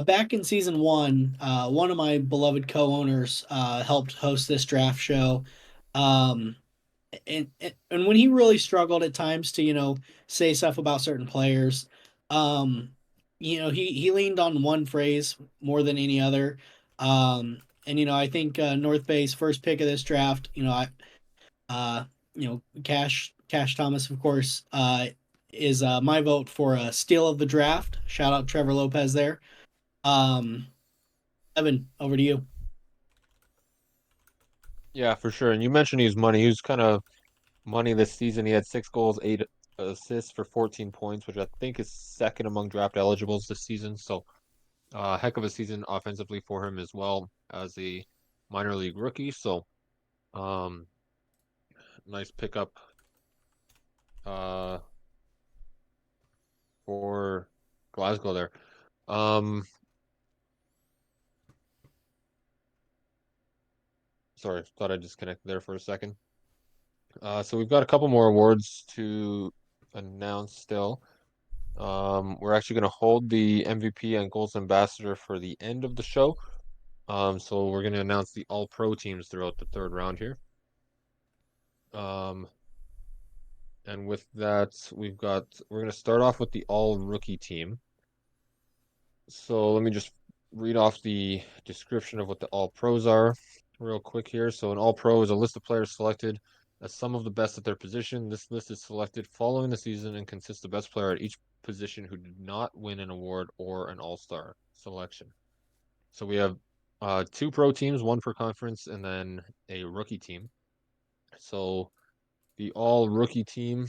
back in season one, one of my beloved co-owners helped host this draft show. Um, and when he really struggled at times to say stuff about certain players, um, he leaned on one phrase more than any other. And I think North Bay's first pick of this draft, uh, Cash Thomas, of course, is my vote for a steal of the draft. Shout out Trevor Lopez there. Um, Evan, over to you.
Yeah, for sure. And you mentioned he's money. He was kind of money this season. He had 6 goals, 8 assists for 14 points, which I think is second among draft eligibles this season. So, heck of a season offensively for him as well as a minor league rookie. So, um, nice pickup uh for Glasgow there. Um, Sorry, thought I disconnected there for a second. So we've got a couple more awards to announce still. We're actually going to hold the MVP and Goals Ambassador for the end of the show. So we're going to announce the All-Pro teams throughout the third round here. And with that, we're going to start off with the All-Rookie team. So let me just read off the description of what the All-Pros are real quick here. So an All-Pro is a list of players selected as some of the best at their position. This list is selected following the season and consists of the best player at each position who did not win an award or an All-Star selection. So we have two pro teams, one per conference, and then a rookie team. So the all-rookie team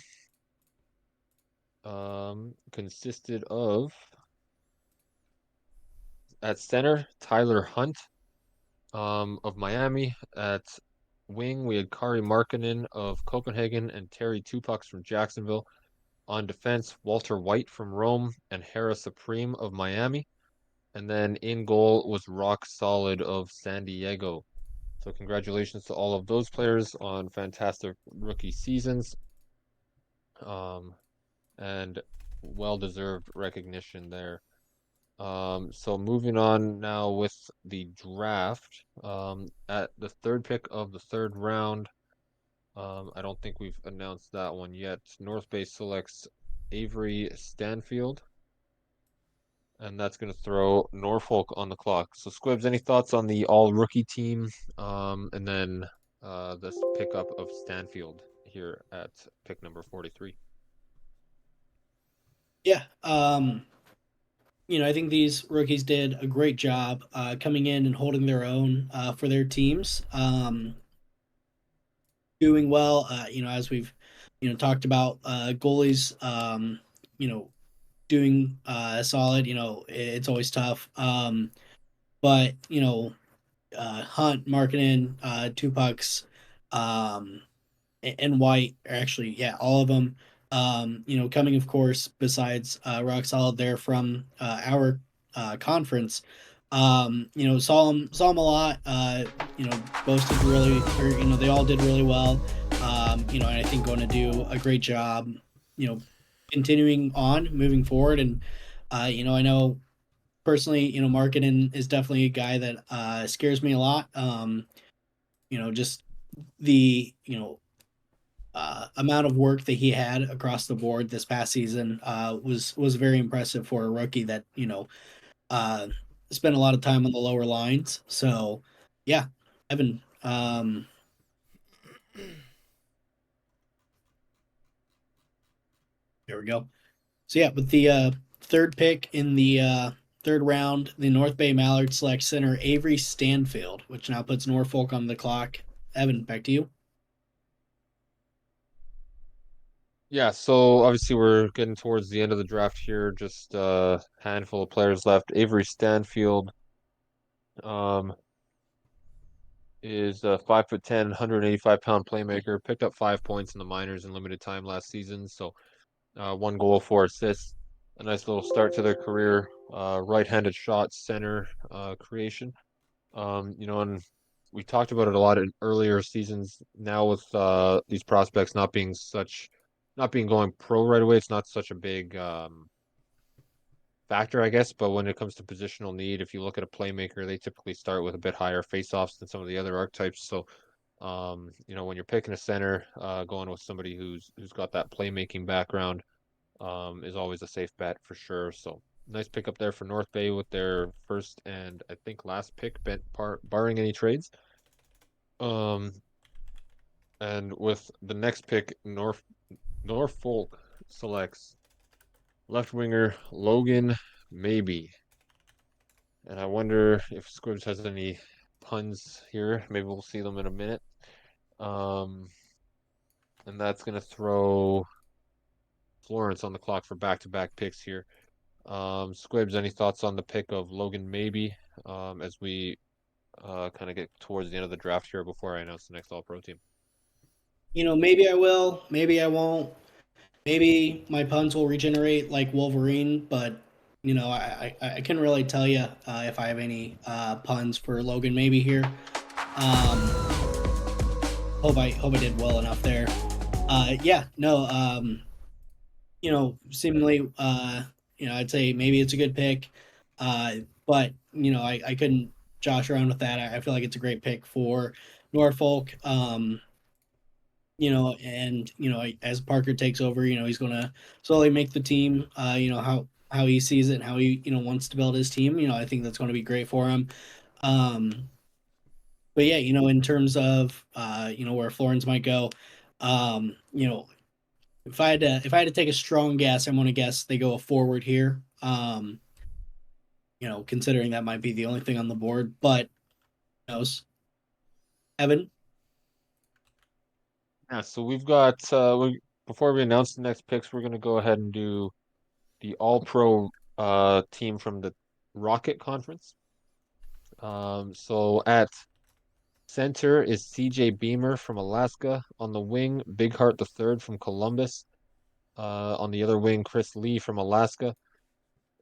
consisted of at center, Tyler Hunt of Miami. At wing, we had Kari Markkanen of Copenhagen and Terry Tupacs from Jacksonville. On defense, Walter White from Rome and Hera Supreme of Miami. And then in goal was Rock Solid of San Diego. So congratulations to all of those players on fantastic rookie seasons. And well-deserved recognition there. So moving on now with the draft. At the third pick of the third round, I don't think we've announced that one yet. North Bay selects Avery Stanfield, and that's going to throw Norfolk on the clock. So Squibs, any thoughts on the all-rookie team, and then this pickup of Stanfield here at pick number 43?
Yeah. I think these rookies did a great job coming in and holding their own for their teams. Doing well, as we've, talked about, goalies, doing solid. It's always tough. But, Hunt, Markkinen, two pucks, um, and White are actually, yeah, all of them. Coming, of course, besides Rock Solid there from our conference. Saw him a lot. Both did really, or they all did really well. And I think going to do a great job. Continuing on, moving forward, and I know personally, Marketing is definitely a guy that scares me a lot. Just the amount of work that he had across the board this past season was very impressive for a rookie that uh, spent a lot of time on the lower lines. So yeah, Evan. There we go. So yeah, with the third pick in the third round, the North Bay Mallard select center Avery Stanfield, which now puts Norfolk on the clock. Evan, back to you.
Yeah, so obviously we're getting towards the end of the draft here. Just a handful of players left. Avery Stanfield um, is a 5'10", 185-pound playmaker. Picked up 5 points in the minors in limited time last season. So 1 goal, 4 assists. A nice little start to their career. Right-handed shot, center creation. And we talked about it a lot in earlier seasons. Now with these prospects not being going pro right away, it's not such a big factor, I guess. But when it comes to positional need, if you look at a playmaker, they typically start with a bit higher faceoffs than some of the other archetypes. So, when you're picking a center, going with somebody who's got that playmaking background, is always a safe bet for sure. So nice pickup there for North Bay with their first and I think last pick, barring any trades. And with the next pick, Norfolk selects left winger Logan Maybe. And I wonder if Squibs has any puns here. Maybe we'll see them in a minute. And that's going to throw Florence on the clock for back-to-back picks here. Squibs, any thoughts on the pick of Logan Maybe as we kind of get towards the end of the draft here before I announce the next All-Pro team?
Maybe I will, maybe I won't. Maybe my puns will regenerate like Wolverine, but I couldn't really tell you if I have any puns for Logan maybe here. Hope I did well enough there. Yeah, no. Seemingly, I'd say maybe it's a good pick, but I couldn't josh around with that. I feel like it's a great pick for Norfolk. And as Parker takes over, he's going to slowly make the team. How he sees it and how he wants to build his team. I think that's going to be great for him. But yeah, in terms of where Florence might go, if I had to take a strong guess, I'm going to guess they go a forward here. Considering that might be the only thing on the board, but who knows? Evan.
Yeah, so we've got before we announce the next picks, we're going to go ahead and do the All-Pro team from the Rocket Conference. So at center is CJ Beamer from Alaska. On the wing, Big Heart the third from Columbus. On the other wing, Chris Lee from Alaska.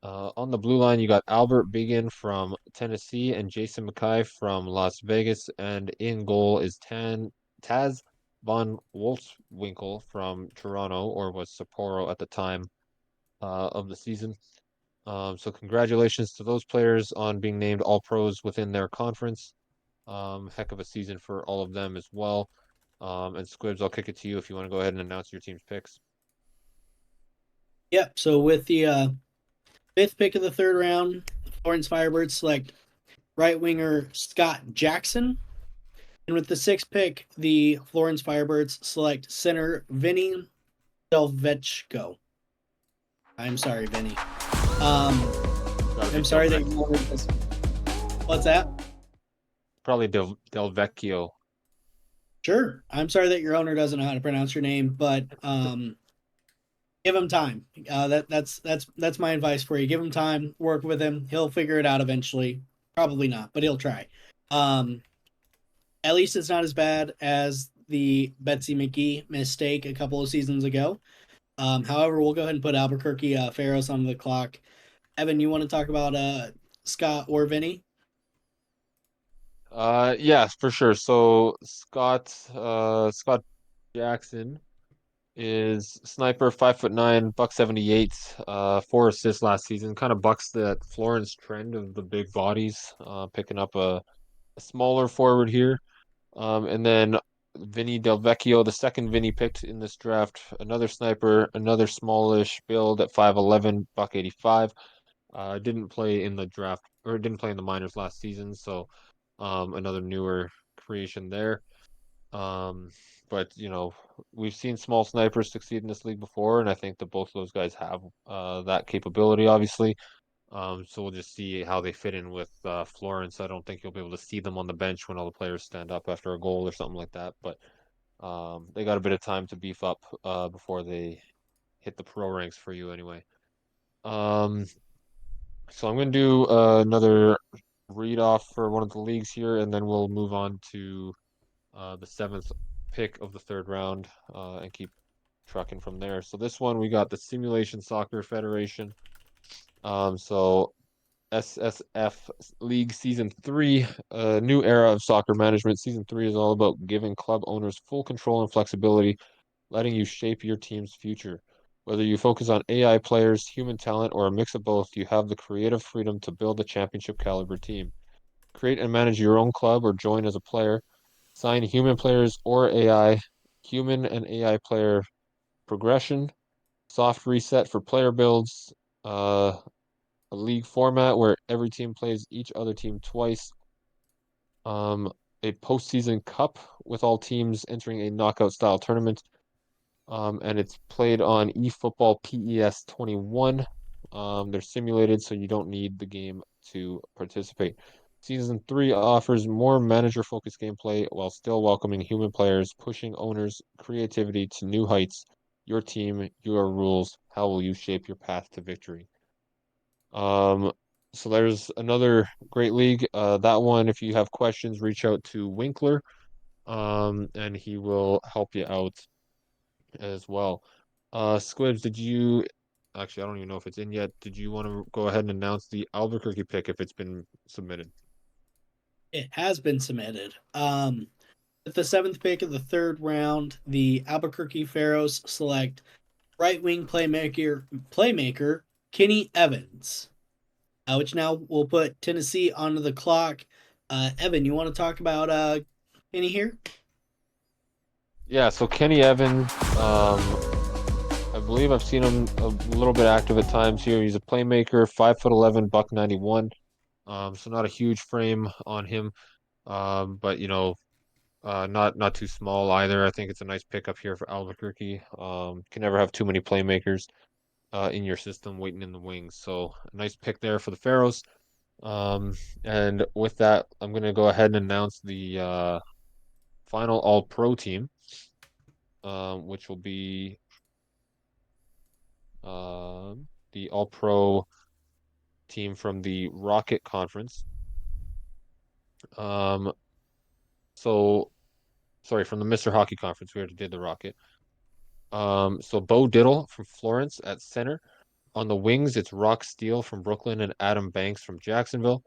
On the blue line, you got Albert Biggin from Tennessee and Jason Mackay from Las Vegas. And in goal is Taz von Wolfswinkel from Toronto, or was Sapporo at the time of the season. So congratulations to those players on being named All Pros within their conference. Heck of a season for all of them as well. And Squibs, I'll kick it to you if you want to go ahead and announce your team's picks.
Yep. So with the fifth pick of the third round, Florence Firebirds select right winger Scott Jackson. And with the sixth pick, the Florence Firebirds select center Vinny Delvechko. I'm sorry, Vinny. I'm sorry that you ordered this. What's that?
Probably Del Vecchio.
Sure. I'm sorry that your owner doesn't know how to pronounce your name, but give him time. That's my advice for you. Give him time. Work with him. He'll figure it out eventually. Probably not, but he'll try. At least it's not as bad as the Betsy McGee mistake a couple of seasons ago. However, we'll go ahead and put Albuquerque Pharaohs on the clock. Evan, you want to talk about Scott or Vinny?
Yes, for sure. So Scott Jackson is sniper, 5'9", buck 78, 4 assists last season. Kind of bucks that Florence trend of the big bodies, picking up a smaller forward here. And then Vinny Del Vecchio, the second Vinny picked in this draft, another sniper, another smallish build at 5'11", buck 85. Didn't play in the draft or didn't play in the minors last season, so another newer creation there. But we've seen small snipers succeed in this league before, and I think that both of those guys have that capability, obviously. So we'll just see how they fit in with Florence. I don't think you'll be able to see them on the bench when all the players stand up after a goal or something like that. But they got a bit of time to beef up before they hit the pro ranks for you anyway. So I'm going to do another read off for one of the leagues here, and then we'll move on to the seventh pick of the third round and keep trucking from there. So this one, we got the Simulation Soccer Federation. So SSF League Season 3, a new era of soccer management. Season 3 is all about giving club owners full control and flexibility, letting you shape your team's future. Whether you focus on AI players, human talent, or a mix of both, you have the creative freedom to build a championship caliber team. Create and manage your own club or join as a player. Sign human players or AI, human and AI player progression, soft reset for player builds, a league format where every team plays each other team twice, a postseason cup with all teams entering a knockout style tournament, and it's played on eFootball PES 21. They're simulated, so you don't need the game to participate. Season 3 offers more manager-focused gameplay while still welcoming human players, pushing owners' creativity to new heights. Your team, your rules. How will you shape your path to victory? So there's another great league. That one, if you have questions, reach out to Winkler, and he will help you out as well. Squibs, actually, I don't even know if it's in yet. Did you want to go ahead and announce the Albuquerque pick if it's been submitted?
It has been submitted. With the seventh pick of the third round, the Albuquerque Pharaohs select right wing playmaker Kenny Evans, which now will put Tennessee onto the clock. Evan, you want to talk about Kenny here?
Yeah, so Kenny Evans, I believe I've seen him a little bit active at times here. He's a playmaker, 5'11", buck 91. So not a huge frame on him, but not too small either. I think it's a nice pickup here for Albuquerque. Can never have too many playmakers in your system waiting in the wings. So a nice pick there for the Pharaohs. And with that, I'm gonna go ahead and announce the final All-Pro team, which will be the All-Pro team from the Rocket Conference. So sorry, from the Mr. Hockey Conference. We already did the Rocket. So Bo Diddle from Florence at center. On the wings, it's Rock Steele from Brooklyn and Adam Banks from Jacksonville.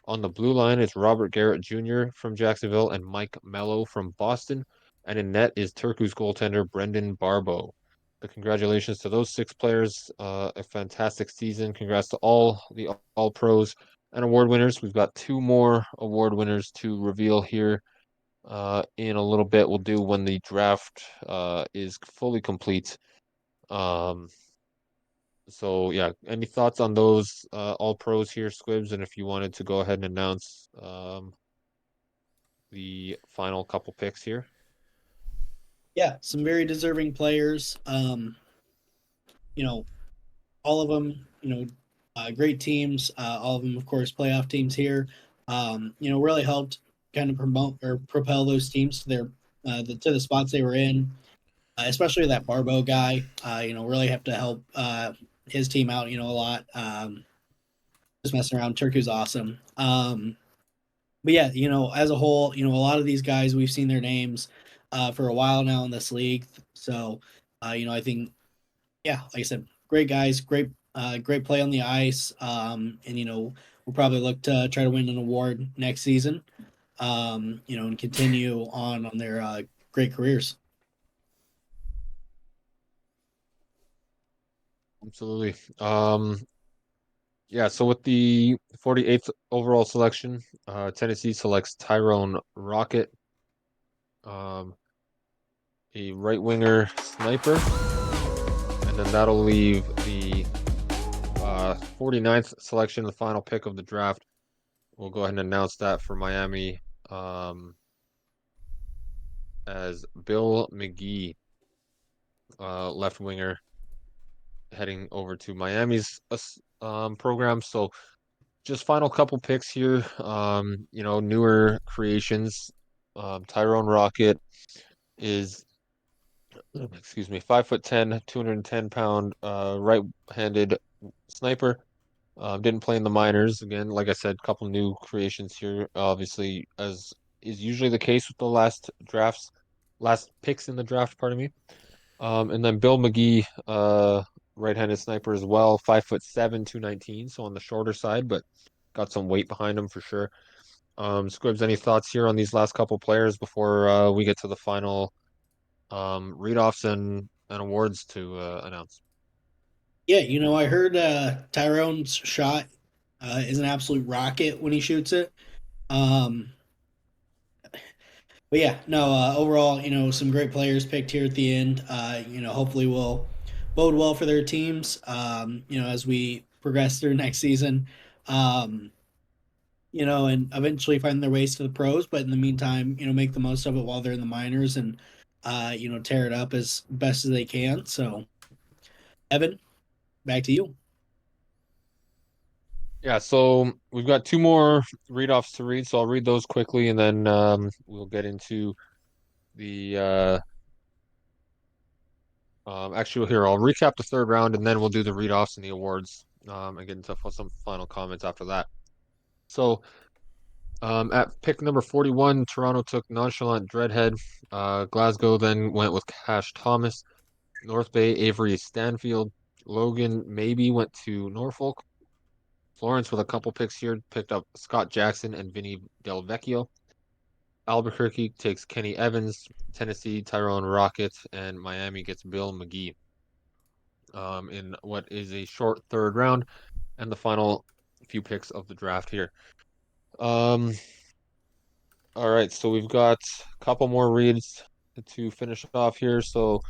On the blue line, it's Robert Garrett Jr. from Jacksonville and Mike Mello from Boston. And in net is Turku's goaltender Brendan Barbeau. So congratulations to those 6 players. A fantastic season. Congrats to all the all pros and award winners. We've got 2 more award winners to reveal here in a little bit. We'll do when the draft is fully complete. So yeah, any thoughts on those all pros here, Squibs? And if you wanted to go ahead and announce the final couple picks here.
Yeah, some very deserving players. You know, all of them, great teams. All of them, of course, playoff teams here. Really helped kind of promote or propel those teams to their to the spots they were in. Especially that Barbo guy. Really have to help his team out. A lot. Just messing around. Turku's awesome. But yeah, as a whole, a lot of these guys we've seen their names for a while now in this league. So, I think, yeah, like I said, great guys, great play on the ice. And we'll probably look to try to win an award next season. And continue on their great careers.
Absolutely. Yeah, so with the 48th overall selection, Tennessee selects Tyrone Rocket, a right winger sniper, and then that'll leave the 49th selection, the final pick of the draft. We'll go ahead and announce that for Miami as Bill McGee, left winger, heading over to Miami's program. So just final couple picks here. Newer creations. Tyrone Rocket is, 5'10", 210-pound, right-handed sniper. Didn't play in the minors. Again, like I said, a couple new creations here. Obviously, as is usually the case with the last picks in the draft, pardon me. And then Bill McGee, right-handed sniper as well, 5'7", 219, so on the shorter side, but got some weight behind him for sure. Squibs, any thoughts here on these last couple players before we get to the final read-offs and awards to announce?
Yeah, I heard Tyrone's shot is an absolute rocket when he shoots it. But yeah, no, overall, some great players picked here at the end. Hopefully will bode well for their teams, as we progress through next season. And eventually find their ways to the pros. But in the meantime, make the most of it while they're in the minors and, tear it up as best as they can. So, Evan, back to you.
Yeah, so we've got 2 more read-offs to read, so I'll read those quickly, and then we'll get into the actually here I'll recap the 3rd round, and then we'll do the read-offs and the awards, and get into some final comments after that. So at pick number 41, Toronto took Nonchalant Dreadhead. Glasgow then went with Cash Thomas. North Bay, Avery Stanfield. Logan maybe went to Norfolk. Florence, with a couple picks here, picked up Scott Jackson and Vinny Del Vecchio. Albuquerque takes Kenny Evans. Tennessee, Tyrone Rocket. And Miami gets Bill McGee in what is a short 3rd round and the final few picks of the draft here. All right, so we've got a couple more reads to finish off here. So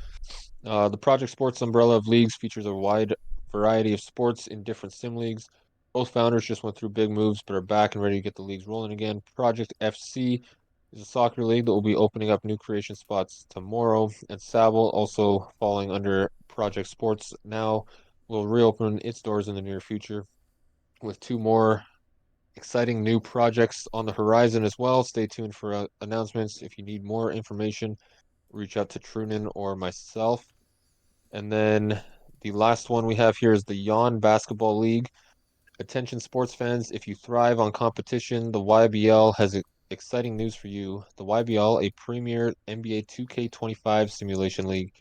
the Project Sports umbrella of leagues features a wide variety of sports in different sim leagues. Both founders just went through big moves, but are back and ready to get the leagues rolling again. Project FC is a soccer league that will be opening up new creation spots tomorrow. And Savile, also falling under Project Sports now, will reopen its doors in the near future with 2 more exciting new projects on the horizon as well. Stay tuned for announcements. If you need more information, reach out to Trunan or myself. And then the last one we have here is the Yawn Basketball League. Attention sports fans, if you thrive on competition, the YBL has exciting news for you. The YBL, a premier NBA 2K25 simulation league,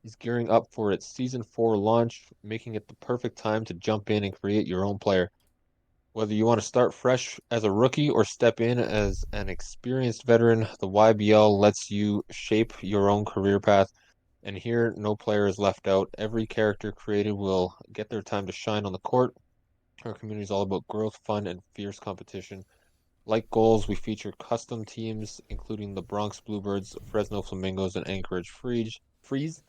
is gearing up for its Season 4 launch, making it the perfect time to jump in and create your own player. Whether you want to start fresh as a rookie or step in as an experienced veteran, the YBL lets you shape your own career path. And here, no player is left out. Every character created will get their time to shine on the court. Our community is all about growth, fun, and fierce competition. Like Gohls, we feature custom teams, including the Bronx Bluebirds, Fresno Flamingos, and Anchorage Freeze,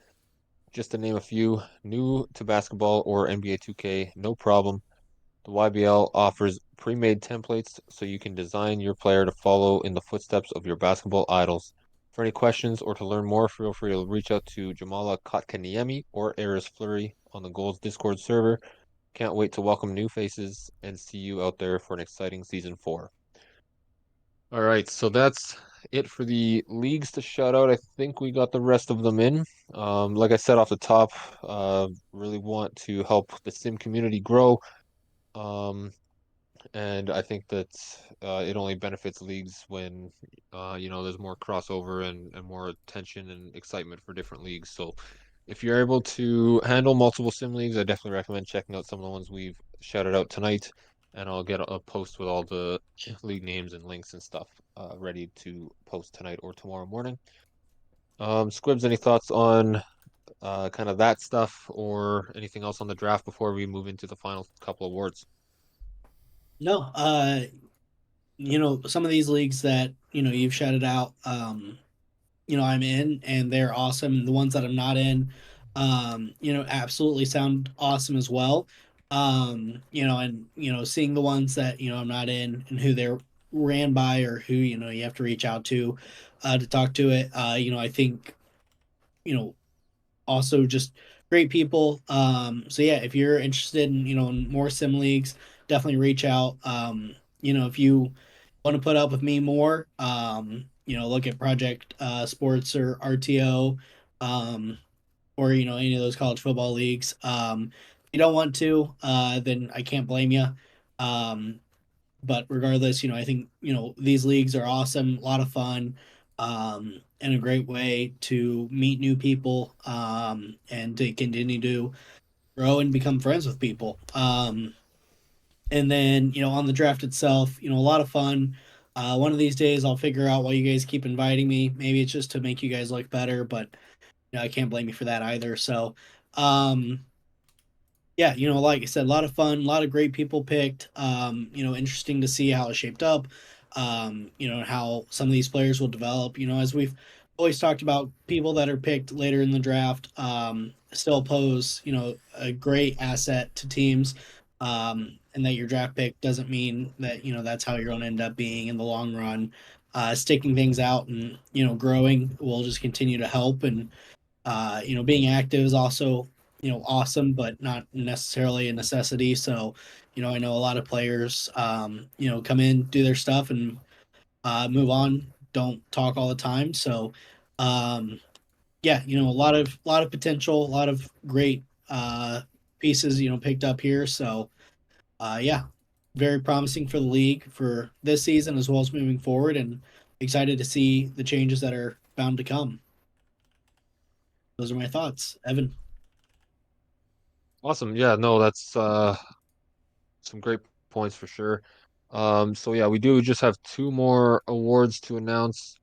just to name a few. New to basketball or NBA 2K, no problem. The YBL offers pre-made templates so you can design your player to follow in the footsteps of your basketball idols. For any questions or to learn more, feel free to reach out to Jamala Kotkaniemi or Eris Fleury on the Goals Discord server. Can't wait to welcome new faces and see you out there for an exciting Season 4. All right, so that's it for the leagues to shout out. I think we got the rest of them in. Like I said off the top, really want to help the sim community grow. And I think that it only benefits leagues when there's more crossover and more attention and excitement for different leagues. So if you're able to handle multiple sim leagues, I definitely recommend checking out some of the ones we've shouted out tonight. And I'll get a post with all the league names and links and stuff ready to post tonight or tomorrow morning. Squibs, any thoughts on kind of that stuff or anything else on the draft before we move into the final couple awards?
No, some of these leagues that you've shouted out, I'm in, and they're awesome. The ones that I'm not in, absolutely sound awesome as well. And seeing the ones that I'm not in and who they're ran by, or who you have to reach out to talk to it. I think also just great people. So yeah, if you're interested in more sim leagues, definitely reach out. If you want to put up with me more, look at Project Sports or RTO, or any of those college football leagues. If you don't want to, then I can't blame you. But regardless, I think these leagues are awesome, a lot of fun, and a great way to meet new people, and to continue to grow and become friends with people. And then on the draft itself, a lot of fun. One of these days I'll figure out why you guys keep inviting me. Maybe it's just to make you guys look better, but I can't blame you for that either. So um yeah, like I said, a lot of fun, a lot of great people picked. Interesting to see how it shaped up. How some of these players will develop. As we've always talked about, people that are picked later in the draft still pose, a great asset to teams. And that your draft pick doesn't mean that that's how you're going to end up being in the long run. Sticking things out and growing will just continue to help. And being active is also awesome, but not necessarily a necessity. So I know a lot of players come in, do their stuff, and move on, don't talk all the time. So um yeah, a lot of potential, a lot of great pieces picked up here. So yeah, very promising for the league for this season as well as moving forward, and excited to see the changes that are bound to come. Those are my thoughts, Evan.
Awesome. Yeah, no, that's some great points for sure. So yeah, we do just have two more awards to announce.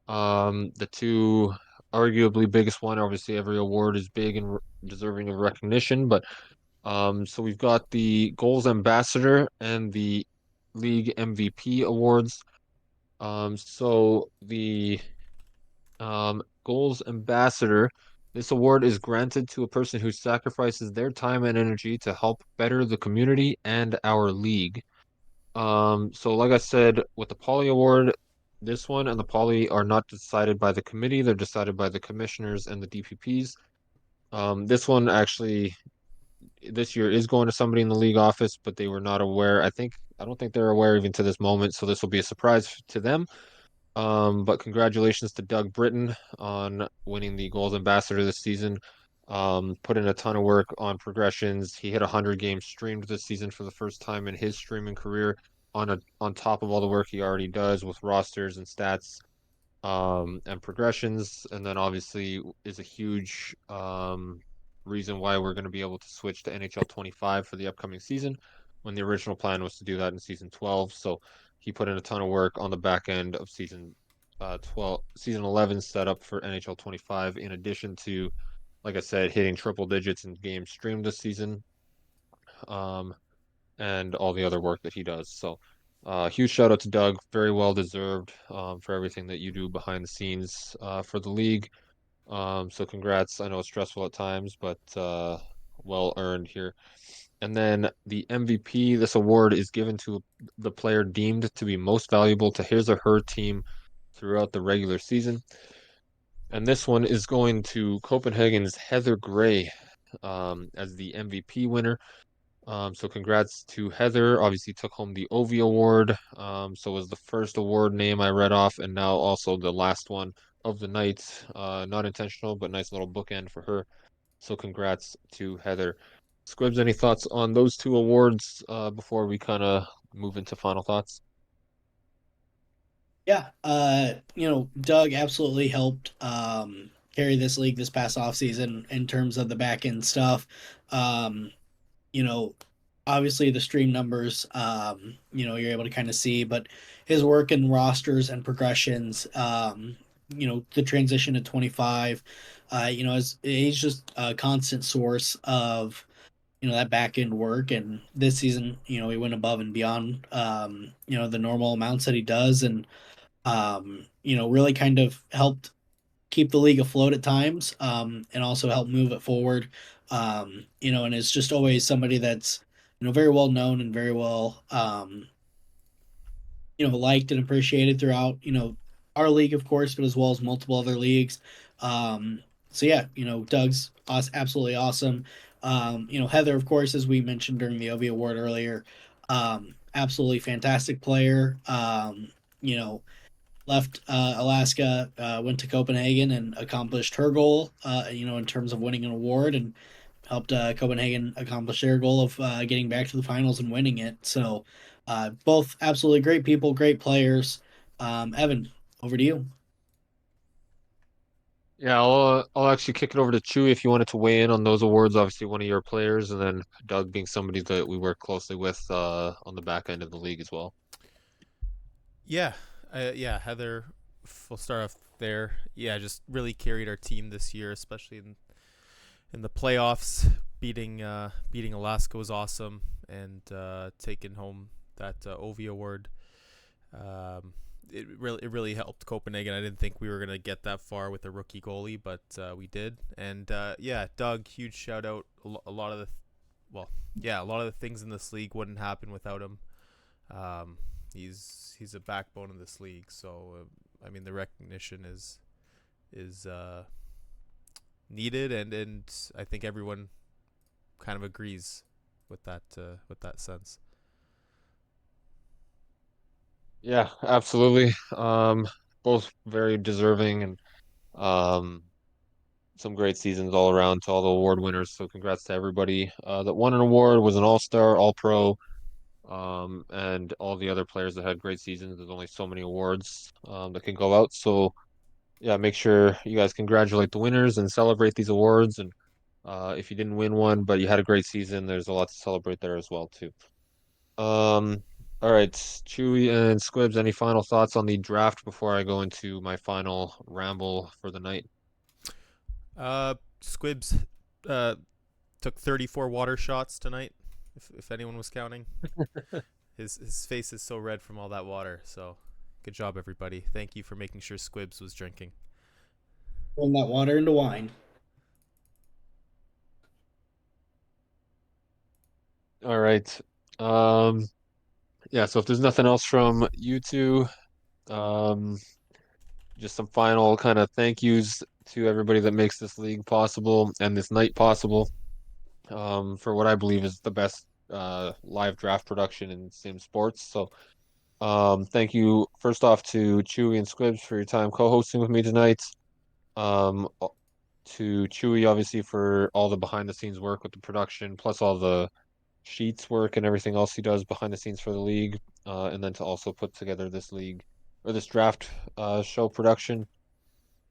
The two arguably biggest one, obviously every award is big and deserving of recognition, but so we've got the Goals Ambassador and the League MVP awards. So the Goals Ambassador, this award is granted to a person who sacrifices their time and energy to help better the community and our league. So like I said, with the Poly Award, this one and the Poly are not decided by the committee, they're decided by the commissioners and the DPPs. This one actually this year is going to somebody in the league office, but they were not aware. I don't think they're aware even to this moment, so this will be a surprise to them. But congratulations to Doug Britton on winning the Goals Ambassador this season. Put in a ton of work on progressions. He hit 100 games streamed this season for the first time in his streaming career on top of all the work he already does with rosters and stats and progressions. And then obviously is a huge reason why we're going to be able to switch to NHL 25 for the upcoming season when the original plan was to do that in season 12. So he put in a ton of work on the back end of season 11 set up for NHL 25 in addition to, like I said, hitting triple digits in games streamed this season, and all the other work that he does. So, huge shout out to Doug. Very well deserved for everything that you do behind the scenes for the league. So, congrats. I know it's stressful at times, but well earned here. And then the MVP, this award is given to the player deemed to be most valuable to his or her team throughout the regular season. And this one is going to Copenhagen's Heather Gray as the MVP winner. So congrats to Heather. Obviously took home the Ovi Award. So was the first award name I read off, and now also the last one of the night. Not intentional, but nice little bookend for her. So congrats to Heather. Squibs, any thoughts on those two awards before we kind of move into final thoughts?
Yeah, Doug absolutely helped carry this league this past off season in terms of the back end stuff. Um, you know, Obviously the stream numbers, you're able to kind of see, but his work in rosters and progressions, the transition to 25, he's just a constant source of, that back end work. And this season, he went above and beyond, the normal amounts that he does. And, really kind of helped keep the league afloat at times, and also help move it forward. And it's just always somebody that's, very well known and very well, liked and appreciated throughout, our league, of course, but as well as multiple other leagues. So yeah, Doug's absolutely awesome. Heather, of course, as we mentioned during the Ovi Award earlier, absolutely fantastic player. Left Alaska, went to Copenhagen and accomplished her goal, in terms of winning an award, and helped Copenhagen accomplish their goal of getting back to the finals and winning it. So, both absolutely great people, great players. Evan, over to you.
Yeah, I'll actually kick it over to Chewy if you wanted to weigh in on those awards. Obviously, one of your players, and then Doug being somebody that we work closely with on the back end of the league as well.
Yeah, Heather. We'll start off there. Yeah, just really carried our team this year, especially in the playoffs. Beating Alaska was awesome, and taking home that Ovi Award. It really helped Copenhagen. I didn't think we were gonna get that far with a rookie goalie, but we did. And yeah, Doug, huge shout out. A lot of the things in this league wouldn't happen without him. He's a backbone of this league. So I mean, the recognition is needed, and I think everyone kind of agrees with that sense.
Yeah, absolutely. Both very deserving and some great seasons all around to all the award winners. So congrats to everybody that won an award, was an all-star, all-pro, and all the other players that had great seasons. There's only so many awards that can go out. So yeah, make sure you guys congratulate the winners and celebrate these awards. And if you didn't win one, but you had a great season, there's a lot to celebrate there as well too. Um, all right, Chewy and Squibs, any final thoughts on the draft before I go into my final ramble for the night?
Squibs took 34 water shots tonight, if anyone was counting. His face is so red from all that water. So good job, everybody. Thank you for making sure Squibs was drinking.
Turn that water into wine.
All right. Yeah, so if there's nothing else from you two, um, just some final kind of thank yous to everybody that makes this league possible and this night possible, for what I believe is the best live draft production in sim sports. So, thank you first off to Chewy and Squibs for your time co-hosting with me tonight. Um, to Chewie, obviously, for all the behind the scenes work with the production, plus all the sheets work and everything else he does behind the scenes for the league. And then to also put together this league or this draft show production.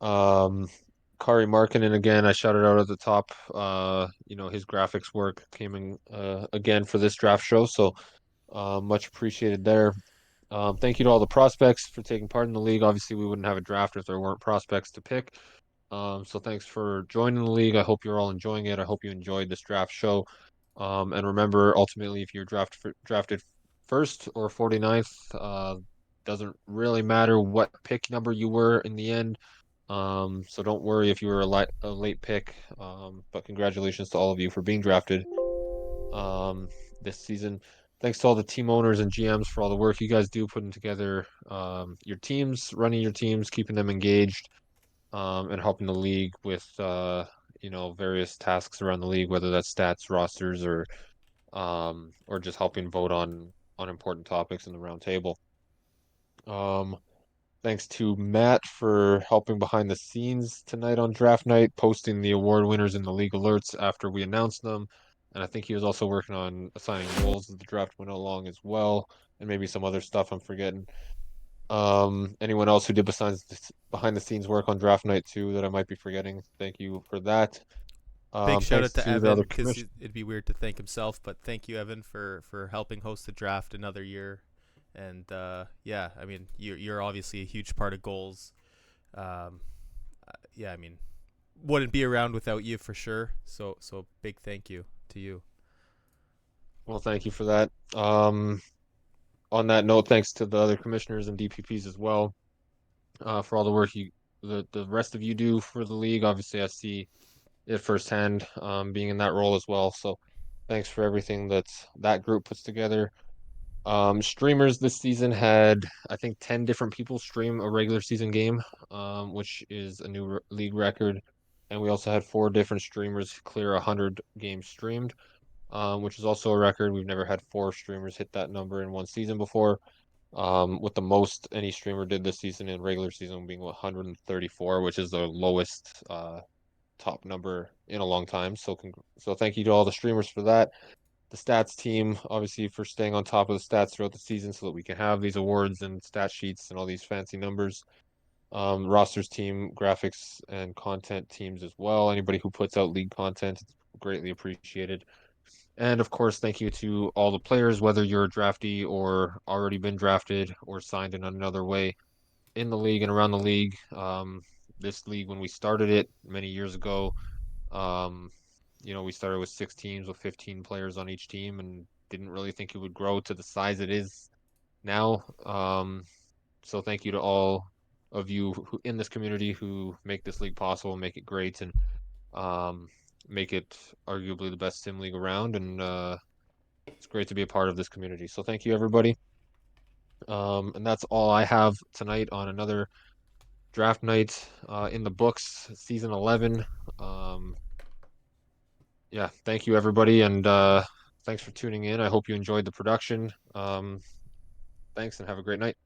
Kari Markkinen, again, I shouted out at the top. His graphics work came in again for this draft show. So much appreciated there. Thank you to all the prospects for taking part in the league. Obviously, we wouldn't have a draft if there weren't prospects to pick. So thanks for joining the league. I hope you're all enjoying it. I hope you enjoyed this draft show. And remember, ultimately, if you're drafted first or 49th, doesn't really matter what pick number you were in the end. So don't worry if you were a late pick. But congratulations to all of you for being drafted this season. Thanks to all the team owners and GMs for all the work you guys do putting together your teams, running your teams, keeping them engaged, and helping the league with various tasks around the league, whether that's stats, rosters, or just helping vote on important topics in the round table. Thanks to Matt for helping behind the scenes tonight on draft night, posting the award winners in the league alerts after we announced them. And I think he was also working on assigning roles as the draft went along as well, and maybe some other stuff I'm forgetting. Anyone else who did behind the scenes work on draft night too that I might be forgetting, thank you for that.
Big shout
Thanks
out to
to the
Evan,
other
because
commission.
it'd be weird to thank himself, but thank you, Evan, for helping host the draft another year. And yeah, I mean, you're obviously a huge part of Gohls. Yeah, I mean, wouldn't be around without you for sure. So big thank you to you.
Well, thank you for that. On that note, thanks to the other commissioners and DPPs as well, for all the work the rest of you do for the league. Obviously, I see it firsthand, being in that role as well. So, thanks for everything that group puts together. Streamers this season had, I think, 10 different people stream a regular season game, which is a new league record. And we also had 4 different streamers clear 100 games streamed, which is also a record. We've never had 4 streamers hit that number in one season before. With the most any streamer did this season in regular season being 134, which is the lowest top number in a long time. So thank you to all the streamers for that. The stats team, obviously, for staying on top of the stats throughout the season so that we can have these awards and stat sheets and all these fancy numbers. Rosters team, graphics and content teams as well. Anybody who puts out league content, it's greatly appreciated. And of course, thank you to all the players, whether you're a draftee or already been drafted or signed in another way in the league and around the league. This league, when we started it many years ago, um, we started with 6 teams with 15 players on each team and didn't really think it would grow to the size it is now. So thank you to all of you who in this community who make this league possible, make it great, and make it arguably the best sim league around. And it's great to be a part of this community. So thank you, everybody. And that's all I have tonight on another draft night in the books, season 11. Yeah, thank you, everybody, and thanks for tuning in. I hope you enjoyed the production. Thanks, and have a great night.